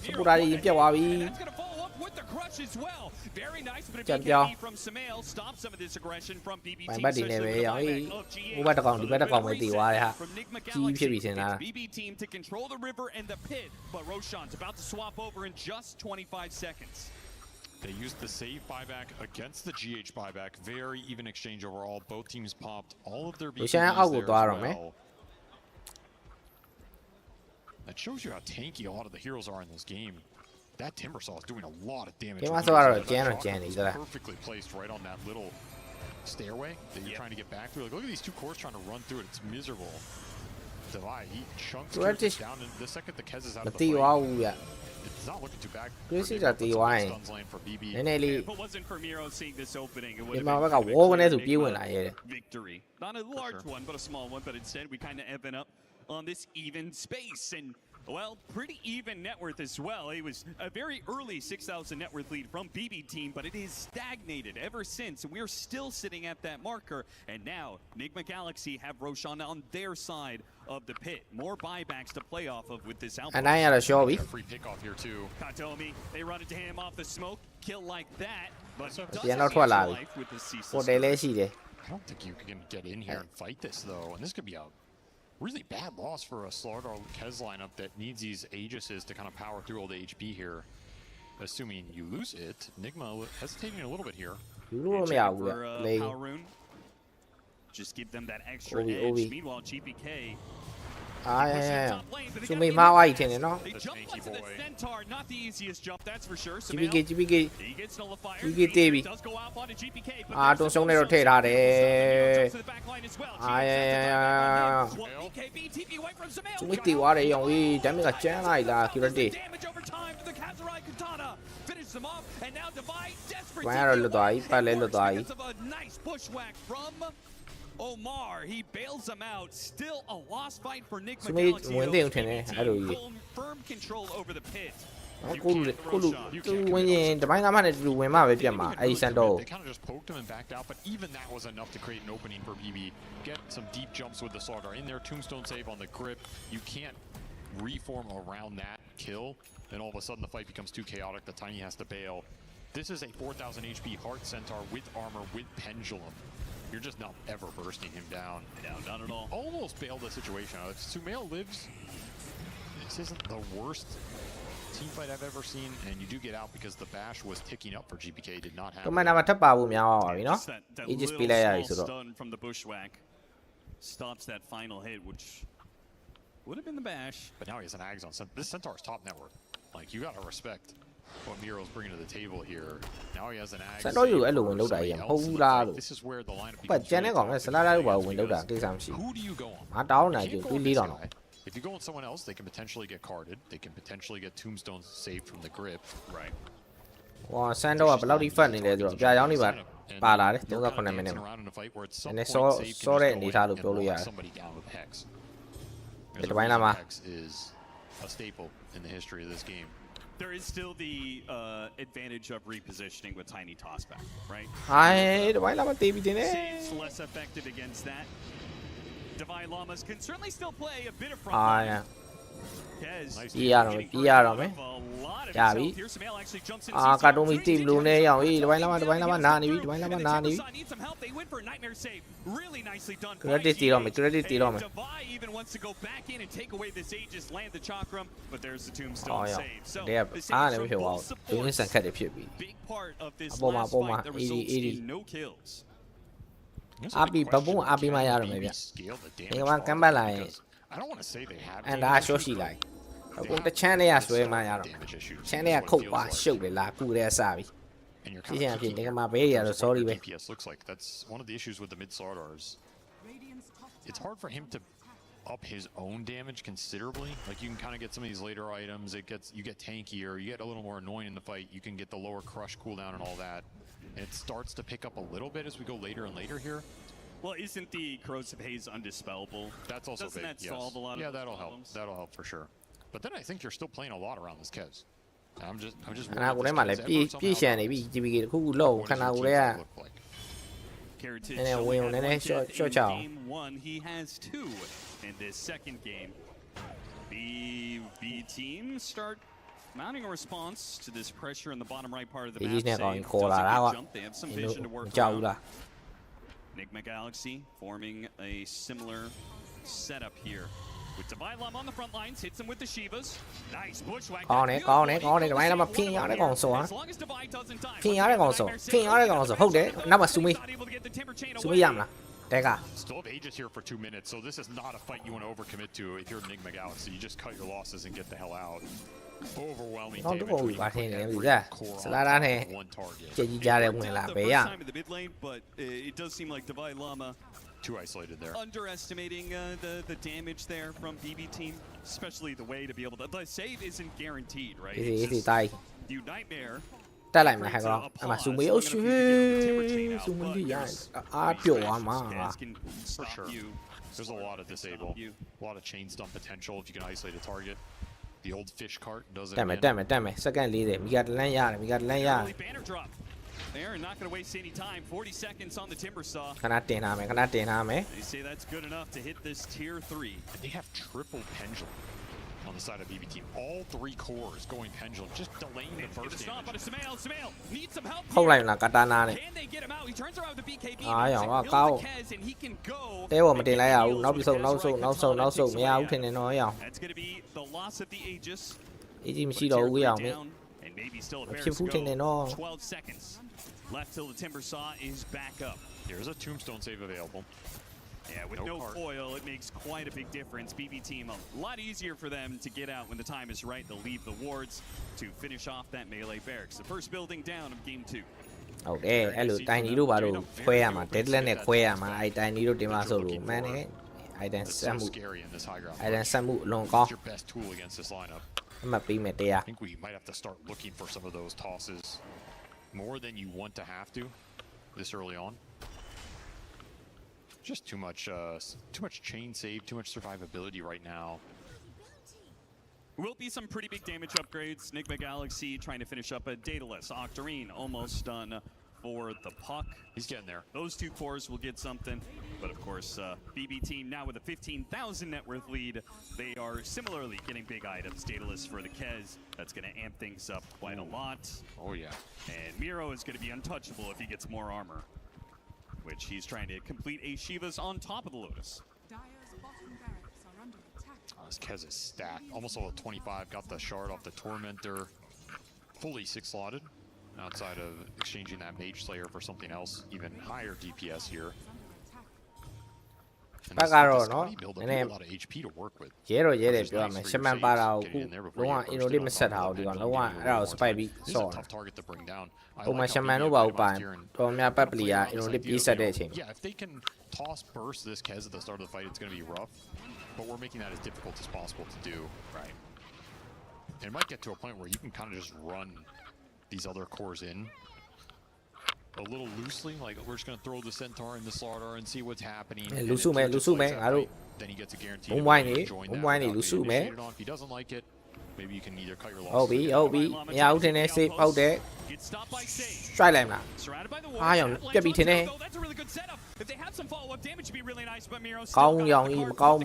စပူတာကြီးပြတ်သွားပြီ And that's going to follow up with the crush as well. Very nice, but a Jump, BKB y'all. from Sumail stops some of this aggression from BBT. ဘိုင်ဘတ်ဒီနေပဲ especially with the ရောင်ဟေး buyback of GH. ဟိုဘက်တစ်ကောင်ဒီဘက်တစ်ကောင်ပဲတည်သွားတယ်ဟာ From Nigma ကြီးဖြစ်ပြီ Galaxy. စင်လား It's BB team to control the river and the pit, but Roshan's about to swap over in just 25 seconds. They used the save buyback against the GH buyback. Very even exchange overall. Both teams popped all of their BKBs Lucian out there with as Dwyer, man. well. That shows you how tanky a lot of the heroes are in this game. That Timbersaw is doing a lot of damage. Game with master Timbersaw. are That Jan or shotgun Jan, was either. perfectly placed right on that little stairway that you're trying to get back through. Like, look at these two cores trying to run through it. It's miserable. Divide. He chunks Where Kirtis did- down, and the second the Kez is out မ of the တီး fight, သွားဘူးဗျ it's not looking too bad. Chris for is Nigma, at but the some big line. stuns lane for BB. နည်းနည်းလေး If it wasn't for Miro seeing this opening, it would ဒီ have မှာ been ဘက်က kind of a ဝေါကနေ clear ဆိုပြေးဝင် Nigma လာရဲ့ victory. Not a large one, but a small one. But instead, we kind of even up on this even space. And, well, pretty even net worth as well. It was a very early 6,000 net worth lead from BB team, but it is stagnated ever since. And we're still sitting at that marker. And now, Nigma Galaxy have Roshan on their side of the pit. More buybacks to play off of with this အ output. နိုင်ရတော့ရှော့ပြီ Got a free pick off here too. Katomi, they run into him off the smoke, kill like that. But he doesပြန် have တော့ထွက်လာပြီ life with the ceaseless ဟိုတယ်လည်းရှိတယ် I don't think you can get in here and fight this though, and this could be a really bad loss for a Slardar Kez lineup that needs these Aegises to kind of power through all the HP here. Assuming you lose it, Nigma hesitating a little bit here. လူလို့မရဘူးဗျ for လေ Power Rune. Just give them that extra Obi, edge. Obi. Meanwhile, GPK အာ pushing top lane, but they သူ gotta မိ give မား it ဝါ a ကြီးထင်တယ်နော် They The jump tanky onto the boy. Centaur, not the easiest jump, that's for sure. GPK Sumail, GPK he gets nullifier. GPK တေးပြီ Does go out onto GPK, but အာ there's တွန်း the ဆုံးနေတော့ no ထည့်ထားတယ် jumps to the back line as well. အာ GH ရ sets ရ it ရ up. Well, BKB TP away from Sumail. သူမိတီသွားတယ်ရောင်ဝေးဒမ်းမီကကျန်းလိုက်လား Kiriti Damage over time to the Kazurai Katana. Finish them off, and now Divide desperate. Why are you dying? Pale lo dying. Because of a nice bushwhack from Omar. He bails him out. Still a lost fight for Nigma Sumi Galaxy. win though. the team, BBT I don't know. firm control over the pit. ကိုလူကိုလူသူဝင်ရင်တပိုင်းသားမှနဲ့တူဝင်မှပဲပြတ်မှာ They အဲ့ဒီ really စန်တော့ They kind of just poked him and backed out, but even that was enough to create an opening for BB. Get some deep jumps with the Slardar in there. Tombstone save on the grip. You can't reform around that kill. Then all of a sudden the fight becomes too chaotic. The Tiny has to bail. This is a 4,000 HP Heart Centaur with armor, with Pendulum. You're just not ever bursting him down. No, not at all. Almost bailed the situation out. If Sumail lives, this isn't the worst team fight I've ever seen, and you do get out because the bash was ticking up for GPK. Did not က happen. မန်နာမှာထပ်ပါဖို့များသွားပါပြီနော် Just that Aegis little ပေးလိုက်ရပြီ small ဆိုတော့ stun from the bushwhack stops that final hit, which would have been the bash. But now he has an Ags on. This Centaur's top network. Like, you gotta respect what Miro's bringing to the table here. Now he has an Ags. စန်တော့ယူအဲ့လိုဝင်လောက်တာရမဟုတ်ဘူးလားလို့ This is where the lineup ပတ် becomes ကျန်တဲ့ really ကောင် tough နဲ့ in စလာလာ this လို့ပါ game ဝင်လောက်တာ because ကိစ္စမရှိ Who do you go on? ငါတောင်းနေ You ကြ can't တွေး go on လေး this တော့ guy. If you go on someone else, they can potentially get carded. They can potentially get tombstones saved from the grip. Right. ဟောဆန်တော့ကဘယ်လောက်ထိဖတ်နေလဲဆိုတော့ကြာကြောင်းနေပါပါလာတယ် You're 39 kind of မိနစ် dancing မှာ around in a fight where at some And point it's all- save can sorry, just go in Nita, and look, lock yeah. somebody down with Hex. Ito ba yung nama? Hex is a staple in the history of this game. There is still the advantage of repositioning with tiny tossback, right? ဟိုင်းဒီဘိုင်းလာမတေးပြီးတင်နေ Saves less effective against that. Divine Llamas can certainly still play a bit of front အာ line. ရ Kez Nice. ပြေးရတော့မယ်ပြေးရတော့မယ် a lot of ရပြီ himself. Here's Samael actually jumps in အာကာတုံးမီတိဘလူးနဲ့ရအောင်အေးဒီဘိုင်းလာမနာနေပြီဒီဘိုင်းလာမ And နာ the နေပြီ Timbersaw needs some help. They win for a nightmare save. Really nicely done. by Credit GA. တီတော့မယ် credit တီတော့မယ် And Divine even wants to go back in and take away this Aegis, land the Chakram, but there's the အော် Tombstone ရ save. So တဲ့ the အား saves လည်းမ from ဖြစ်ပါ both ဘူးဒင်းစံ supports. ခက်တယ်ဖြစ်ပြီ Big part of this Apo ma, last apo ma. fight that results 80. in no kills. There's a Abi, big question, babung abi can ma yaro BB mai bia. scale the damage Ni ma farther? kamba lai. Because I don't want to say they have အန် damage ဒါရှော့ issues, ရှိ but လိုက် they အခု have တချမ်းလေးရဆွဲမှရတော့ damage issues. ချမ်းလေးက That's ခု what တ် it ပါ feels ရှုပ် like. တယ်လားကုတဲ့စပြီ And you're ကြည့် kind ရ of ဖြစ် peaking ဒီကမှာဘေးရတော့ what sorry your ပဲ DPS looks like. That's one of the issues with the mid Sardars. It's hard for him to up his own damage considerably. Like you can kind of get some of these later items. You get tankier. You get a little more annoying in the fight. You can get the lower crush cooldown and all that. And it starts to pick up a little bit as we go later and later here. Well, isn't the Corrosive Haze undispellable? That's also Doesn't big. that Yes. solve a lot of Yeah, those that'll problems? help. That'll help for sure. But then I think you're still playing a lot around this Kez. I'm just ခနာကိုထဲမှာလည်းပြေးရှန်နေပြီ GBK တခုခုလောက်ခနာကိုထဲက Heritage And then only win, had and then one short- death short in chow. game one. He has two in this second game. BB team start mounting a response to this pressure in the bottom right part of the ဒီ map. ကြီးနဲ့ Save ကောင်း does ခေါ် a လာ good တာက jump. They have some နင်တို့ vision to မ work ကြောက်ဘူး around. လား Enigma Galaxy forming a similar setup here. With Divine Llama on the front lines, hits him with the Shivas. Nice bushwhack. ကောင်းတယ်ကောင်းတယ်ကောင်းတယ်ဒီဘိုင်းလာမဖင်ရတဲ့ကောင်ဆိုဟာ As long as Divine doesn't die. ဖင်ရတဲ့ကောင်ဆိုဖင်ရတဲ့ကောင်ဆိုဟုတ်တယ်နောက်မှာဆူမီ Not able to get the timber chain ဆူမီရ away. မလားတဲက Still have Aegis here for 2 minutes, so this is not a fight you want to overcommit to if you're Enigma Galaxy. You just cut your losses and get the hell out. Overwhelming တော့ damage တော့ when you ပါ put ထင်းနေပြီ every ကြာ core စလာတာနဲ့ on one target. ကြည်ကြီးကြတဲ့ဝင်လာ The ပဲ first ရ time in the mid lane, but it does seem like Divine Llama Too isolated there. underestimating the damage there from BB team, especially the way to be able to. The save isn't guaranteed, right? အေး It's အေး just တိုင်း you nightmare. တက်လိုက်မလားဟဲ့ကောင်အမဆူမီအိုရှိဆူမီရအားပြော့သွားမှာ Guys can For stop sure. you. There's a lot of disable, you. a lot of chain stun potential if you can isolate a target. The old fish cart does it. တက်မယ်တက်မယ်တက်မယ်စက္ကန့်40မိကတလန်းရတယ်မိကတလန်းရ Early banner drop. They're not going to waste any time. 40 seconds on the Timbersaw. ခဏတင်ထားမယ်ခဏတင်ထားမယ် They say that's good enough to hit this tier 3. And they have triple pendulum on the side of BB team. All 3 cores going pendulum, just delaying the Get burst a stop, but damage. Samael needs some help. ဟုတ် here. လိုက်မလားကတာနာနဲ့ Can they get him out? He turns around with the BKB. Ah, He's yeah, like, wow, build cao. the Kez and he can go တဲဘောမ and တင် get လိုက်ရ the ဘူး heals နောက်ပြီးဆုံး with နောက်ဆုံး Kez, နောက်ဆုံး right? နောက်ဆုံး Katana မရဘူး takes ထင်တယ်နော်ရအောင် That's going to be the loss of the Aegis. အေးကြီးမရှိ But တော့ tier ဘူးရ three အောင်မင်း down, and maybe still a Mà fair chưa to phút trên này go. nó- 12 seconds left till the Timbersaw is back up. There's a tombstone save available. Yeah, with No no card. foil, it makes quite a big difference. BB team, a lot easier for them to get out when the time is right. They'll leave the wards to finish off that melee barracks. The first building down of game 2. ဟုတ်တယ်အဲ့လိုတိုင်နီတို့ဘာလို့ခွဲရမှာ deadline နဲ့ခွဲရမှာအဲ့တိုင်နီတို့တင်ပါဆိုလို့မှန်တယ်အဲ့တန် It's ဆက် so မှု scary in this high ground. အဲ့တန် push. ဆက်မှုအလွန်ကောင်း It's your best tool against this lineup. အမှတ်ပေးမယ်တရား I think we might have to start looking for some of those tosses more than you want to have to this early on. Just too much chain save, too much survivability right now. Will be some pretty big damage upgrades. Enigma Galaxy trying to finish up a Daedalus. Octarine almost done for the puck. He's getting there. Those 2 cores will get something. But of course, BB team now with a 15,000 net worth lead. They are similarly getting big items. Daedalus for the Kez. That's going to amp things up quite a lot. Oh yeah. And Miro is going to be untouchable if he gets more armor. Which he's trying to complete a Shiva's on top of the Lotus. Dyer's bottom barracks are under attack. This Kez is stacked. Almost level 25. Got the shard off the Tormentor. Fully 6 slotted. Outside of exchanging that Mage Slayer for something else, even higher DPS here. And this Bagarro, Scotty no? build up, And you have then- a lot of HP to work with. ရဲတော့ရဲတယ် Which is ပြောရ nice မယ် for ရှ your မန်ပါတာ saves, ကို getting in there before လုံးဝ you get အင်ရို bursted လေးမ on ဆက် top ထား of ဘူးဒီ that ကောင် pendulum လုံးဝ game အဲ့ဒါကို one စပိုက် time. ပြီး This is ဆော့ a tough target to bring down. I ပုံမှန် like ရှ how မန် BB တို့ဘာ itemized ကိုပိုင် here and တော်များပတ်ပလီယာအင်ရိုလေးပြေးဆက်တဲ့အချိန် Yeah, if they can toss burst this Kez at the start of the fight, it's going to be rough. But we're making that as difficult as possible to do. Right. And it might get to a point where you can kind of just run these other cores in a little loosely. Like, we're just going to throw the Centaur and the Slaughter and see what's happening. Lusu man, Then he gets a guarantee. If he doesn't like it, maybe you can either cut your ဟုတ်ပြီဟုတ်ပြီမရဘူးထင်တယ် save ဟုတ်တယ် strike လိုက်မလား အားရောင်ပြက်ပြီထင်တယ် ကောင်းရောင်ကြီးမကောင်း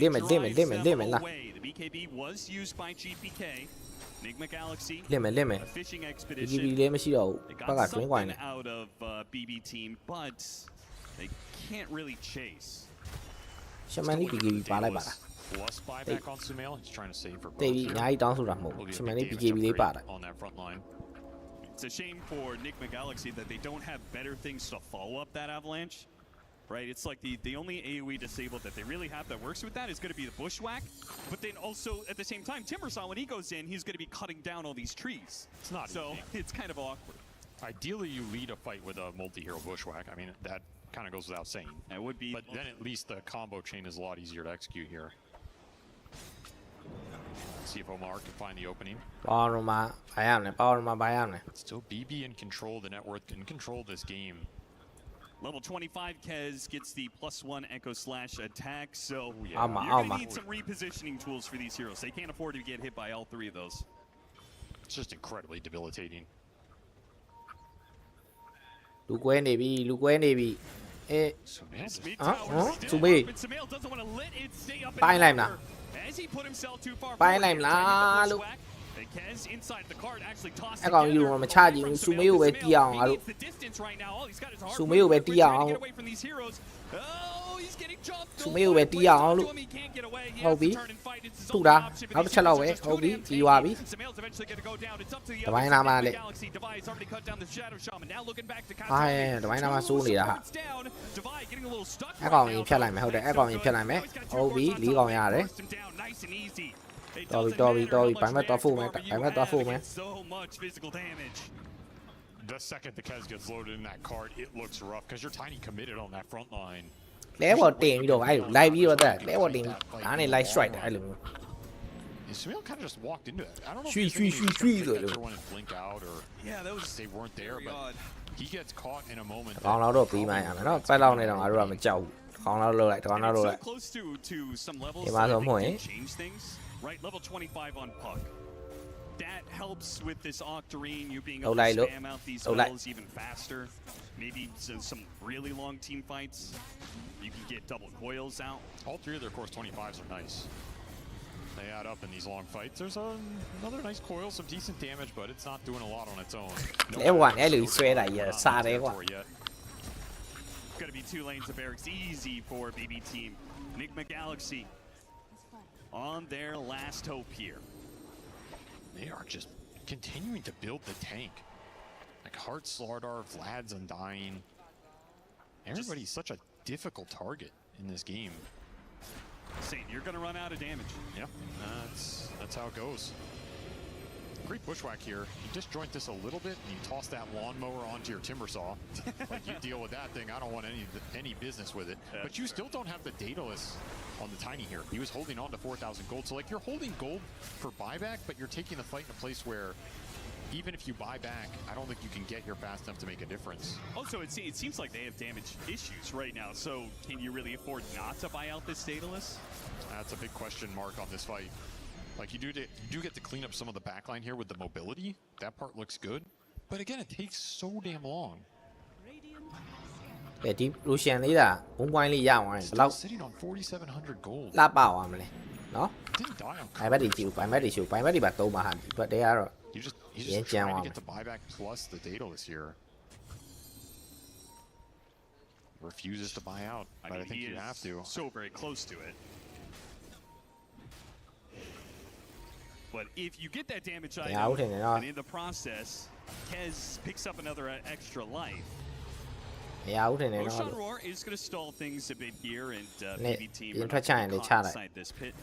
လင့်မယ်လား The BKB was used by GPK. Enigma Galaxy. လင့်မယ် A fishing expedition. BKB လည်းမရှိတော့ဘူး They ဘက်က got twin coin နဲ့ something out of BB team, but they can't really chase. ရှမန်လေး BKB ပါလိုက်ပါလား Plus buyback on Sumail. He's trying to save for တေးပြီးအများကြီးတောင်းဆိုတာမဟုတ်ဘူးရှမန်လေး BKB လေးပါလိုက် on that front line. It's a shame for Enigma Galaxy that they don't have better things to follow up that avalanche. Right, it's like the only AoE disabled that they really have that works with that is going to be the bushwhack. But then also at the same time, Timbersaw, when he goes in, he's going to be cutting down all these trees. It's not so easy. it's kind of awkward. Ideally, you lead a fight with a multi-hero bushwhack. I mean, that kind of goes without saying. It would be, but then at least the combo chain is a lot easier to execute here. See if Omar can find the opening. ပေါရမဘာရမလဲပေါရမဘာရမလဲ Still BB in control, the net worth in control of this game. Level 25 Kez gets the +1 Echo Slash attack, so yeah, Alma, you're going Alma. to need some repositioning tools for these heroes. They can't afford to get hit by all three of those. It's just incredibly debilitating. လူကွဲနေပြီအေး Sumail just- Mid Huh? tower Huh? still Sumail. up, and Sumail doesn't want to let it stay up. Bye, any Lime, longer. As he put himself too far ပိုင်း forward, လိုက်မလား trying to get the လို့ bushwhack. And Kez inside the card actually tossed အဲ့ကောင်ယူ together မချကြည့်ဘူး from Sumail ကိုပဲ Sumail. တီးအောင် He ငါတို့ needs the distance right now. All he's got is a hard Sumail ကိုပဲ move. တီးအောင် Trying to get away from these heroes. Oh, he's getting jumped. Sumail ကိုပဲတီးအောင်လို့ He can't get away. He ဟု has တ်ပြီ to turn and fight. It's his ထု only တာ option, but နောက် these တစ်ချက်လောက်ပဲ heroes are just ဟုတ်ပြီ too damn ပြီးသွားပြီ tanky. Sumail's eventually going to go down. It's up to the တပိုင်းနာမှာလေ Galaxy. Devi's already cut down the Shadow Shaman. Now looking back to ဟာတပိုင်းနာမှာစိုးနေတာဟာ It's down. Devi getting a little stuck အဲ့ကောင်ကြီးဖြတ်လိုက်မယ်ဟုတ်တယ်အဲ့ကောင်ကြီးဖြတ်လိုက်မယ်ဟုတ်ပြီ၄ကောင်ရတယ် Forced him down nice and easy. It တော်ပြီ doesn't တော်ပြီ matter တော် how ပြီ much ဘိုင်မက်တော်ဖို့မယ် manpower ဘိုင်မက် you တော်ဖို့ have, မယ် it's so much physical damage. The second the Kez gets loaded in that card, it looks rough because you're tiny committed on that front line. လဲပေါ်တင်ပြီးတော့အဲ့လိုလိုက်ပြီးတော့တက်လဲပေါ်တင်ဒါနဲ့ light strike အဲ့လိုမျိုး And Sumail kind of just walked into it. I don't know if Shwee, he's thinking shwee, he was shwee, gonna take shwee. that one and blink out or Yeah, that was they weren't there, very but odd. he gets caught in a moment. ကောင်းတော့တော့ပြီးမှရမယ်နော်ပတ်လောက်နေတော့ငါတို့ကမကြောက်ဘူးကောင်းတော့လုပ်လိုက်ကောင်း And တော့ it's လုပ် so လိုက် close to some levels Yeah, that I mas think vamos, can eh? change things. Right, level 25 on Puck. That helps with this Octarine, you being able Olay, to look. spam out these Olay. spells even faster. Maybe some really long team fights. You can get double coils out. All three of their course 25s are nice. They add up in these long fights. There's another nice coil, some decent damage, but it's not doing a lot on its own. No လဲပေါ်က damage အဲ့လို still ဆွဲတာ going ရ on in စားတယ် the ကွာ territory yet. Gonna be 2 lanes of barracks, easy for BB team. Enigma Galaxy on their last hope here. They are just continuing to build the tank. Like Hart, Slardar, Vlad's Undying. Everybody's such a difficult target in this game. Saying you're gonna run out of damage. Yeah, that's how it goes. Great bushwhack here. You disjoint this a little bit and you toss that lawnmower onto your timber saw. Like you deal with that thing. I don't want any business with it. That's But you still don't have the dataless on the tiny here. He was holding on to 4,000 gold. So like you're holding gold for buyback, but you're taking the fight in a place where even if you buy back, I don't think you can get here fast enough to make a difference. Also, it seems like they have damage issues right now. So can you really afford not to buy out this dataless? That's a big question mark on this fight. Like you do get to clean up some of the backline here with the mobility. That part looks good. But again, it takes so damn long. ဒီ Lucian လေးတာ1 point လေးရအောင်ရင်ဘယ်လောက် Still sitting on 4,700 gold. လှပအောင်မလဲနော် Didn't die on ဘိုင်မက်တွေကြည့်ဘူးဘိုင်မက်တွေရှိုးဘိုင်မက်တွေပါသုံးပါဟာဒီဘက်တည်းကတော့ He's just Yeah, trying to Jan get the buyback plus the dataless here. Refuses to buy out, but I think he you is have to. so very close to it. But if you get that damage item, out in it, and in the process, Kez picks up another extra life. မရဘူးထင်တယ်နော် Ocean Roar is going to stall things a bit here, and Ne- BB team yun are pa not siya, gonna ne, caught tsara. inside this pit.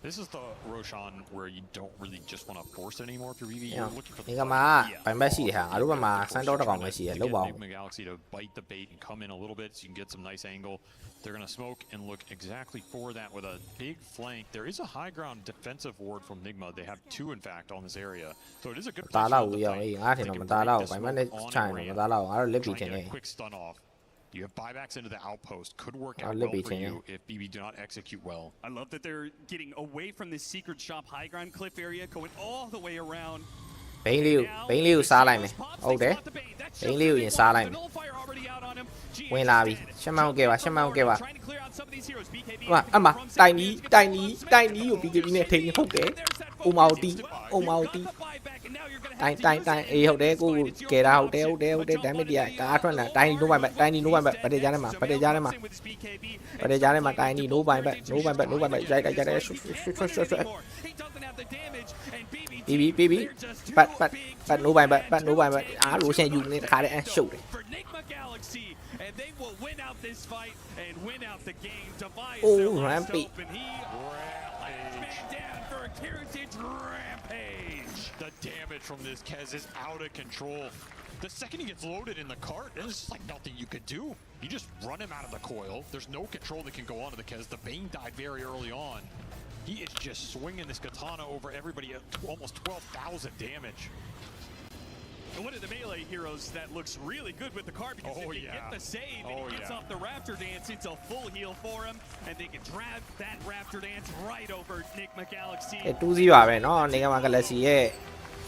This is the Roshan where you don't really just want to force it anymore if you're EV. ဒီ You're looking for က the မှာ fight. ပိုင်ဘက်ရှိတယ်ဟာငါတို့ဘက်မှာစမ်းတော့တစ်ကောင်ပဲရှိတယ်လောက်ပါဦး Enigma Galaxy to bite the bait and come in a little bit so you can get some nice angle. They're going to smoke and look exactly for that with a big flank. There is a high ground defensive ward from Enigma. They have 2 in fact on this area. So it is a good တာ position လောက် to ဦးရော fight. အေးငါထင်တော့မတာလောက်ပိုင်ဘက်နဲ့ချိုင်တော့မတာလောက်ငါတို့လက်ပြီး Try ချင် and နေ get a quick stun off. You have buybacks into the outpost. Could work I'll out let well me for change you if BB do not execute well. I love that they're getting away from this secret shop high ground cliff area, going all the way around. ဘိန်းလေးကိုစားလိုက်မယ်ဟုတ်တယ်ဘိန်းလေးကိုရင်စားလိုက်မယ်ဝင်လာပြီရှက်မောင်းကဲပါရှက်မောင်းကဲပါအမတိုင်နီးကို BKB နဲ့ထိန်းဟုတ်တယ်အိုမောင်တီတိုင်အေးဟုတ်တယ်ကိုကဲတာဟုတ်တယ်ဒမ်မစ်တရကားထွက်လာတိုင်နီနိုးပိုင်ဘက်ပတေကြားထဲမှာတိုင်နီနိုးပိုင်ဘက်ရိုက်ဆွတ်ပြီးပတ်နိုးပိုင်ဘက်အားလို့ရှင်ယူနေတခါတည်းအရှုပ်တယ် And they will win out this fight and win out the game. Tobias Oh, still left Rampage. open. He man down for a heritage rampage. The damage from this Kez is out of control. The second he gets loaded in the cart, there's just like nothing you could do. You just run him out of the coil. There's no control that can go on to the Kez. The Bane died very early on. He is just swinging this katana over everybody at almost 12,000 damage. And one of the melee heroes that looks really good with the card because if they get the save and he gets off the Raptor Dance, it's a full heal for him, and they can drag that Raptor Dance right over Enigma Galaxy. 2-0ပါပဲเนาะနေကမှာ Galaxy ရဲ့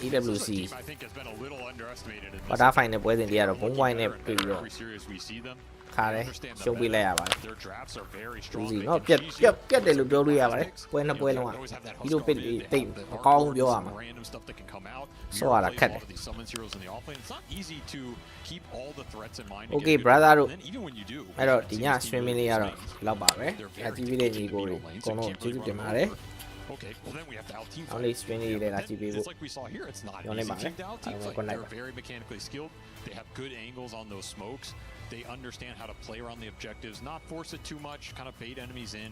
EWC I think has been a little underestimated in this. ကွာတာဖိုင်နယ်ပွဲစဉ်တွေကတော့ဘုံပွိုင်းနဲ့တွေ့ပြီးတော့ Every series we see them. ခါတယ်ရှုံးပေးလိုက်ရပါတယ် Their drafts are very strong. 2-0เนาะပြတ်တယ်လို့ပြောလို့ရပါတယ်ပွဲနှစ်ပွဲလုံးကဒီလိုပစ်ပြီးတိတ်အကောင်းပြောရမှာ Random stuff that can come out. So I like it. These summons heroes in the offlane. It's not easy to keep all the threats in mind. Okay, brother တို့ And then even when you do. အဲ့တော့ဒီည streaming လေးကတော့လောက်ပါပဲအကြည့်ပြီးတဲ့ညီကိုတွေအကုန်လုံးကျေးဇူးတင်ပါတယ် Okay, well then we have to out team. Only streaming လေးလာကြည့်ပေးဖို့ It's like we saw here. It's not Yun easy naman, team to out team. Ano, Like, good night. they're very mechanically skilled. They have good angles on those smokes. They understand how to play around the objectives, not force it too much, kind of bait enemies in, then